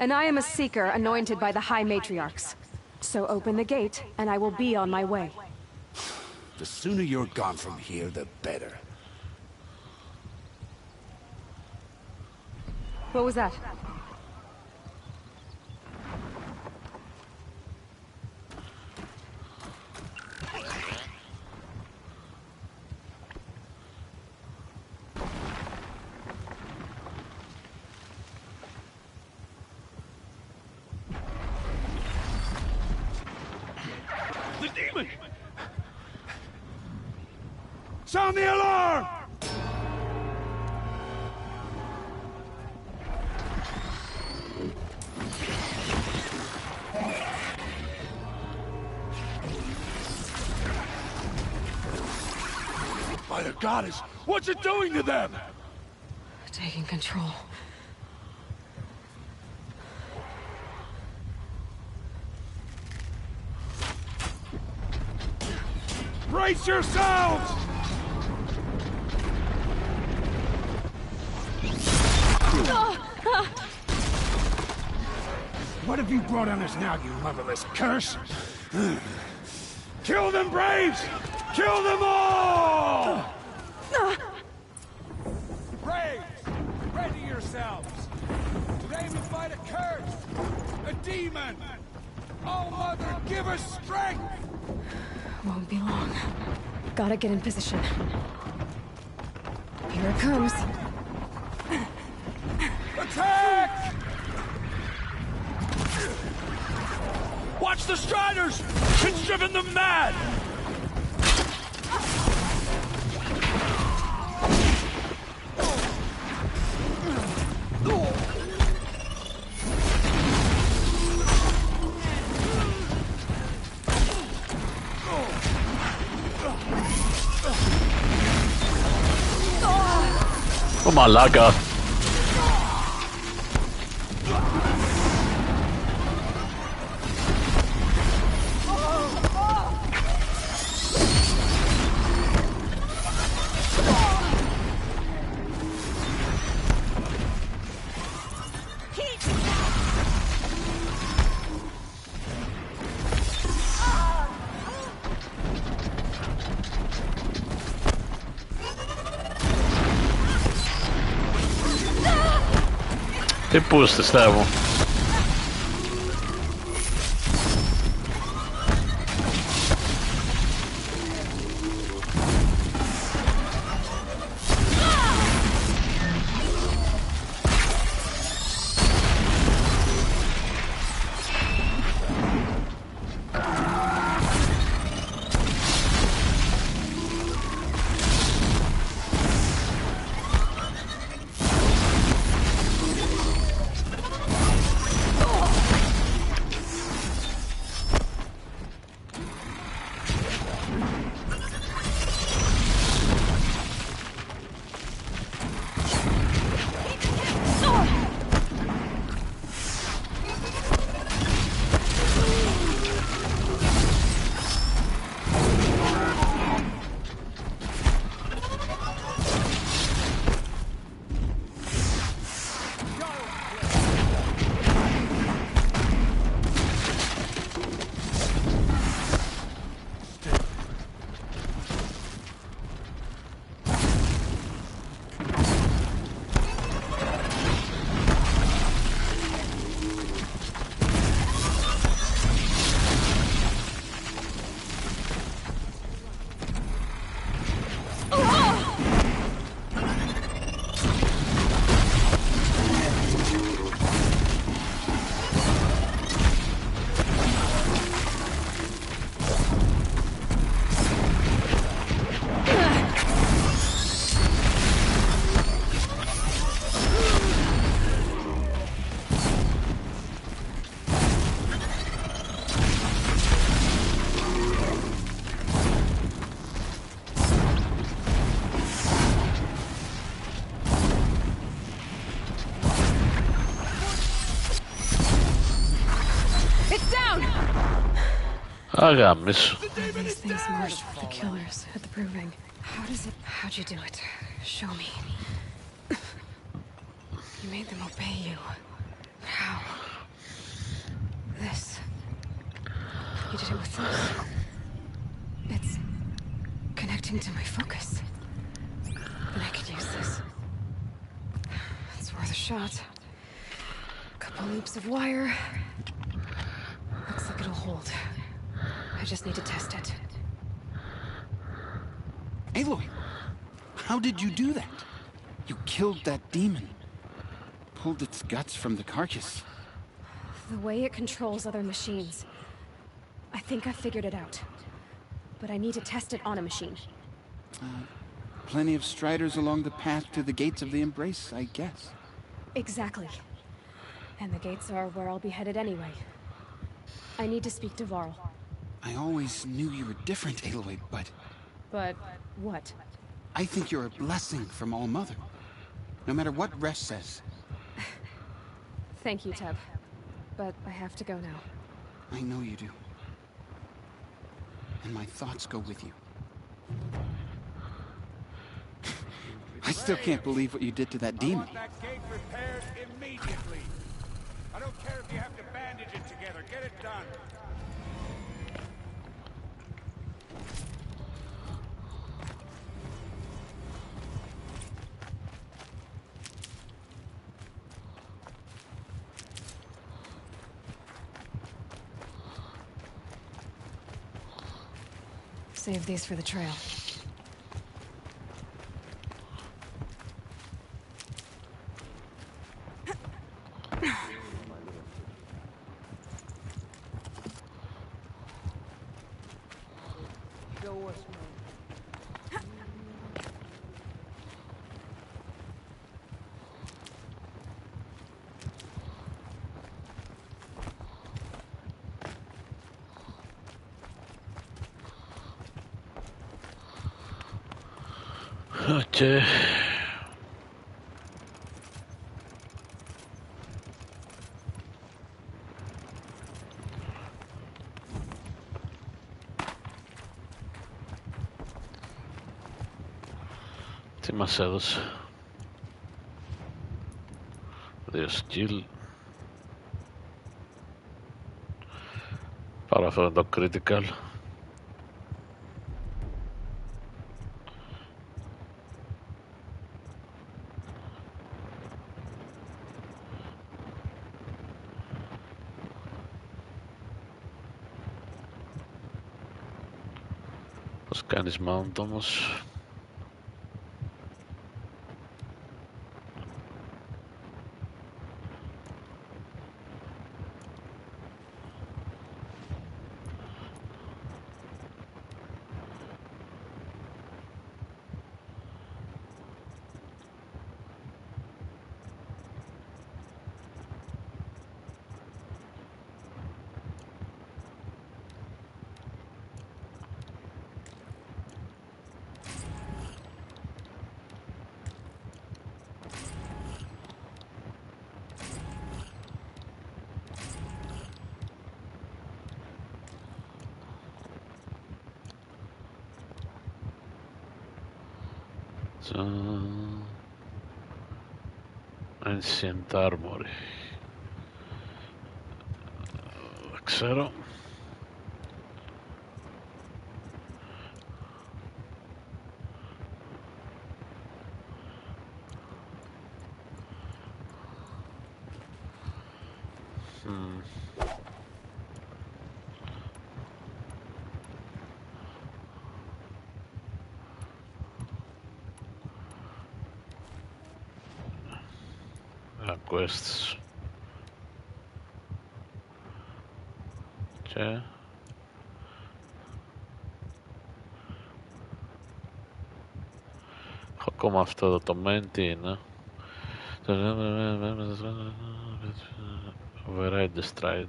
And I am a Seeker anointed by the High Matriarchs. So open the gate, and I will be on my way. The sooner you're gone from here, the better. What was that? The demon! Sound the alarm! By the goddess, what's it doing to them? Taking control. Brace yourselves! What have you brought on us now, you motherless curse? Kill them, Braves! Kill them all! Braves, ready yourselves! Today we fight a curse! A demon! Oh, Mother, give us strength! Won't be long. Gotta get in position. Here it comes. Attack! Watch the Striders! It's driven them mad! Oh, malaga. Τι πούστες, Θεέ μου. Αγάμισου. These things marched for the killers at the proving. How'd you do it? Show me. You made them obey you. How? This. You did it with this. It's connecting to my focus. Then I could use this. It's worth a shot. Couple loops of wire. Looks like it'll hold. I just need to test it. Aloy! How did you do that? You killed that demon. Pulled its guts from the carcass. The way it controls other machines. I think I figured it out. But I need to test it on a machine. Plenty of striders along the path to the gates of the Embrace, I guess. Exactly. And the gates are where I'll be headed anyway. I need to speak to Varl. I always knew you were different, Aloy, but... But what? I think you're a blessing from All-Mother. No matter what Resh says. Thank you, Teb. But I have to go now. I know you do. And my thoughts go with you. I still can't believe what you did to that demon. I want that gate repaired immediately. I don't care if you have to bandage it together. Get it done. Save these for the trail. Okay. Τι μας έδωσε? 2 skill. Πάρω αυτό το critical. Πώς κάνεις mount όμως? Ancient Armory. Δεν ξέρω. Quests. Και έχω ακόμα αυτό εδώ το main, τι είναι? Override the Strider.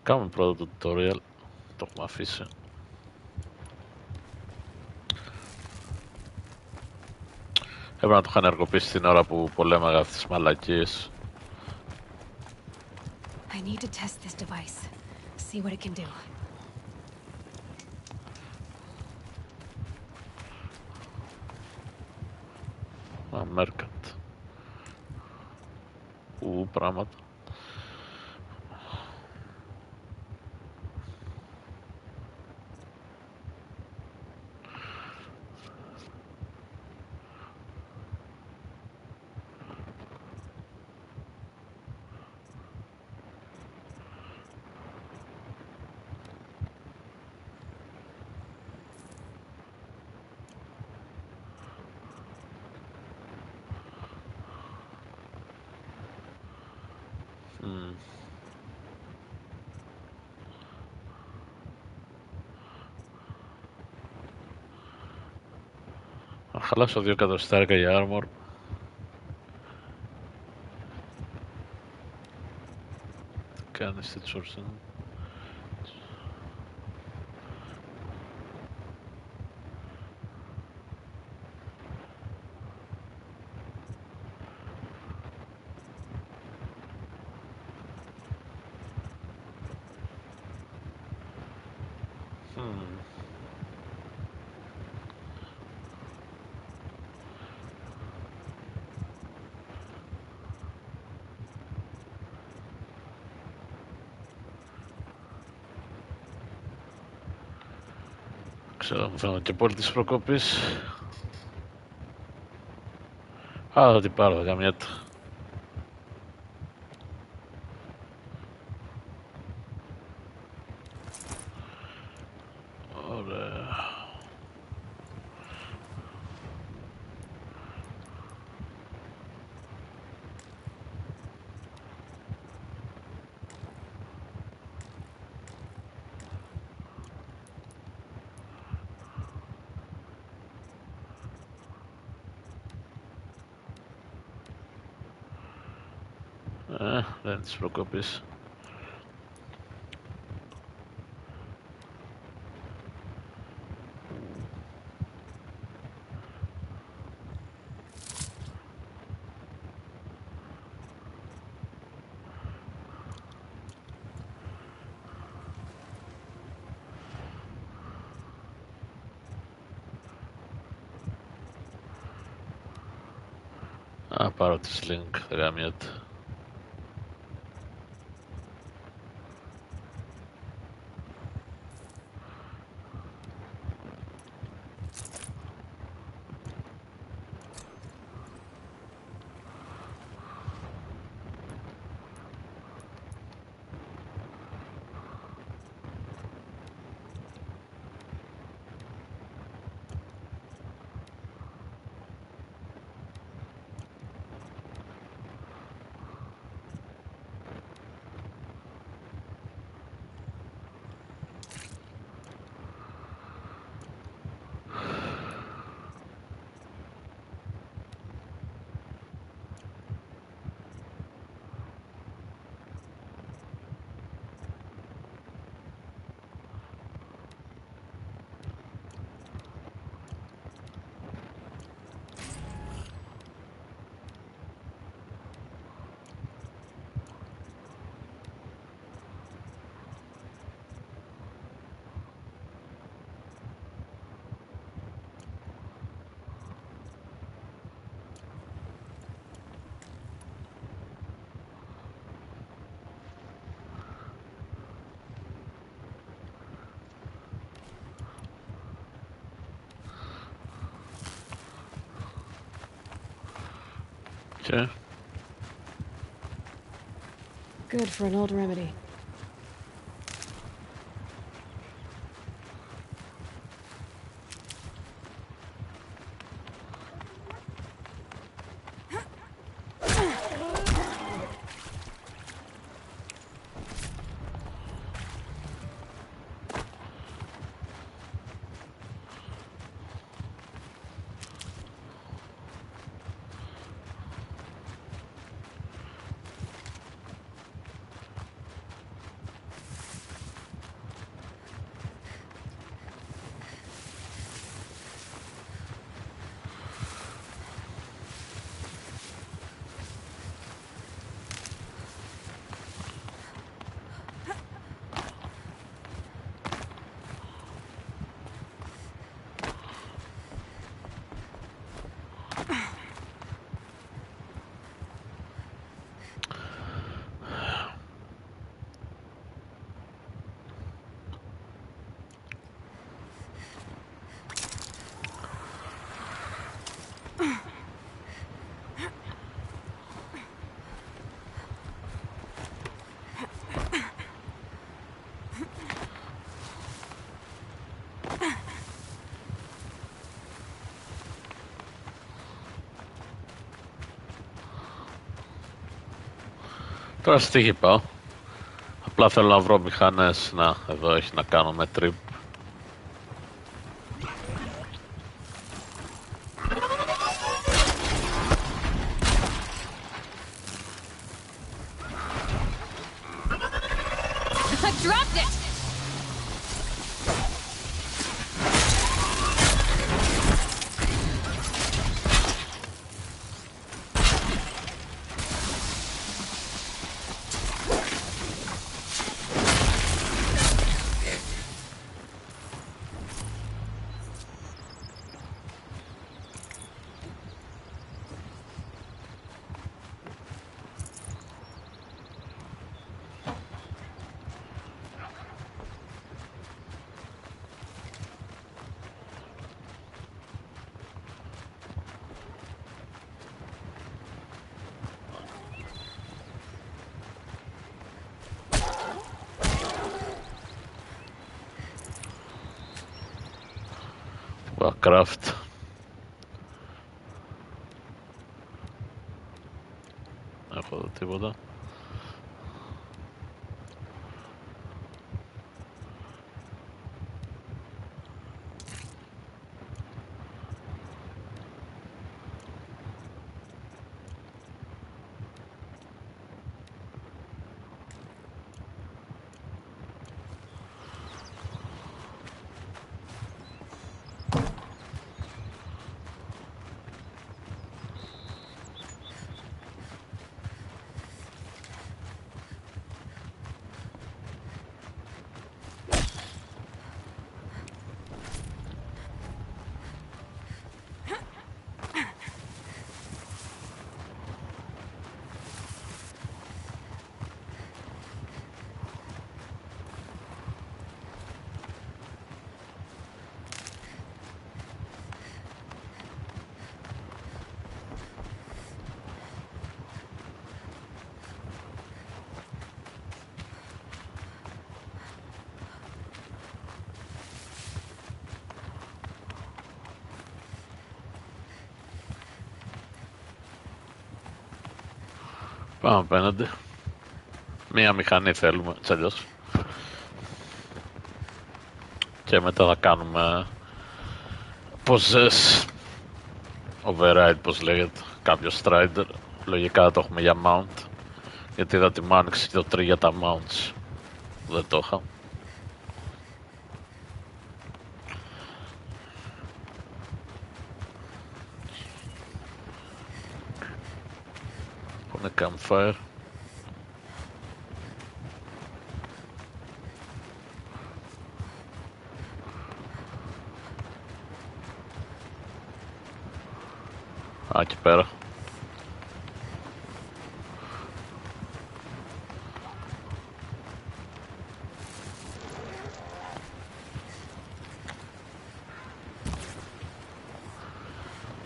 Κάνουμε πρώτο το tutorial, το έχουμε αφήσει. Έπρεπε να το είχα ενεργοποιήσει την ώρα που πολέμαγα αυτές τις μαλακίες. I need to test this device. See what it can do. Merchant. Πράγματα. Να χαλάσω 2 εκατοστάρικα για armor. Τι κάνεις, τι τσούρσαν? Ξέρω, μου φαίνεται και πολύ της προκοπής. Α, θα την πάρω, θα καμιέται. Ωραία. Δεν τις προκοπής. Α, πάρω τη sling, θα γαμιέται. Okay. Good for an old remedy. Τώρα στη τύχη πάω. Απλά θέλω να βρω μηχανές. Να, εδώ έχει να κάνω με trip. I dropped it! Craft. Έχω εδώ τίποτα. Πάμε απέναντι. Μία μηχανή θέλουμε, έτσι αλλιώς. Και μετά θα κάνουμε possess override, πως λέγεται, κάποιο strider. Λογικά το έχουμε για mount, γιατί είδα τη άνοιξη το 3 για τα mounts. Δεν το είχα. Πού είναι campfire? Α, εκεί πέρα.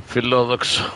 Φιλόδοξο.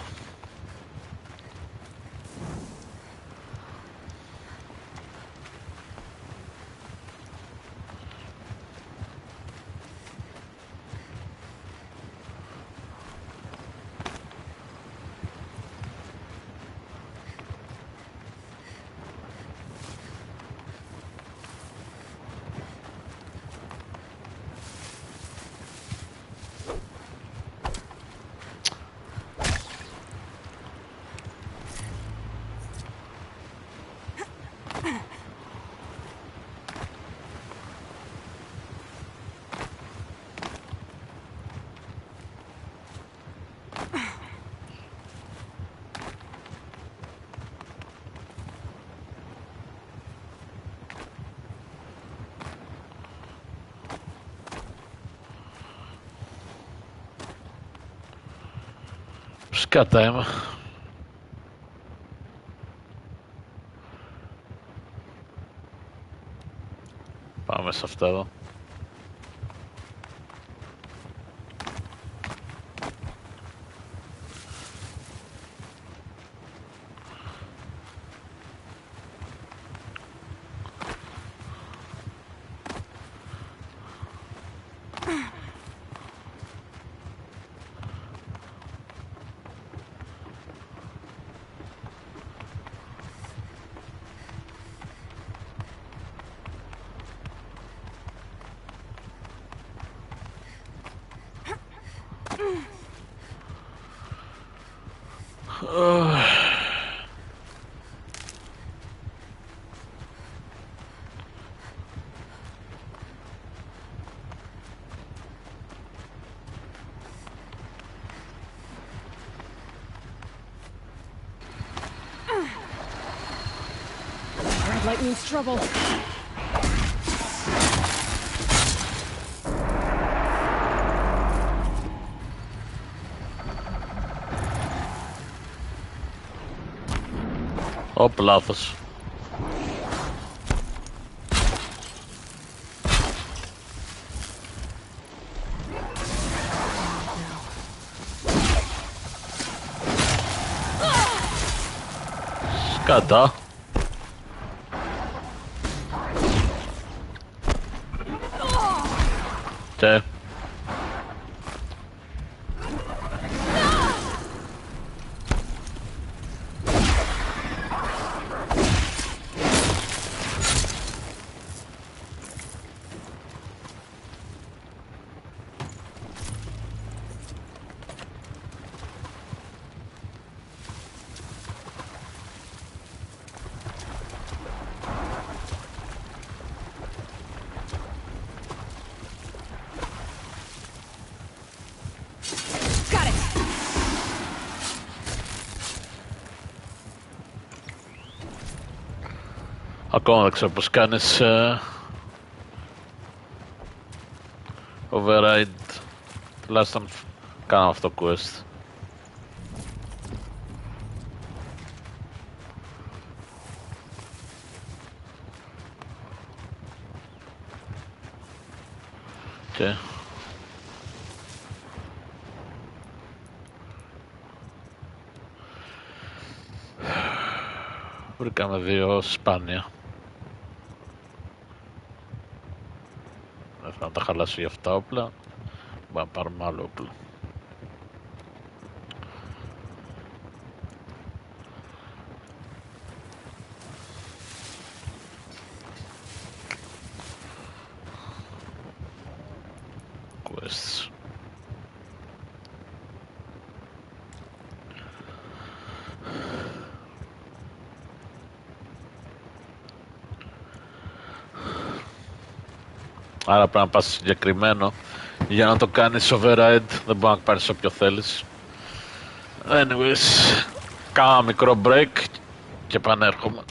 Σκάτα είμαι. Πάμε σε αυτά εδώ. Red light means trouble. Ωπ, λάθος. Σκάτα. Και ακόμα δεν ξέρω πως κάνεις override. Τουλάχιστον κάνω αυτό το quest. Και βρήκαμε δύο σπάνια. Δεν θέλω να τα χαλάσω για αυτά όπλα. Μπορούμε να πάρουμε άλλο όπλο. Quests. Άρα πρέπει να πας συγκεκριμένο για να το κάνεις override. Δεν μπορεί να πάρεις όποιο θέλεις. Anyways, κάνα ένα μικρό break και επανέρχομαι.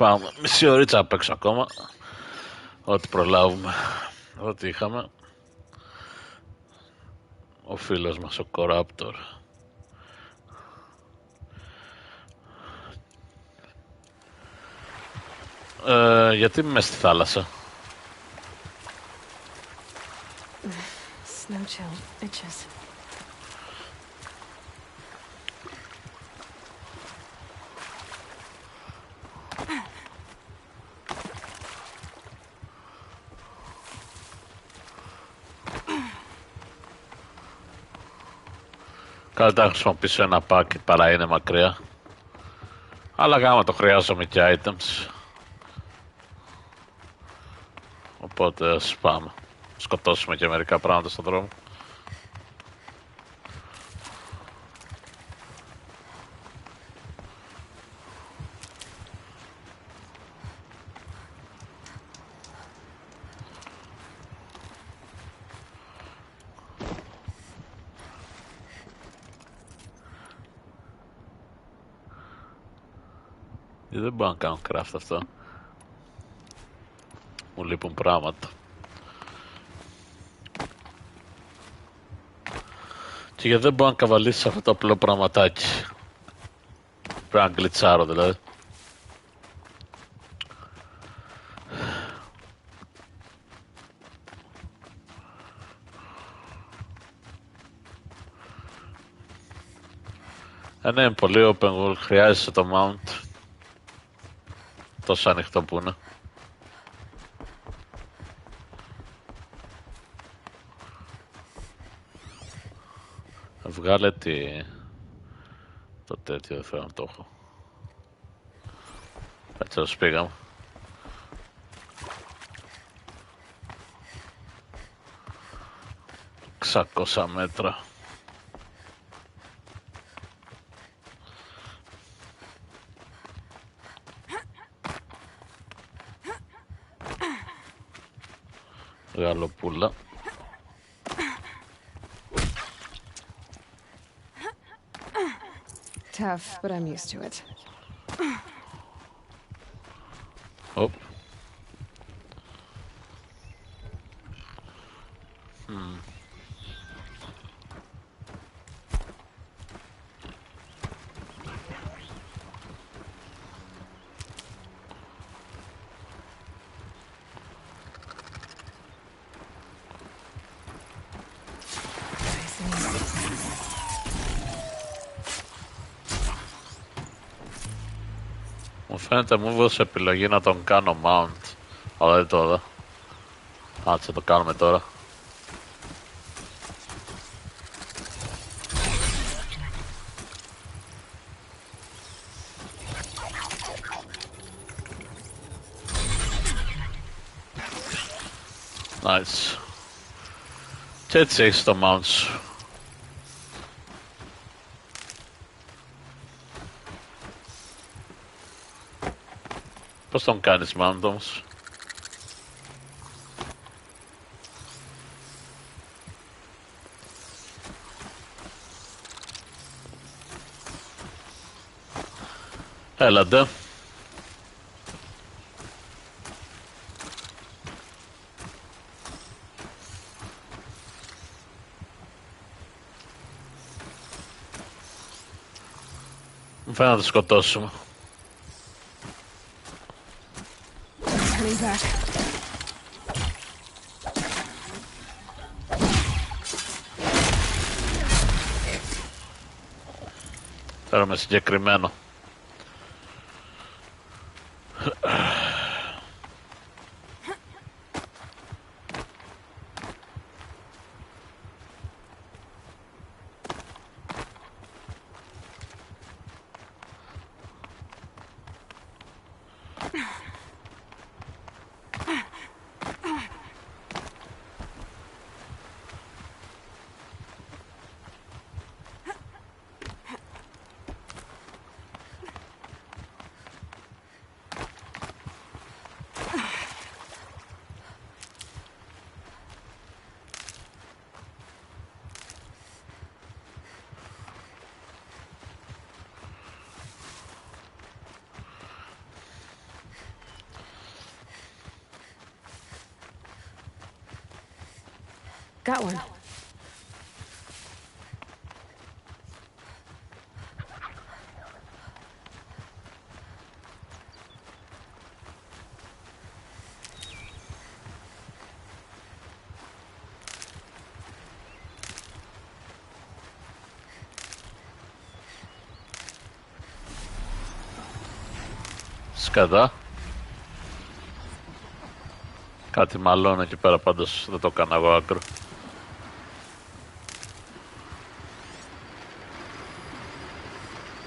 Πάμε. Μισή ωρίτσα απ' έξω ακόμα. Ό,τι προλάβουμε. Ό,τι είχαμε. Ο φίλος μας ο Κοράπτορ. Γιατί είμαι στη θάλασσα? Snow chill, itches. Καλύτερα να χρησιμοποιήσω ένα packet παρά είναι μακριά. Αλλά γάμα το χρειάζομαι και items. Οπότε ας πάμε. Σκοτώσουμε και μερικά πράγματα στον δρόμο. Δεν μπορώ να κάνω craft αυτό. Μου λείπουν πράγματα. Και γιατί δεν μπορώ να καβαλήσω αυτό το απλό πραγματάκι. Πρέπει να γκλιτσάρω δηλαδή. Ναι, είναι πολύ open world, χρειάζεσαι το mount. Τόσο ανοιχτό που είναι. Βγάλε το τέτοιο, δεν θέλω να το έχω. Έτσι όσο πήγαμε. Ξακόσα μέτρα. Γαλοπούλα. Tough, but I'm used to it. Oh. Μου φαίνεται μου έδωσε επιλογή να τον κάνω mount, αλλά δεν το είδα. Άτσε το κάνουμε τώρα. Nice. Και έτσι έχεις το mount σου. Πώς τον κάνεις mount όμως? Έλατε. Μου φαίνεται να το σκοτώσουμε. Coming back. Θέλουμε συγκεκριμένο. Got one. Σκατά. Κάτι μαλώνει εκεί πέρα, πάντως δεν το έκανα εγώ άκρο.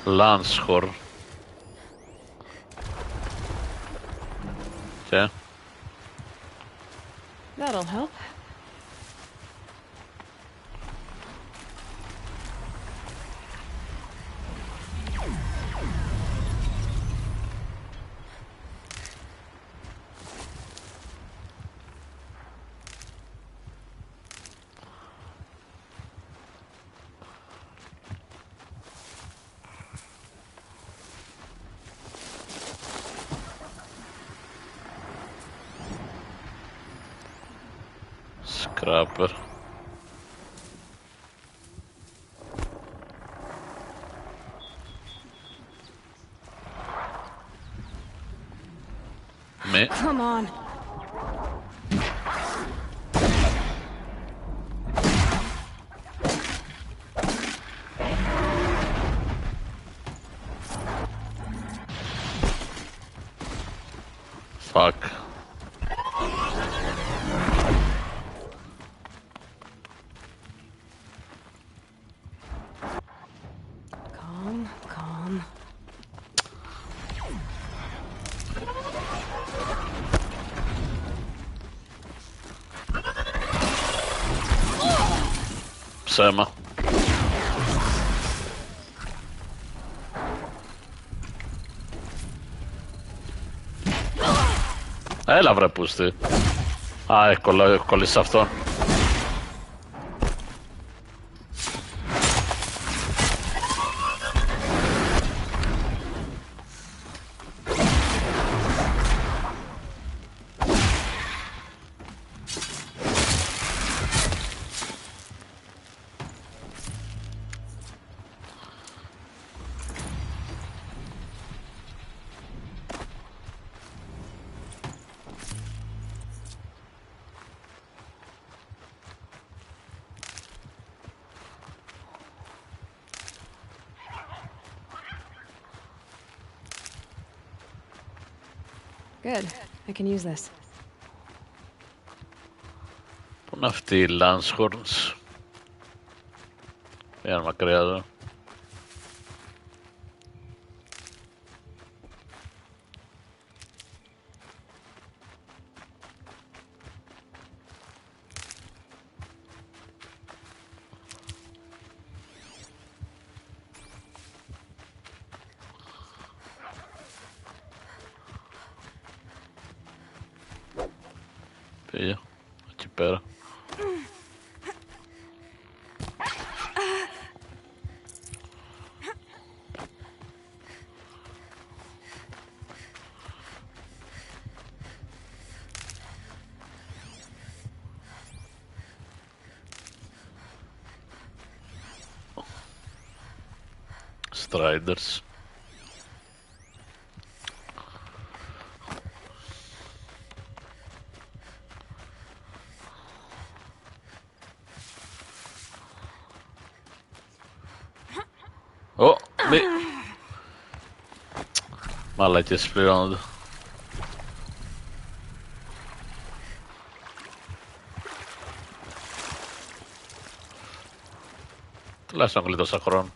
Λάνσχορ. Και That'll help. Scrapper. Me. Come on. Fuck. Calm, calm. Ψέμα. Έλα βρε πούστη. Α, έχω κολλήσει σε αυτόν. Good. I can use this. Πού είναι αυτοί οι Lanshorns? Είναι μακριά εδώ. Πήγε, εκεί πέρα. Striders. Ω, μη... Μαλακές πληρώνονται. Τουλάχιστον γλίτωσα χρόνο.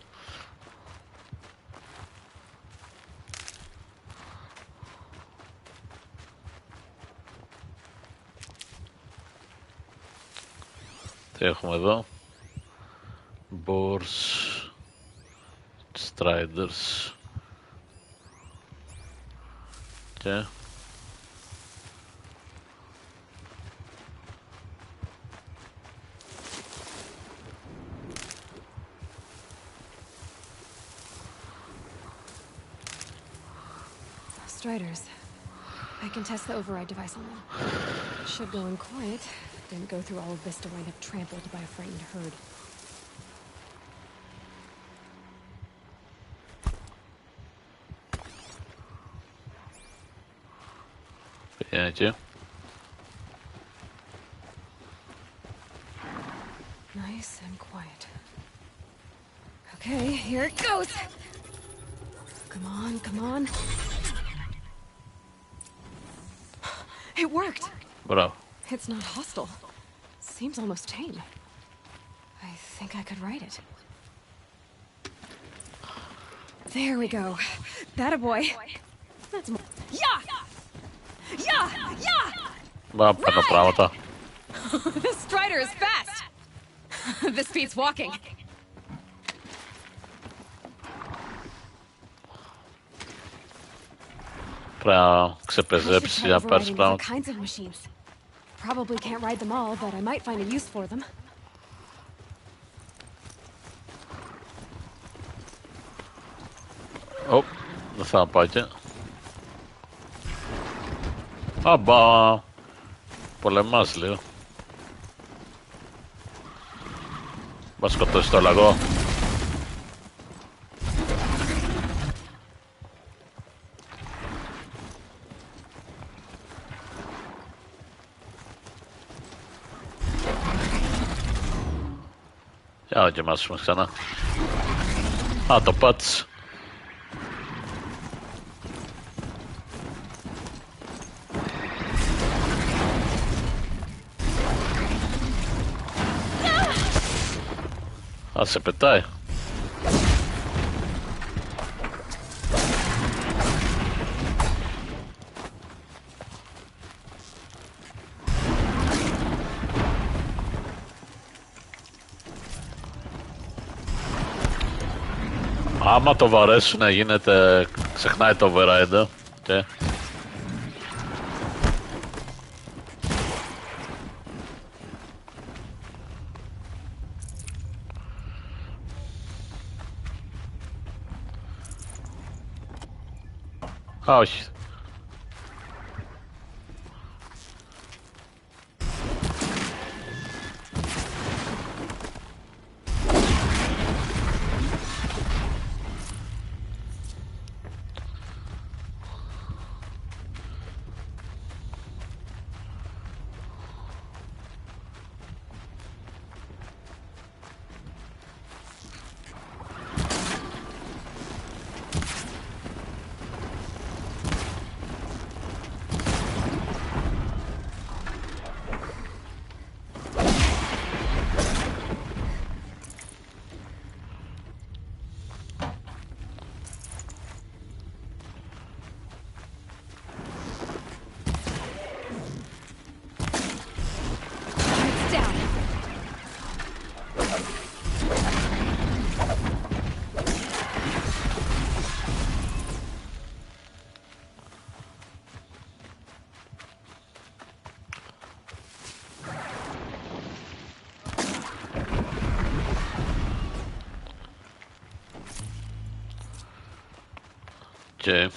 Τι έχουμε εδώ? Boars, Striders και Striders. I can test the override device on them. It should go in quiet. Didn't go through all of this to wind up trampled by a frightened herd. Thank you. Nice and quiet. Okay, here it goes! Come on, come on. It worked! Bravo. It's not hostile. Seems almost tame. I think I could ride it. There we go. That a boy. That's more. Yeah! Yeah! Yeah! Va, παίρνω πράγματα. This strider is fast! This beats walking. Πρέπει να ξεπεζέψει για να πάρεις πράγματα. Kinds of machines. Probably can't ride them all, but I might find a use for them. Ωπ, δεν θα πάω και. Αμπά, πολεμάς λίγο. Μα σκοτώσει το λαγό. Για να δοκιμάσουμε ξανά. Α, το πάτησε. Α, σε πετάει. Άμα το βαρέσουν γίνεται, ξεχνάει το override και... Α, όχι. Και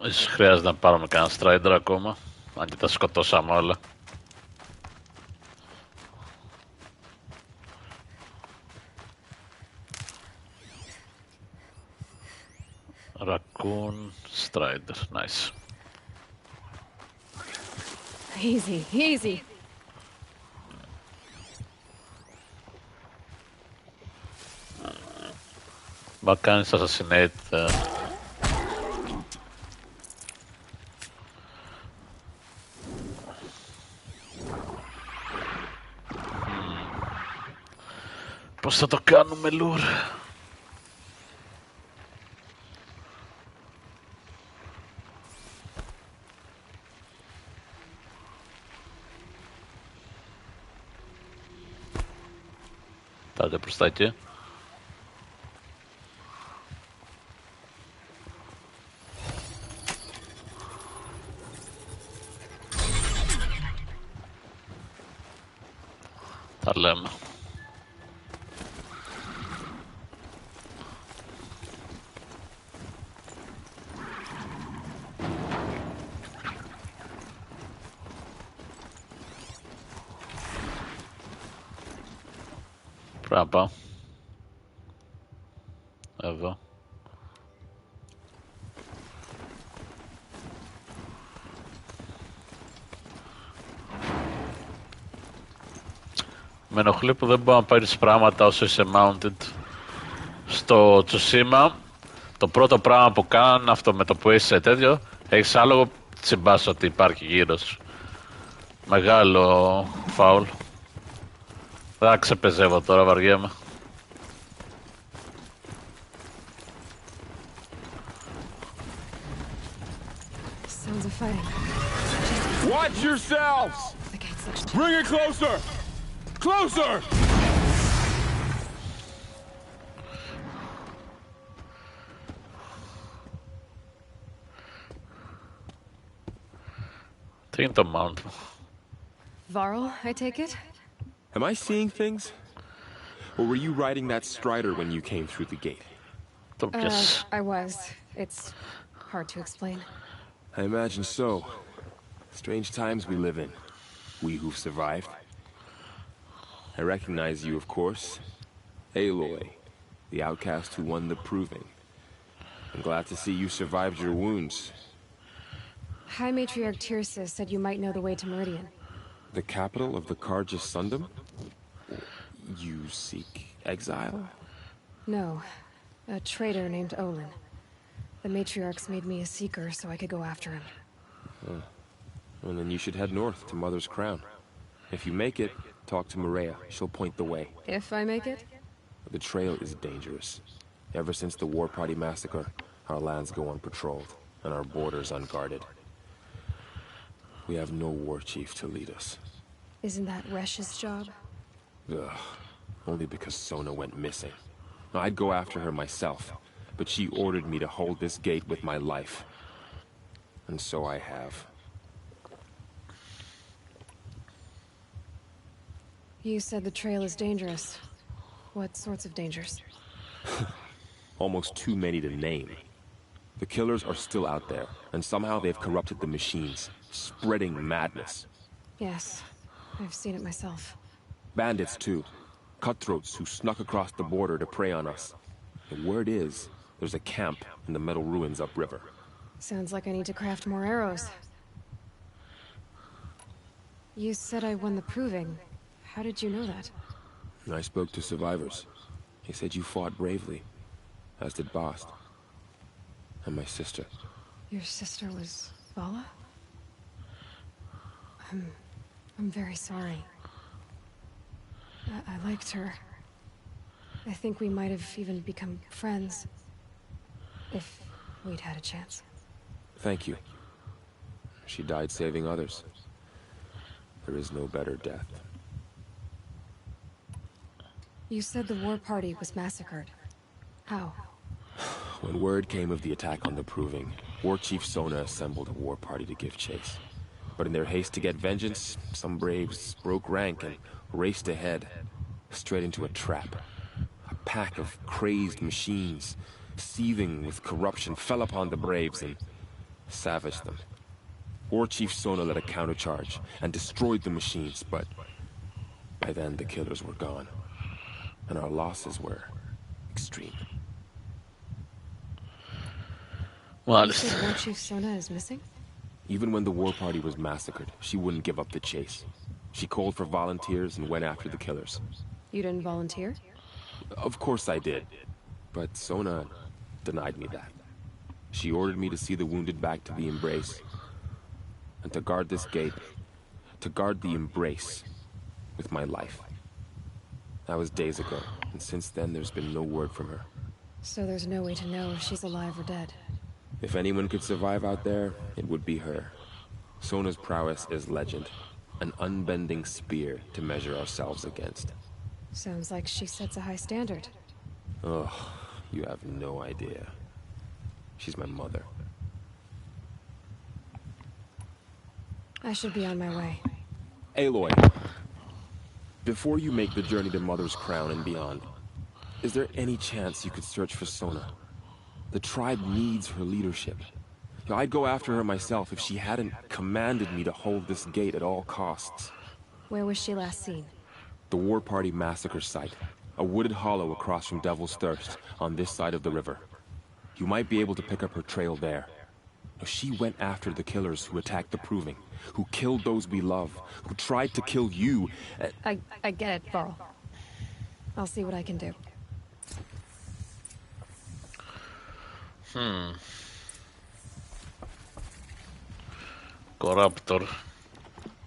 ίσως χρειάζεται να πάρουμε κανένα Strider ακόμα, αν και τα σκοτώσαμε όλα. Raccoon Strider, nice. Easy, easy. Μα κάνεις assassinate. Πώς θα το κάνουμε, Λουρ? Πάτε προς τα εκεί. Τα λέμε. Πρέπει να πάω. Εδώ. Με ενοχλεί που δεν μπορεί να πάρεις πράγματα όσο είσαι mounted. Στο Tsushima, το πρώτο πράγμα που κάνουν αυτό με το που είσαι τέτοιο, έχεις άλογο, τσιμπάς ότι υπάρχει γύρω σου. Μεγάλο φάουλ. Δεν ξεπεζεύω τώρα, βαριέμαι. Sounds of fighting. Watch yourselves! Bring it closer! Closer! Τι είναι το mount? Varl, I take it? Am I seeing things? Or were you riding that strider when you came through the gate? I was. It's hard to explain. I imagine so. Strange times we live in. We who've survived. I recognize you, of course. Aloy, the outcast who won the proving. I'm glad to see you survived your wounds. High Matriarch Tirsa said you might know the way to Meridian. The capital of the Carja Sundom? You seek exile? No. A traitor named Olin. The Matriarchs made me a seeker so I could go after him. Well, then you should head north to Mother's Crown. If you make it, talk to Maria. She'll point the way. If I make it? The trail is dangerous. Ever since the War Party massacre, our lands go unpatrolled, and our borders unguarded. We have no war chief to lead us. Isn't that Resh's job? Ugh. Only because Sona went missing. I'd go after her myself, but she ordered me to hold this gate with my life. And so I have. You said the trail is dangerous. What sorts of dangers? Almost too many to name. The killers are still out there, and somehow they've corrupted the machines, spreading madness. Yes, I've seen it myself. Bandits, too. Cutthroats who snuck across the border to prey on us. The word is, there's a camp in the metal ruins upriver. Sounds like I need to craft more arrows. You said I won the proving. How did you know that? I spoke to survivors. They said you fought bravely, as did Bast. And my sister. Your sister was Vala? I'm very sorry. I liked her. I think we might have even become friends. If we'd had a chance. Thank you. She died saving others. There is no better death. You said the war party was massacred. How? When word came of the attack on the Proving, War Chief Sona assembled a war party to give chase. But in their haste to get vengeance, some braves broke rank and raced ahead, straight into a trap. A pack of crazed machines, seething with corruption, fell upon the braves and savaged them. War Chief Sona led a countercharge and destroyed the machines, but by then the killers were gone, and our losses were extreme. You said War Chief Sona is missing? Even when the war party was massacred, she wouldn't give up the chase. She called for volunteers and went after the killers. You didn't volunteer? Of course I did, but Sona denied me that. She ordered me to see the wounded back to the Embrace, and to guard this gate, to guard the Embrace with my life. That was days ago, and since then there's been no word from her. So there's no way to know if she's alive or dead? If anyone could survive out there, it would be her. Sona's prowess is legend, an unbending spear to measure ourselves against. Sounds like she sets a high standard. Oh, you have no idea. She's my mother. I should be on my way. Aloy, before you make the journey to Mother's Crown and beyond, is there any chance you could search for Sona? The tribe needs her leadership. I'd go after her myself if she hadn't commanded me to hold this gate at all costs. Where was she last seen? The War Party massacre site, a wooded hollow across from Devil's Thirst, on this side of the river. You might be able to pick up her trail there. Now, she went after the killers who attacked the Proving, who killed those we love, who tried to kill you. I get it, Varl. I'll see what I can do. Corruptor.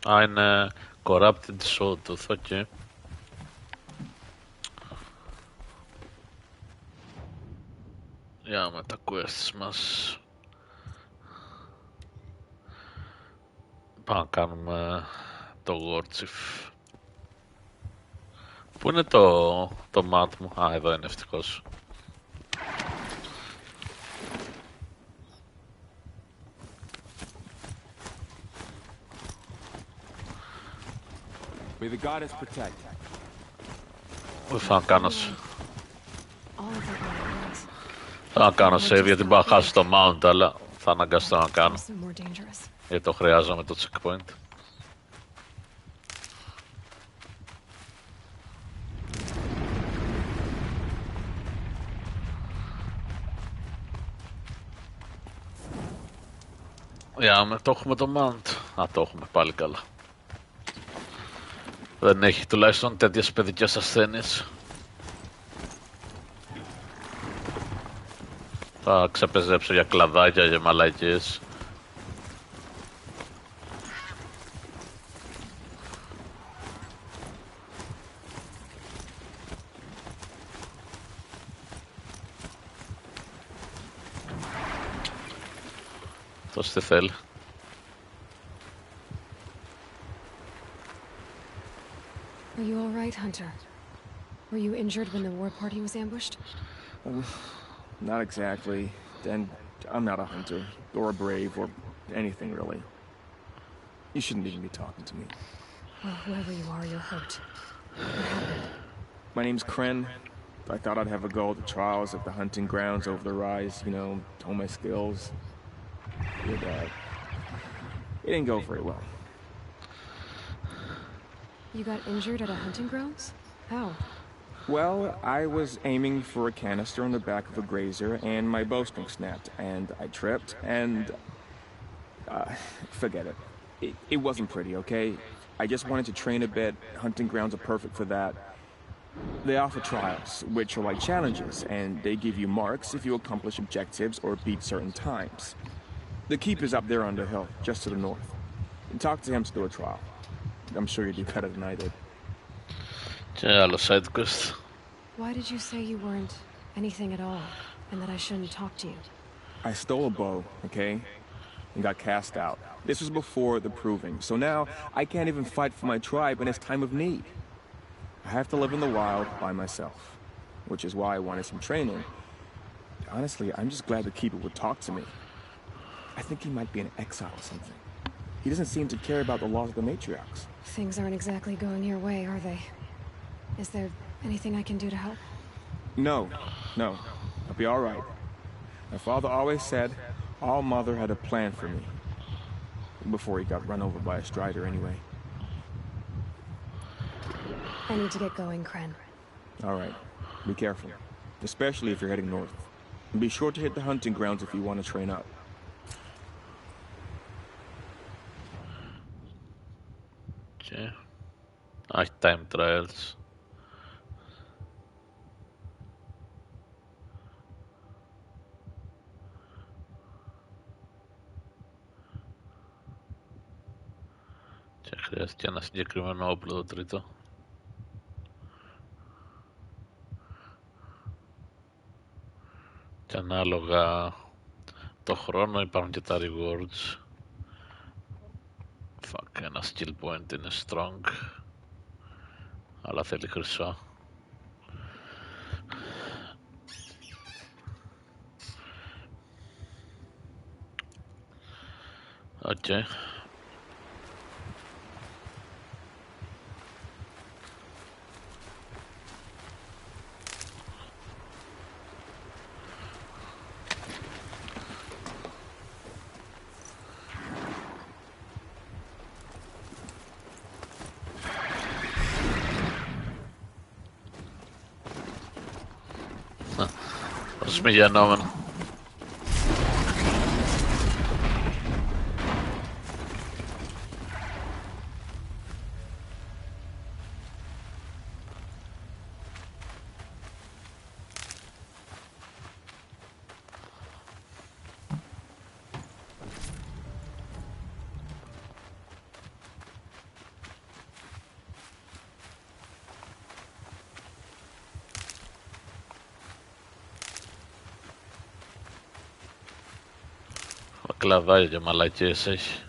Είναι corrupted sawtooth, okay. Για με τα quests μας. Πάμε να κάνουμε το Warchief. Πού είναι το mat μου? Α, εδώ είναι ευτυχώς. May the goddess protect. Θα να κάνω save γιατί μπορώ να χάσω το mount, αλλά θα αναγκαστώ να κάνω. Γιατί το χρειάζομαι το checkpoint. Το έχουμε το mount. Α, το έχουμε πάλι καλά. Δεν έχει τουλάχιστον τέτοιες παιδικές ασθένειες. Θα ξεπεζέψω για κλαδάκια, για μαλακίες. Αυτός τι θέλει? Are you all right, Hunter? Were you injured when the war party was ambushed? Not exactly. And I'm not a hunter, or a brave, or anything really. You shouldn't even be talking to me. Well, whoever you are, you're hurt. What happened? My name's Kren. I thought I'd have a go at the trials at the hunting grounds over the rise, you know, hone my skills. But, it didn't go very well. You got injured at a hunting grounds? How? Well, I was aiming for a canister on the back of a grazer, and my bowstring snapped, and I tripped, and... forget it. It wasn't pretty, okay? I just wanted to train a bit. Hunting grounds are perfect for that. They offer trials, which are like challenges, and they give you marks if you accomplish objectives or beat certain times. The keep is up there on the hill, just to the north. And talk to him to do a trial. I'm sure you do better than I did. Side quest. Why did you say you weren't anything at all, and that I shouldn't talk to you? I stole a bow, okay? And got cast out. This was before the Proving, so now I can't even fight for my tribe in its time of need. I have to live in the wild by myself, which is why I wanted some training. Honestly, I'm just glad the Keeper would talk to me. I think he might be in exile or something. He doesn't seem to care about the laws of the matriarchs. Things aren't exactly going your way, are they? Is there anything I can do to help? No. I'll be all right. My father always said All Mother had a plan for me. Before he got run over by a strider, anyway. I need to get going, Kren. All right. Be careful. Especially if you're heading north. And be sure to hit the hunting grounds if you want to train up. Okay. Time trials. Και χρειάστηκε ένα συγκεκριμένο όπλο το τρίτο. Και ανάλογα το χρόνο υπάρχουν και τα rewards. Fuck, ένα skill point είναι strong. Αλλά θέλει χρυσό. Okay. Σμιγενόμενο. Κλαδάκια και μαλακίες έχει.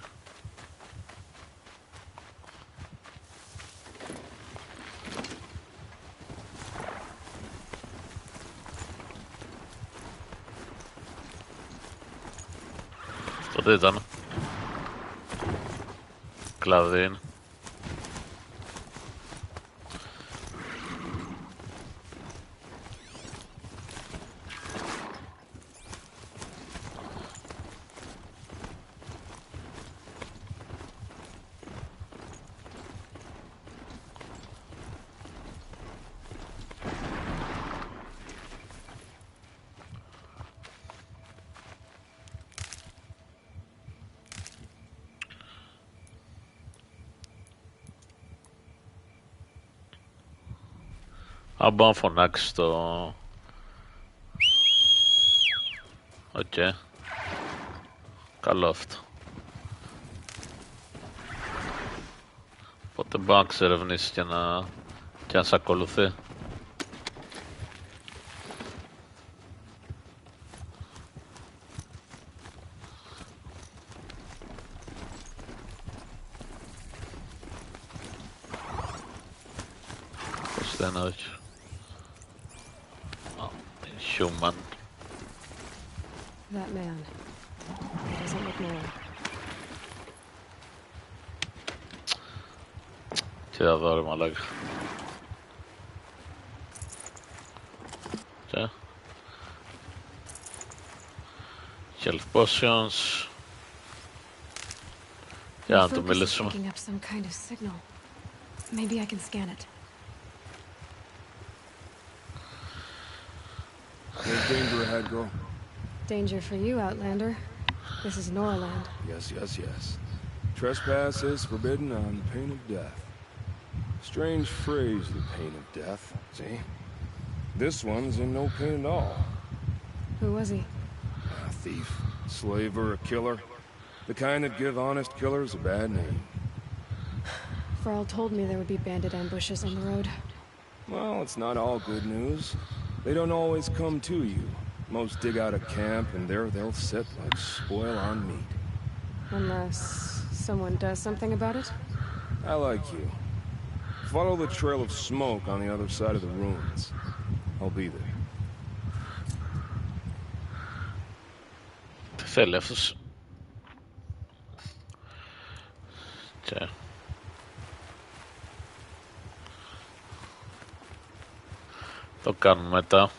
Αυτό τι ήταν? Κλαδί είναι. Αν μπορώ να φωνάξει το... Οκ. Καλό αυτό. Οπότε μπορεί να ξερευνήσει και να σε ακολουθεί. Πώς δεν όχι. Human. That man. He doesn't look normal. Τι θα δω ρε μαλάκα. Και health potions. Για να του μιλήσουμε. Picking up some kind of signal. Maybe I can scan it. There's danger ahead, girl. Danger for you, Outlander. This is Noraland. Yes. Trespass is forbidden on pain of death. Strange phrase, the pain of death, see? This one's in no pain at all. Who was he? A thief, slaver, a killer. The kind that give honest killers a bad name. Thrall told me there would be bandit ambushes on the road. Well, it's not all good news. They don't always come to you. Most dig out a camp, and there they'll sit like spoil on meat. Unless someone does something about it? I like you. Follow the trail of smoke on the other side of the ruins. I'll be there. Τι θέλει αυτός? Και... το κάνουμε μετά.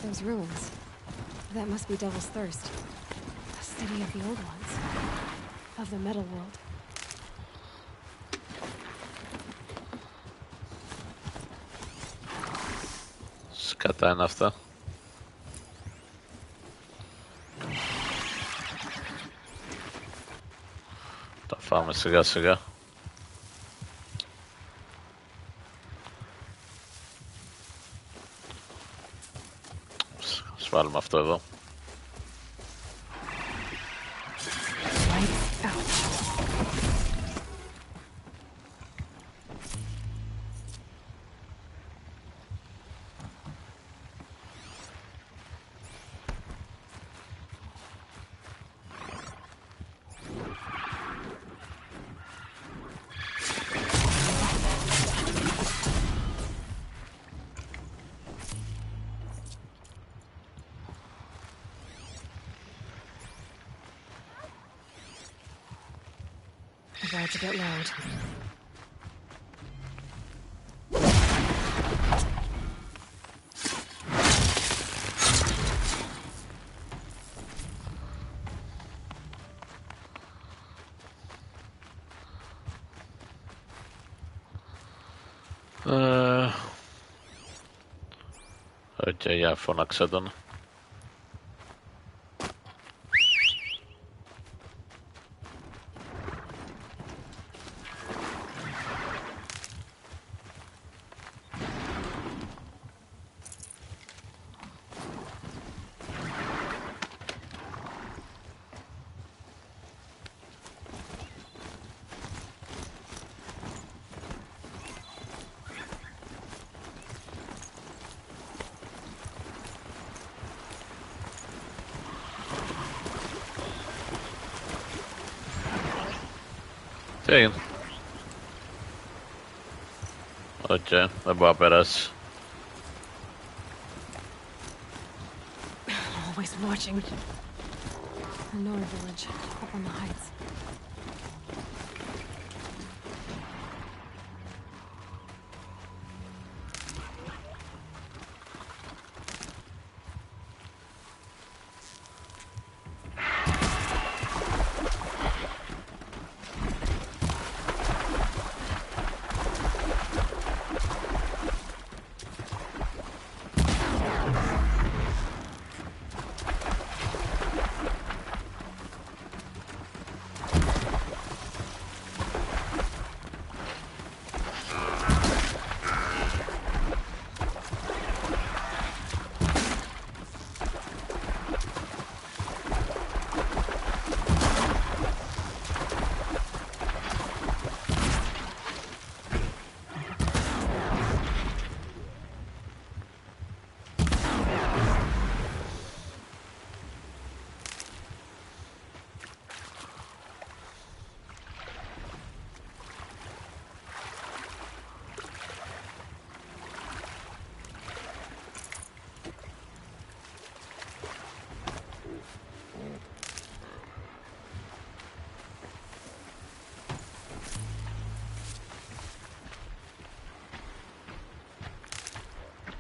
Those ruins. That must be Devil's Thirst. A city of the old ones. Of the metal world. Σκατά είναι αυτά. Τα φάμε σιγά σιγά. Βάλουμε αυτό εδώ. About to get loud. Οκ, για φώναξε τον. Τι έγινε? Οκ, δεν μπορώ να περάσει. Always watching. I know a village up on the heights.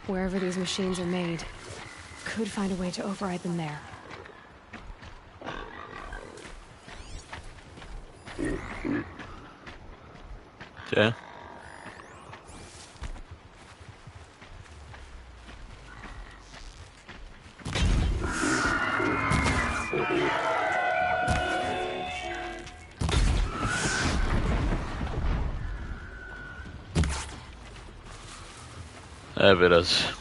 Wherever these machines are made, could find a way to override them there. Okay. Biraz.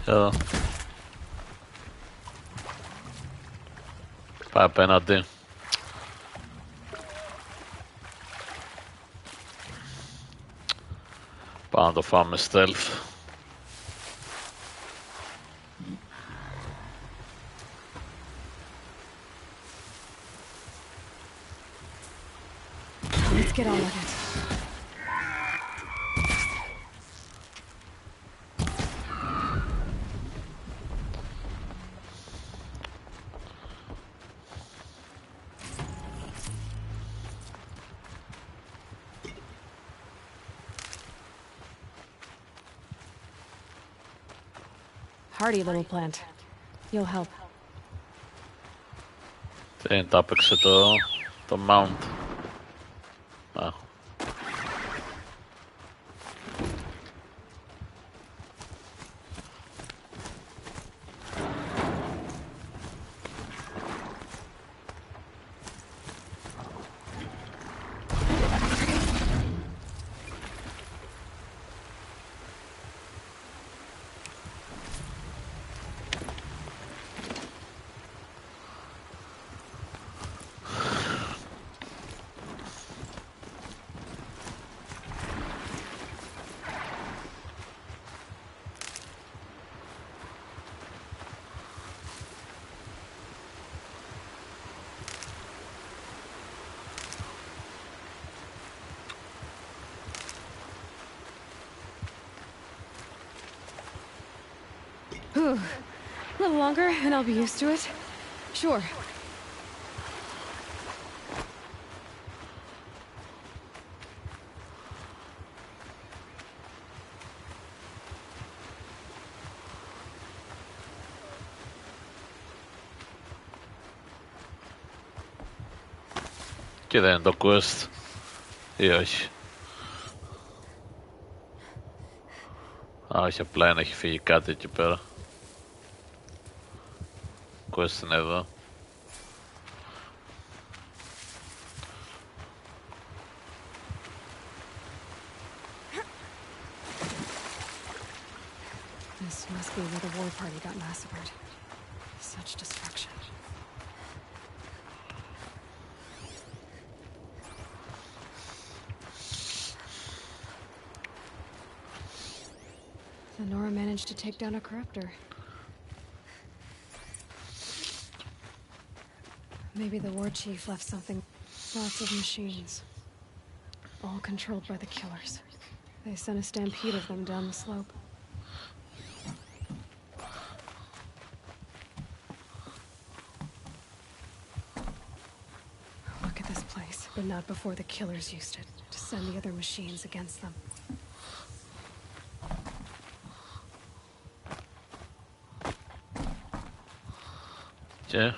Εδώ. Πάει απέναντι. Πάμε να το φάμε stealth. Let's get on with it. Hardy little plant. You'll help. Δεν τα έπαιξε το mount. Α. Whew. A little longer, and I'll be used to it. Sure. Και δεν είναι το quest ή όχι? Α, όχι, απλά είναι, έχει φύγει κάτι εκεί πέρα. Quest είναι εδώ. This must be where the war party got massacred. Such destruction. Nora managed to take down a corruptor. Maybe the war chief left something. Lots of machines. All controlled by the killers. They sent a stampede of them down the slope. Look at this place, but not before the killers used it to send the other machines against them. Yeah.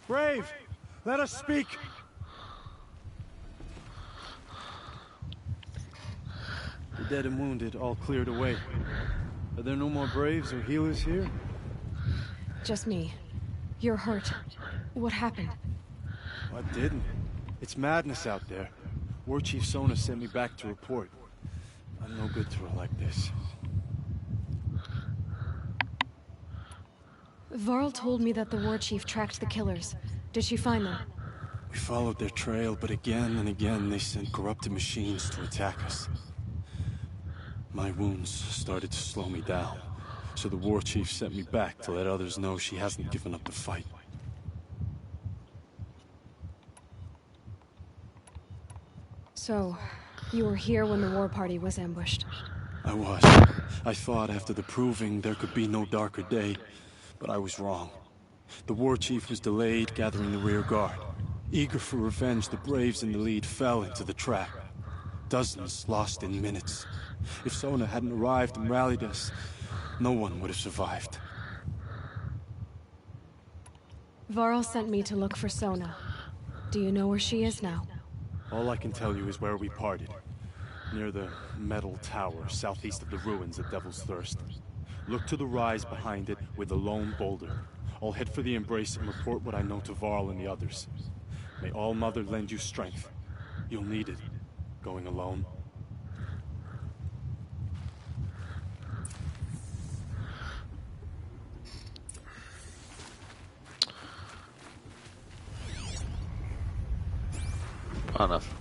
Brave, let us speak. The dead and wounded all cleared away. Are there no more Braves or healers here? Just me. You're hurt. What happened? I didn't. It's madness out there. War Chief Sona sent me back to report. I'm no good to her like this. Varl told me that the war chief tracked the killers. Did she find them? We followed their trail, but again and again they sent corrupted machines to attack us. My wounds started to slow me down, so the war chief sent me back to let others know she hasn't given up the fight. So, you were here when the war party was ambushed? I was. I thought after the proving there could be no darker day, but I was wrong. The war chief was delayed gathering the rear guard. Eager for revenge, the Braves in the lead fell into the trap. Dozens lost in minutes. If Sona hadn't arrived and rallied us, no one would have survived. Varl sent me to look for Sona. Do you know where she is now? All I can tell you is where we parted. Near the metal tower, southeast of the ruins at Devil's Thirst. Look to the rise behind it with a lone boulder. I'll head for the Embrace and report what I know to Varl and the others. May All Mother lend you strength. You'll need it, going alone. Enough.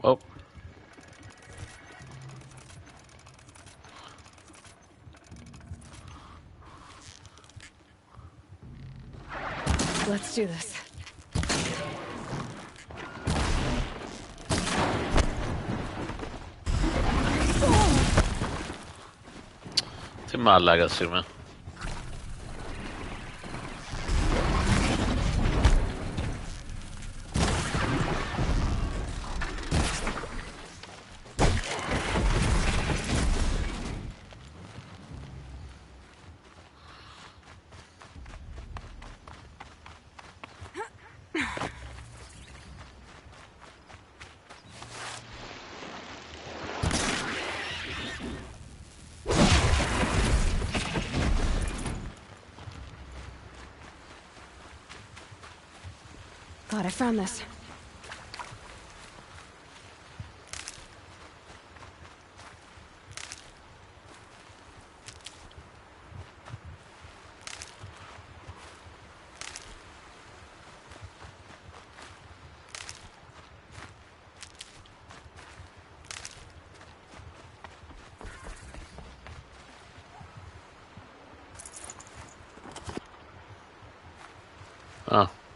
Oh. Let's do this. Τι μαλάκας είμαι. God, I found this.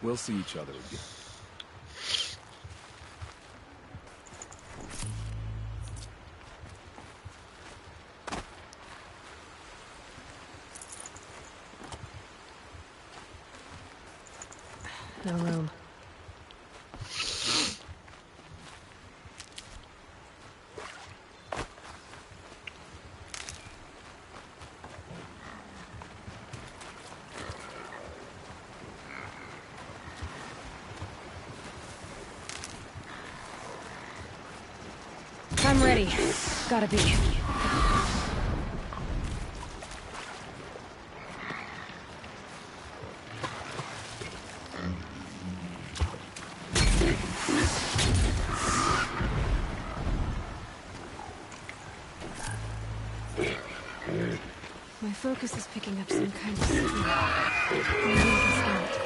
We'll see each other again. No room. I'm ready. Gotta be. My focus is picking up some kind of signal. I'm gonna scan it.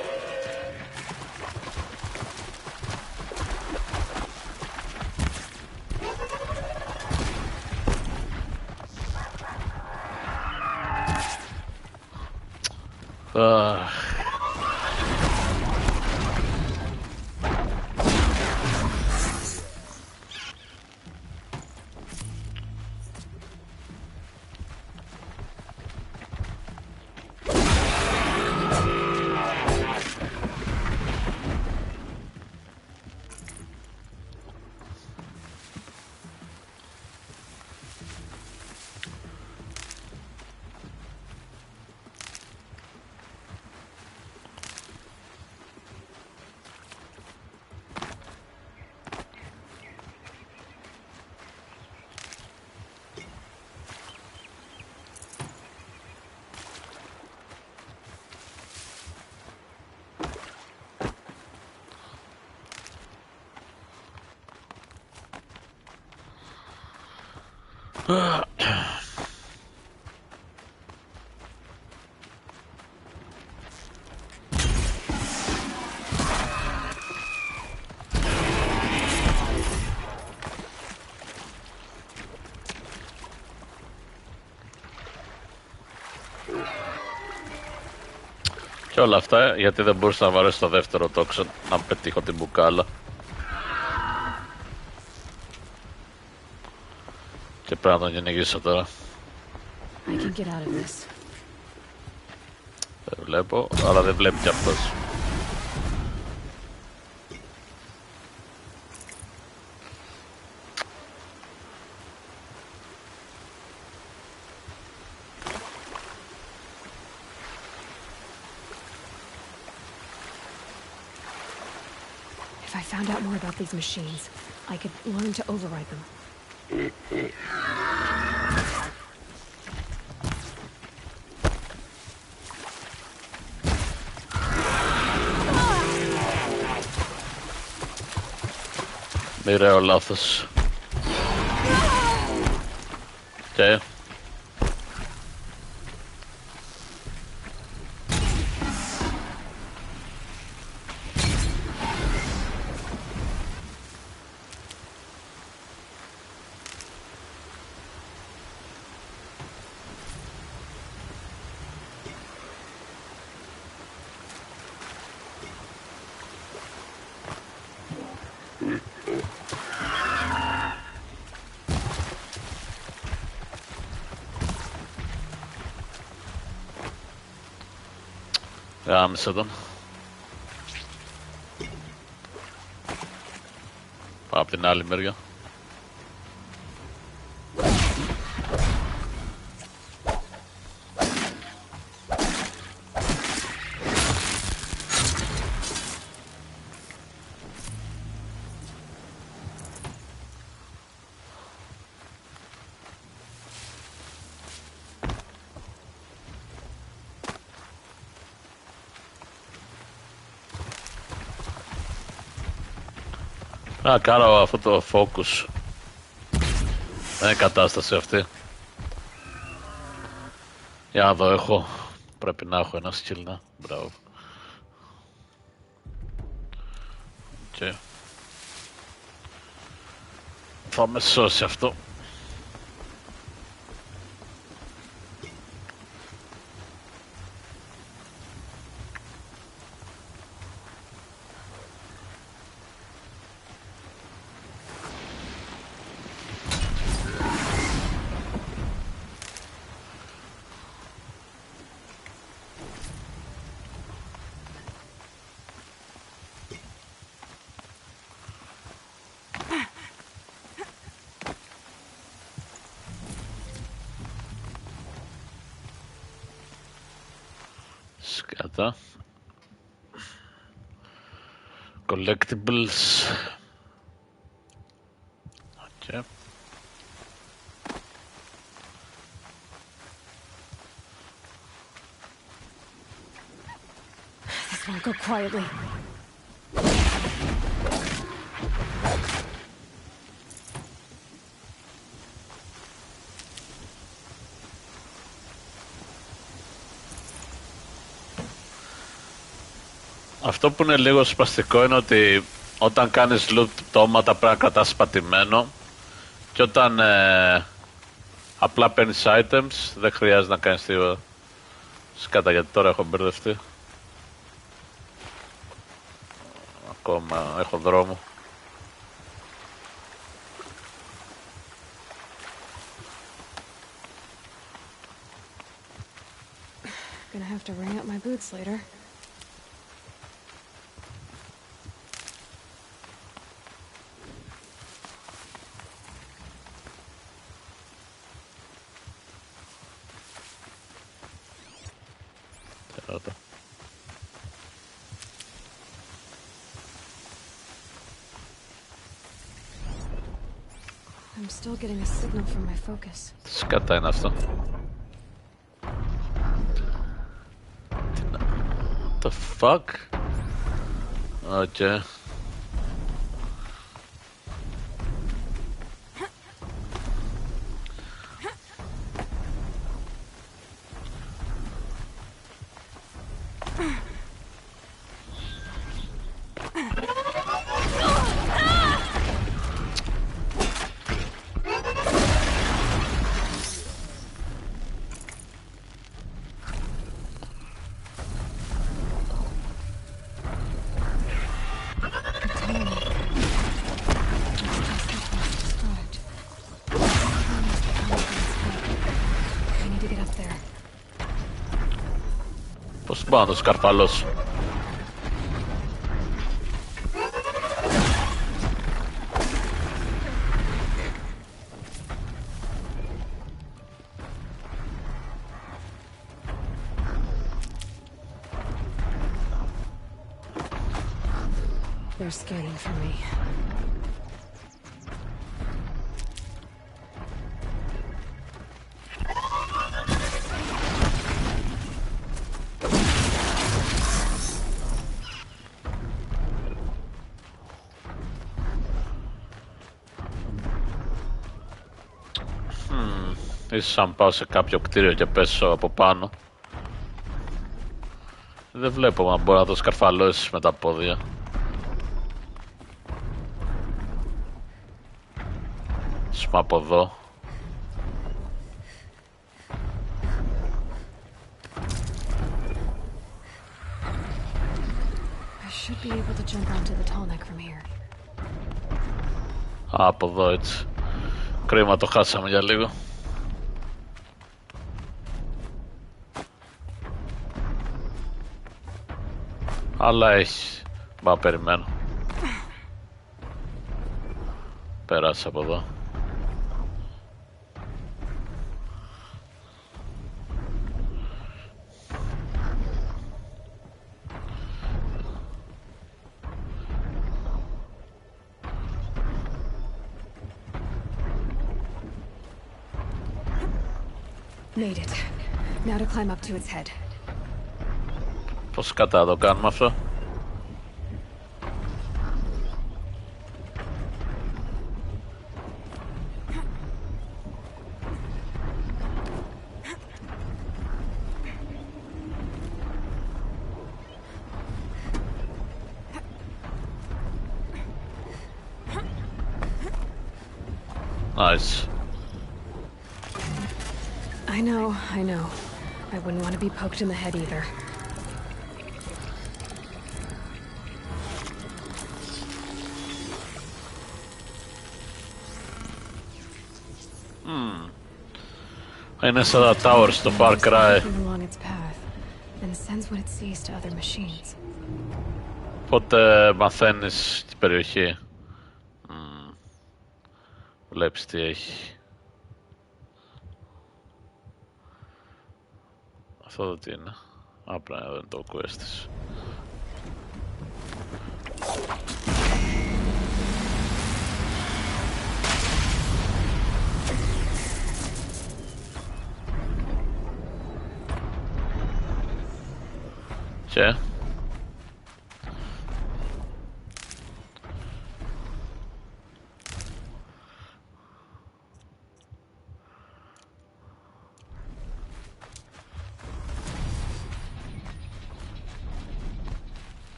Και όλα αυτά γιατί δεν μπορούσα να βαρέσω το δεύτερο τόξο να πετύχω την μπουκάλα. Και πρέπει να τον κυνηγήσω τώρα. Δεν βλέπω, αλλά δεν βλέπει κι αυτός. If I found out more about these machines, I could learn to override them. Μοιραίο λάθος. Και γάμισε τον. Πάω από την άλλη μεριά. Να κάνω αυτό το focus. Δεν είναι κατάσταση αυτή. Για να δω, έχω. Πρέπει να έχω ένα skill, να. Μπράβο. Okay. Θα με σώσει αυτό. Σκάτα. Collectibles. Okay. This won't go quietly. Αυτό που είναι λίγο σπαστικό είναι ότι όταν κάνεις loot πτώματα πρέπει να κρατάς πατημένο και όταν απλά παίρνεις items δεν χρειάζεται να κάνεις τίποτα. Σκάτα, γιατί τώρα έχω μπερδευτεί. Ακόμα έχω δρόμο. Gonna have to wring out my boots later. I'm still getting a signal from my focus. Σκάτα είναι αυτό. What the fuck? Okay. Πώς πάω να το σκαρφαλώσω? They're scanning for me. Ίσως αν πάω σε κάποιο κτίριο και πέσω από πάνω. Δεν βλέπω αν μπορώ να το σκαρφαλώσεις με τα πόδια. Σμα από εδώ. I should be able to jump onto the tall neck from here. Α, από εδώ έτσι. Κρίμα, το χάσαμε για λίγο. Αλλά έχει. Μπα, περιμένω. Πέρασε από εδώ. Made it. Now to climb up to its head. Πώς κατά το κάνουμε αυτό? Nice. I know. I wouldn't want to be poked in the head either. Είναι σαν τα towers στο Far Cry. Along its path and sends what it sees to other machines. Οπότε μαθαίνεις την περιοχή. Βλέπεις τι έχει. Αυτό δεν τι είναι. Πρέπει να δω το quest της. Και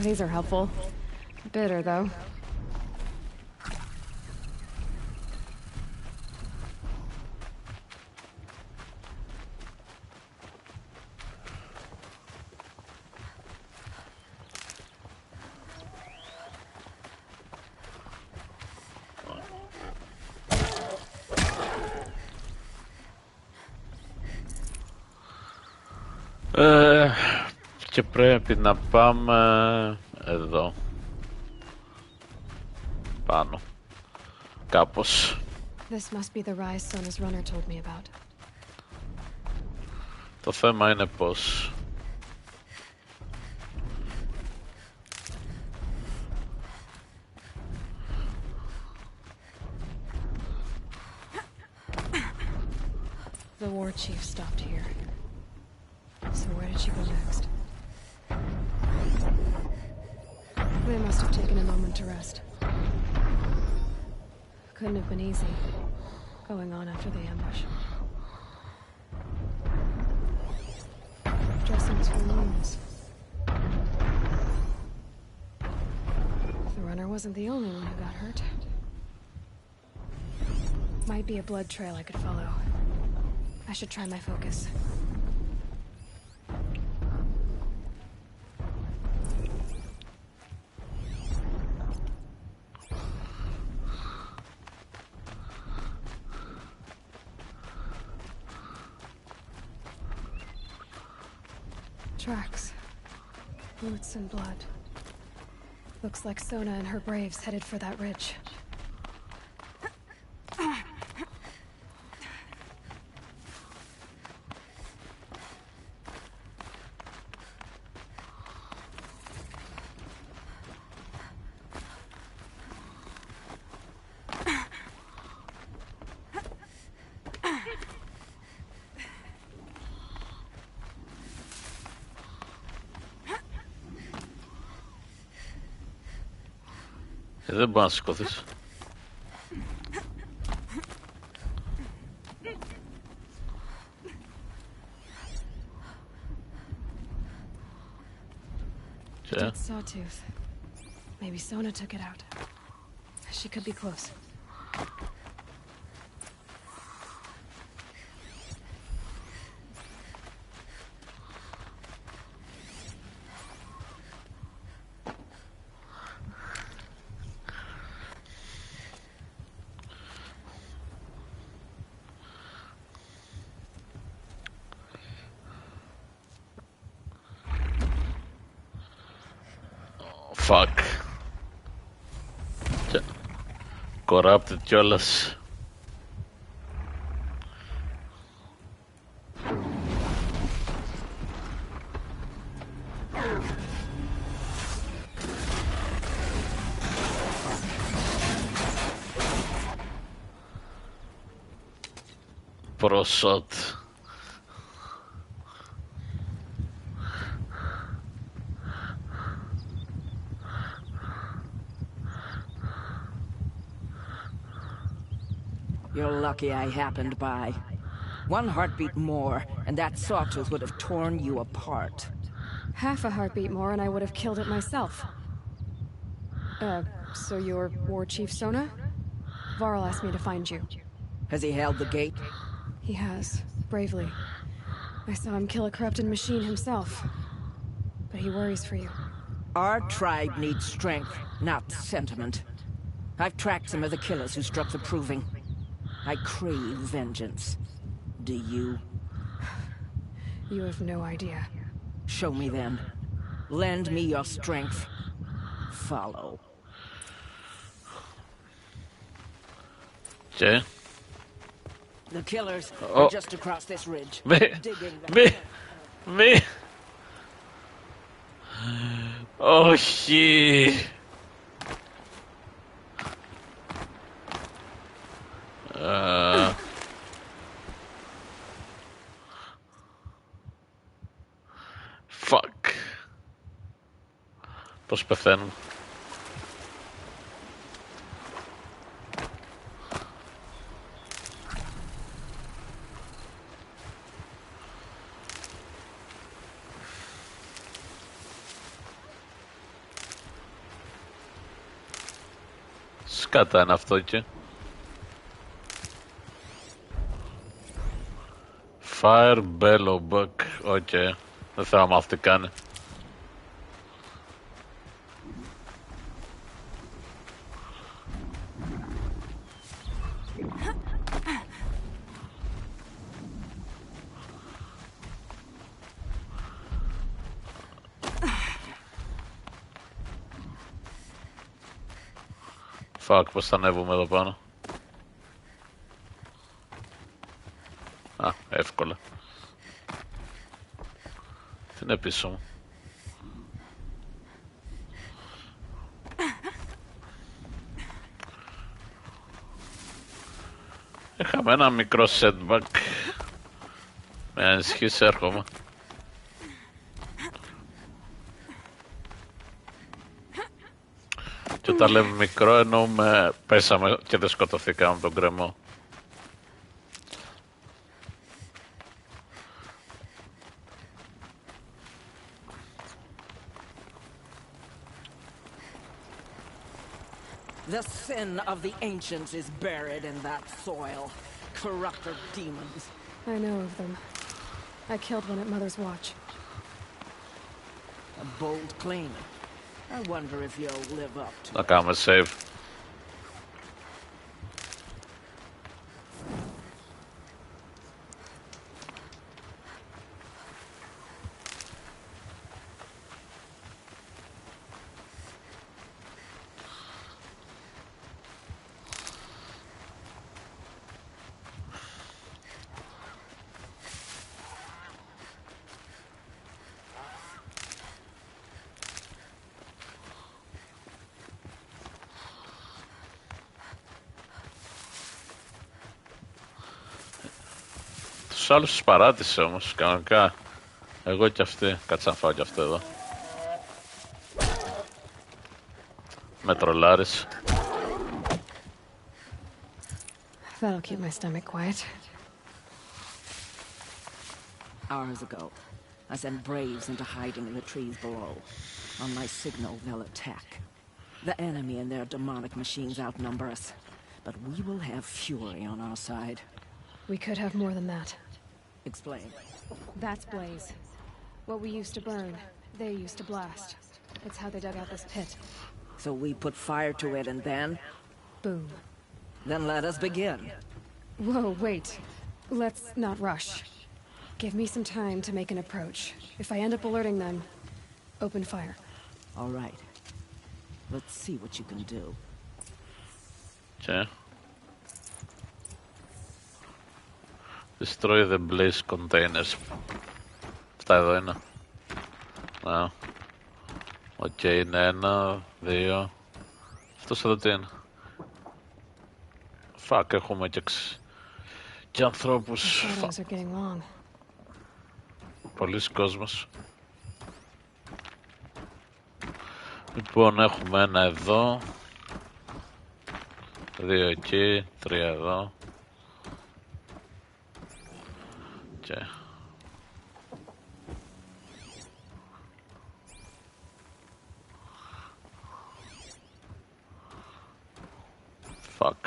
These are helpful. Bitter, though. Και πρέπει να πάμε εδώ πάνω κάπως. This must be the rise Sona's runner told me about. Το θέμα είναι πως The war chief stopped here. So where did she go next? They must have taken a moment to rest. Couldn't have been easy, going on after the ambush. Dressings for wounds. The runner wasn't the only one who got hurt. Might be a blood trail I could follow. I should try my focus. Tracks. Boots and blood. Looks like Sona and her braves headed for that ridge. Δεν μπορεί να σηκωθείς. Dead sawtooth. Maybe Sona took it out. She could be close. Fuck. Corrupted κιόλας. Προσώτ. You're lucky I happened by. One heartbeat more, and that sawtooth would have torn you apart. Half a heartbeat more and I would have killed it myself. So you're War Chief Sona? Varl asked me to find you. Has he held the gate? He has, bravely. I saw him kill a corrupted machine himself. But he worries for you. Our tribe needs strength, not sentiment. I've tracked some of the killers who struck the Proving. I crave vengeance. Do you? You have no idea. Show me then. Lend me your strength. Follow. Jay? The killers are just across this ridge. Me. Όχι. Fuck. Πώς πεθαίνουν. Σκάτα είναι αυτό εκεί. Fire bellow buck. Οκ. Δεν θέλω να μάθω τι κάνει. Φακ, πώς θα ανέβουμε εδώ πάνω. Α, εύκολα. Τι είναι πίσω μου. Είχαμε ένα μικρό setback. Με ανησυχείς, έρχομαι. Και όταν λέμε μικρό εννοούμε πέσαμε και δεν σκοτωθήκαμε από τον γκρεμό. The sin of the ancients is buried in that soil. Corrupter demons. I know of them. I killed one at Mother's Watch. A bold claim. I wonder if you'll live up to it. Να κάνουμε save. Τους άλλους τους παράτησε όμως, κανονικά. Εγώ και αυτοί. Κάτσε να φάω και αυτό εδώ. Με τρολάρεις. That'll keep my stomach quiet. Hours ago, I sent Braves into hiding in the trees below. On my signal, they'll attack. The enemy and their demonic machines outnumber us, but we will have fury on our side. We could have more than that. Explain. That's Blaze. What we used to burn, they used to blast. It's how they dug out this pit. So we put fire to it and then? Boom. Then let us begin. Whoa, wait. Let's not rush. Give me some time to make an approach. If I end up alerting them, open fire. All right. Let's see what you can do. Okay. Destroy the blaze containers. Αυτά εδώ είναι. Να. Οκ, είναι 1, 2. Αυτός εδώ τι είναι. Φακ, έχουμε και ανθρώπους. Πολύς κόσμος. Λοιπόν, έχουμε 1 εδώ. 2 εκεί, 3 εδώ. Και... Fuck.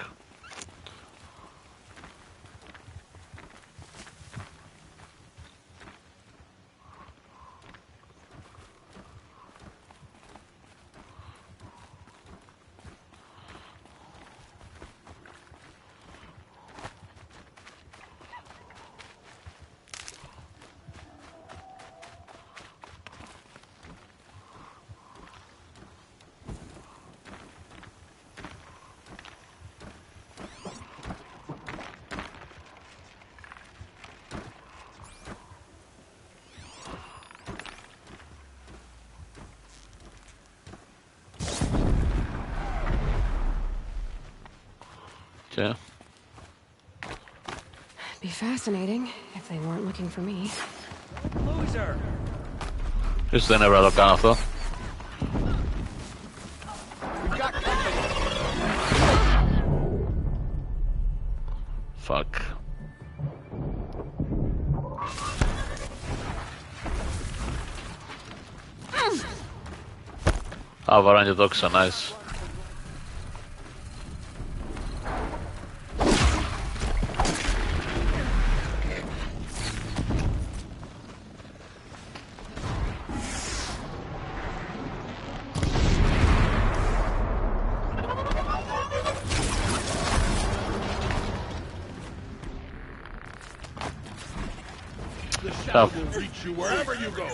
Okay. Be fascinating if they weren't looking for me. Loser! Ίσως δεν έπρεπε να το κάνω αυτό. Fuck. Α, βαράνε και δόξα, nice. The shadow will reach you wherever you go.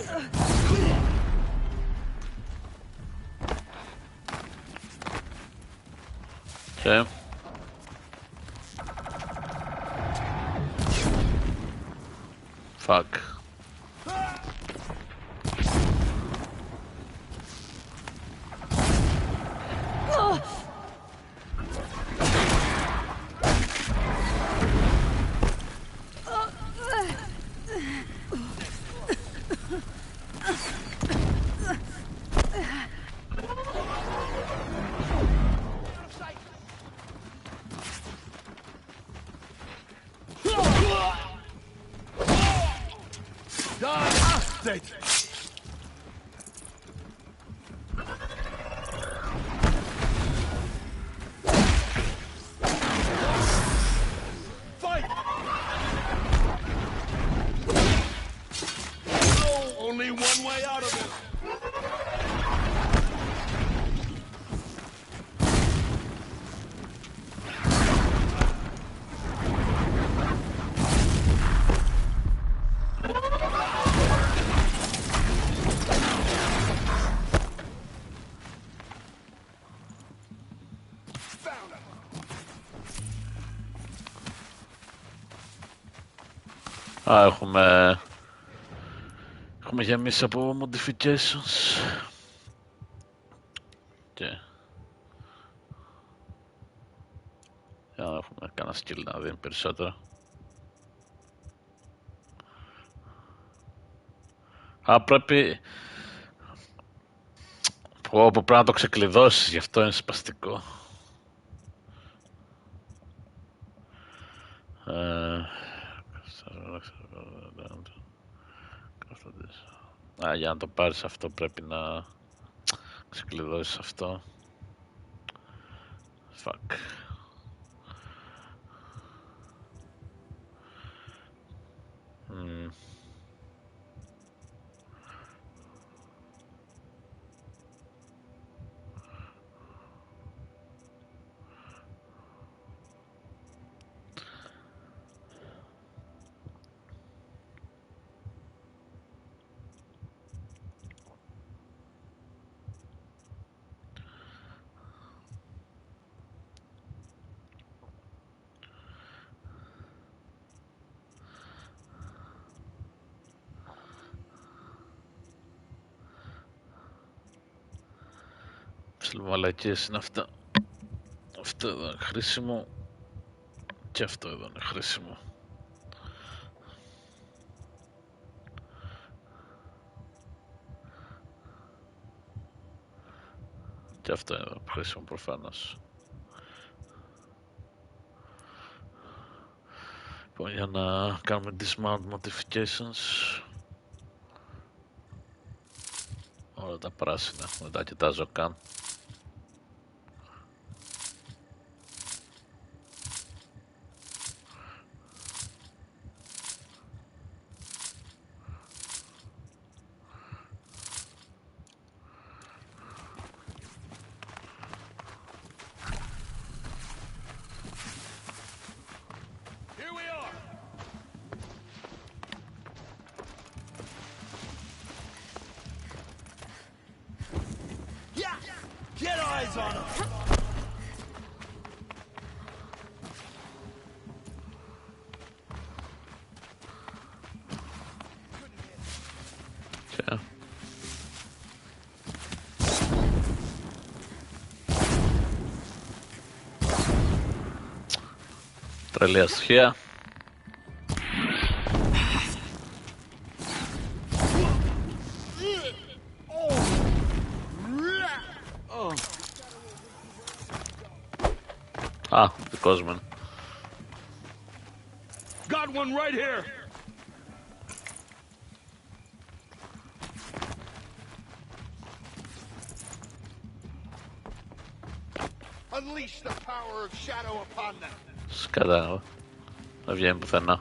Okay. Fuck. Only one way out of it. Α, έχουμε γεμίσει από modifications. Και για να έχουμε κανένα skill να δίνει περισσότερο. Α, πρέπει πρέπει να το ξεκλειδώσεις, γι' αυτό είναι σπαστικό. Για να το πάρεις αυτό πρέπει να ξεκλειδώσεις αυτό. Fuck. Μαλακίες είναι αυτά. Αυτό εδώ είναι χρήσιμο και αυτό εδώ είναι χρήσιμο. Και αυτό είναι εδώ χρήσιμο προφανώς. Λοιπόν, για να κάνουμε dismount modifications. Όλα τα πράσινα, δεν τα κοιτάζω καν. Get eyes on him! Okay. Τρελή αστοχία. Α, δικός μου. Got one right here. Unleash the power of shadow upon them. Σκατά, δεν βγαίνει πουθενά.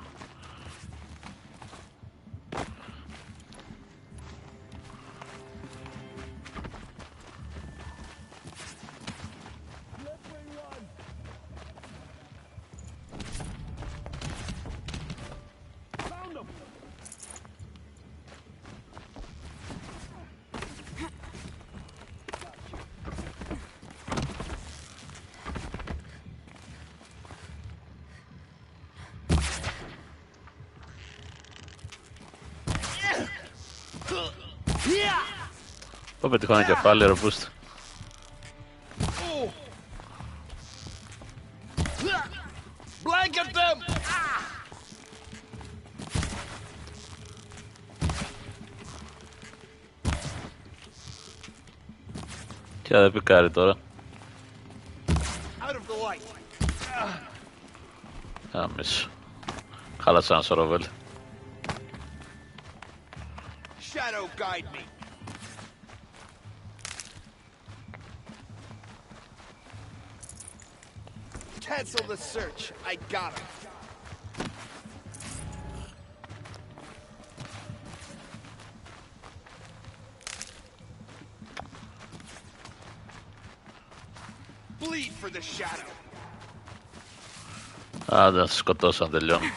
Πω πετυχώ ένα κεφάλι, ρε πούστη. Blanket them. Τι θα πικάρει τώρα. Out of the light. Άμεσο. Χάλασα ένα σωρό βέλη. Shadow guide me. Cancel the search. I got him. Bleed for the shadow. Άντε να σκοτώσω αν τελειώνω.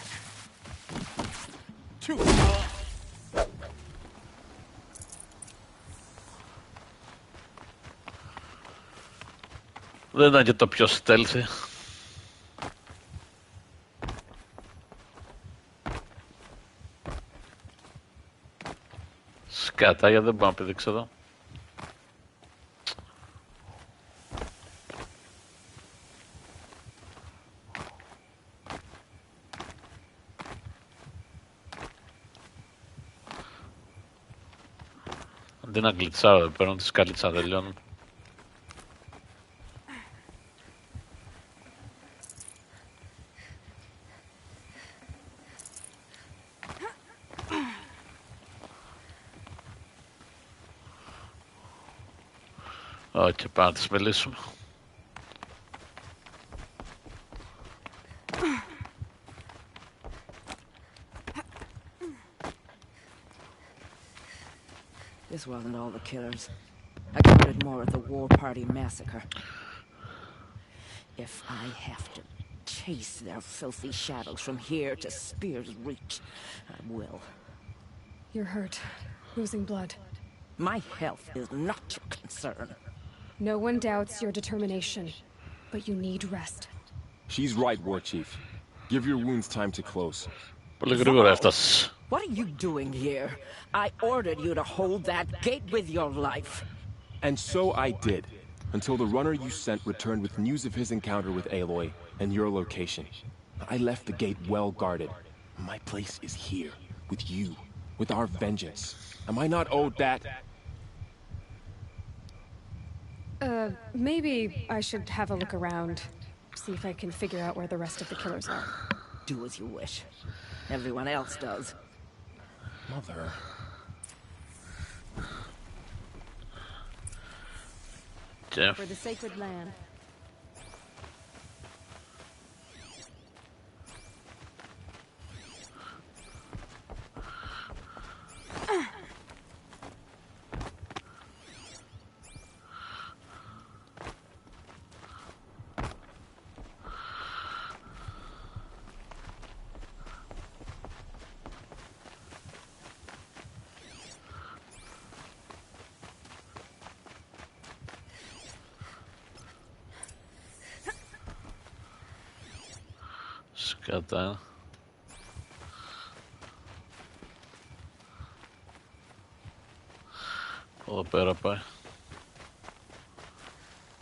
Δεν ήταν και το πιο stealthy. Σκάτα, γιατί δεν μπορώ να πηδήξω εδώ. Αντί να γλιτσάω, δεν παίρνω τις καλύτσα να τελειώνουν. Όχι, πάμε να τις μιλήσουμε. This wasn't all the killers. I counted more at the War Party massacre. If I have to chase their filthy shadows from here to Spear's Reach, I will. You're hurt. Losing blood. My health is not your concern. No one doubts your determination, but you need rest. She's right, War Chief. Give your wounds time to close. What are you doing here? I ordered you to hold that gate with your life. And so I did, until the runner you sent returned with news of his encounter with Aloy and your location. I left the gate well guarded. My place is here, with you, with our vengeance. Am I not owed that? Maybe I should have a look around. See if I can figure out where the rest of the killers are. Do as you wish. Everyone else does. Mother... For the sacred land. Σκατά. Εδώ πέρα πάει.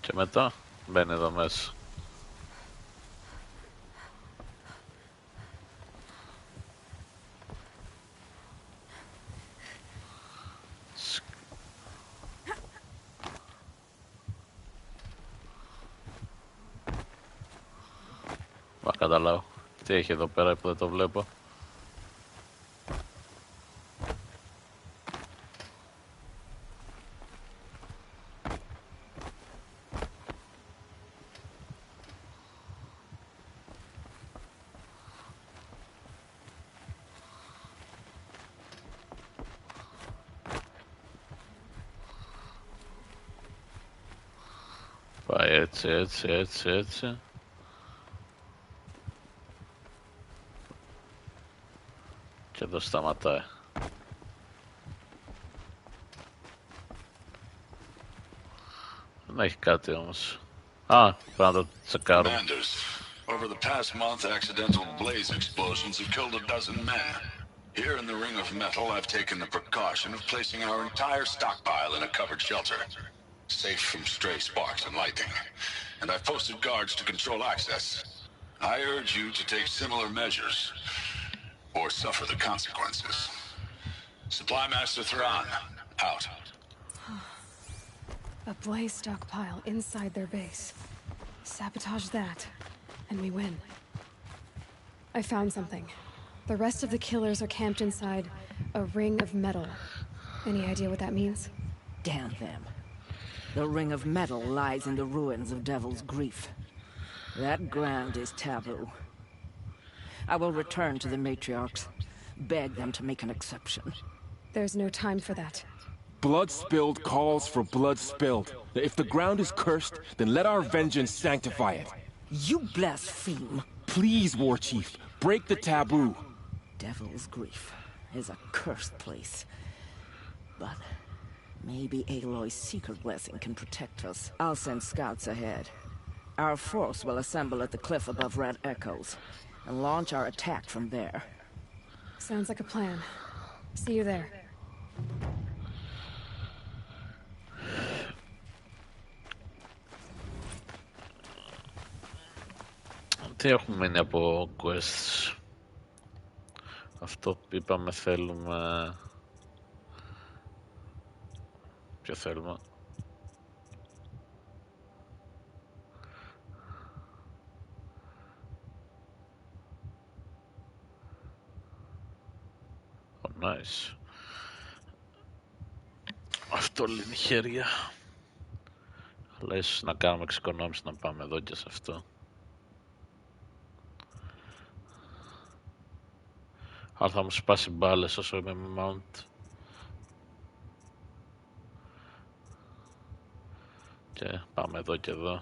Και μετά μπαίνει εδώ μέσα. καταλάβω. Τι έχει εδώ πέρα που δεν το βλέπω. Πάει έτσι, έτσι, έτσι, έτσι. Και εδώ σταματάει. Δεν έχει κάτι όμως. Α, πρέπει να το τσεκάρω. Over the past month, accidental blaze explosions have killed a dozen men. Here in the Ring of Metal, I've taken the precaution of placing our entire stockpile in a covered shelter, safe from stray sparks and lightning. And I've posted guards to control access. I urge you to take similar measures, or suffer the consequences. Supply Master Thrawn, out. A blaze stockpile inside their base. Sabotage that, and we win. I found something. The rest of the killers are camped inside a ring of metal. Any idea what that means? Damn them. The Ring of Metal lies in the ruins of Devil's Grief. That ground is taboo. I will return to the matriarchs, beg them to make an exception. There's no time for that. Blood spilled calls for blood spilled. If the ground is cursed, then let our vengeance sanctify it. You blaspheme. Please, War Chief, break the taboo. Devil's Grief is a cursed place. But maybe Aloy's secret blessing can protect us. I'll send scouts ahead. Our force will assemble at the cliff above Red Echoes and launch our attack from there. Sounds like a plan. See you there. Τι έχουμε μείνει από quests? Αυτό που είπαμε θέλουμε... Ποιο θέλουμε? Oh, nice. Αυτό λύνει χέρια. Αλλά ίσως να κάνουμε εξοικονόμηση να πάμε εδώ και σε αυτό. Αλλά θα μου σπάσει μπάλες όσο είμαι με mount. Και πάμε εδώ και εδώ.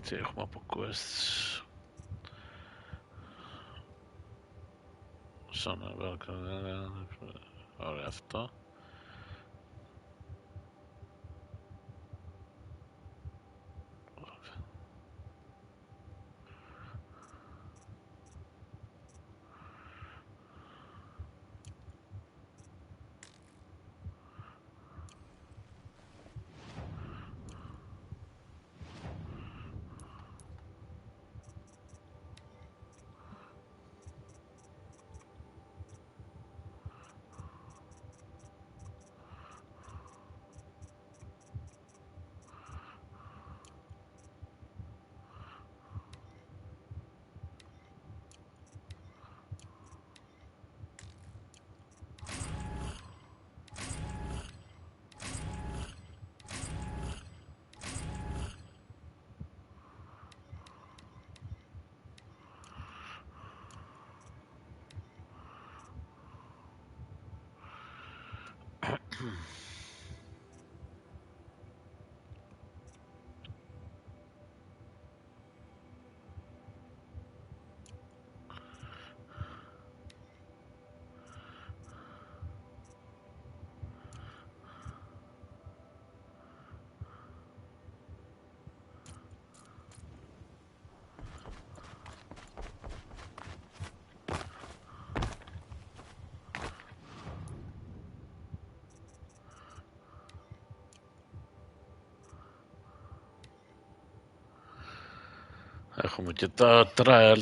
Τι έχουμε από quests? Ωραία αυτό. Έχουμε και τα trials.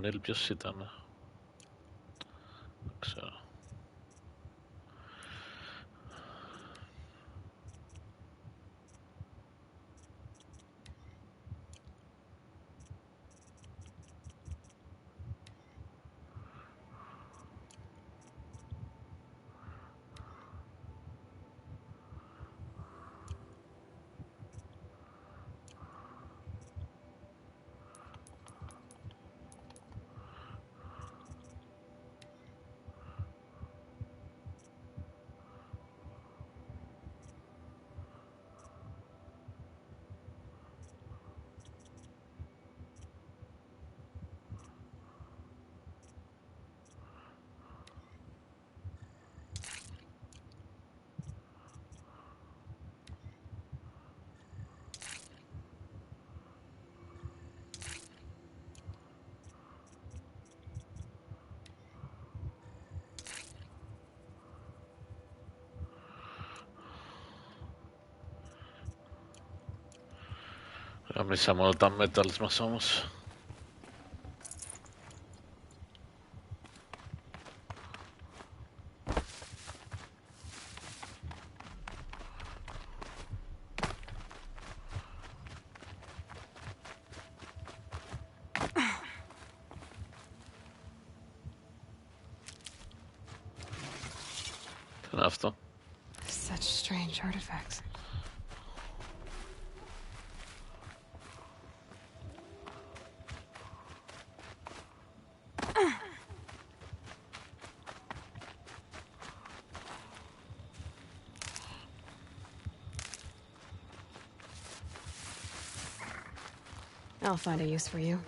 Νίλ ποιος ήταν? Δεν ξέρω. Γαμίσαμε όλα τα metals μας όμως. Τι είναι αυτό? Such strange artifacts. I'll find a use for you.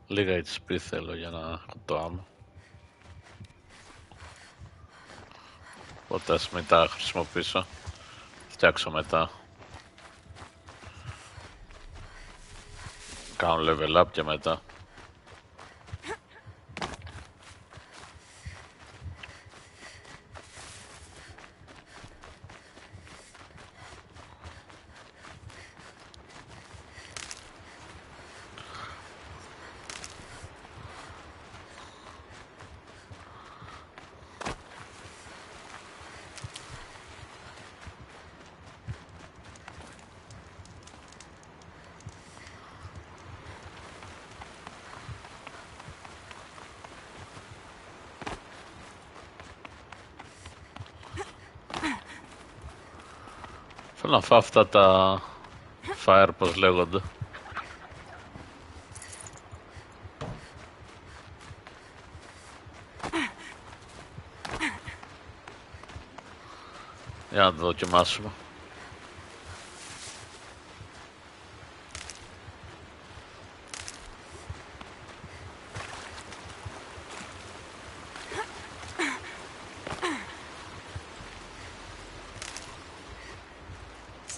Λίγα HP θέλω για να έχω το άμμο. Οπότε ας μην τα χρησιμοποιήσω. Φτιάξω μετά. Κάνω level up και μετά. Θέλω να φάω αυτά τα fire, πως λέγονται. Για να το δοκιμάσουμε.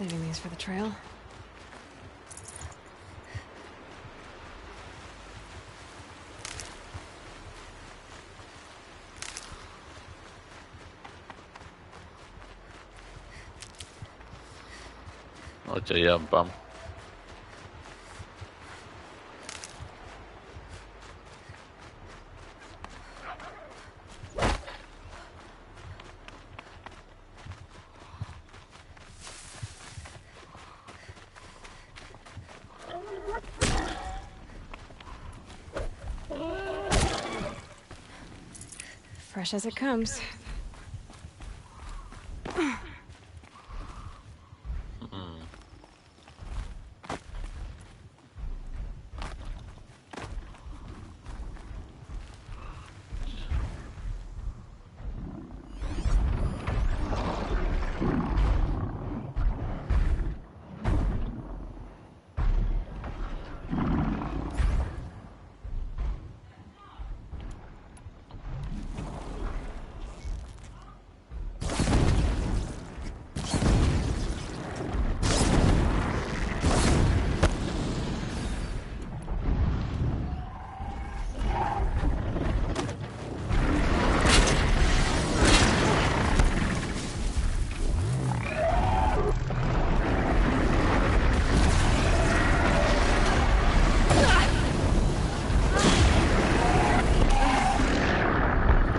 Saving these for the trail. Okay, ja, bam. Fresh as it comes.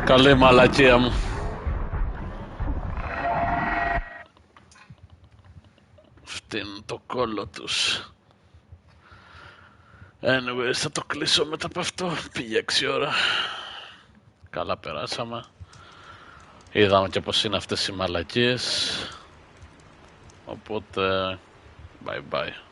Καλή μαλακία μου. Φτύνουν το κόλλο τους. Anyways, θα το κλείσω μετά από αυτό. Πήγε 6 ώρα. Καλά περάσαμε. Είδαμε και πως είναι αυτές οι μαλακίες. Οπότε, bye bye.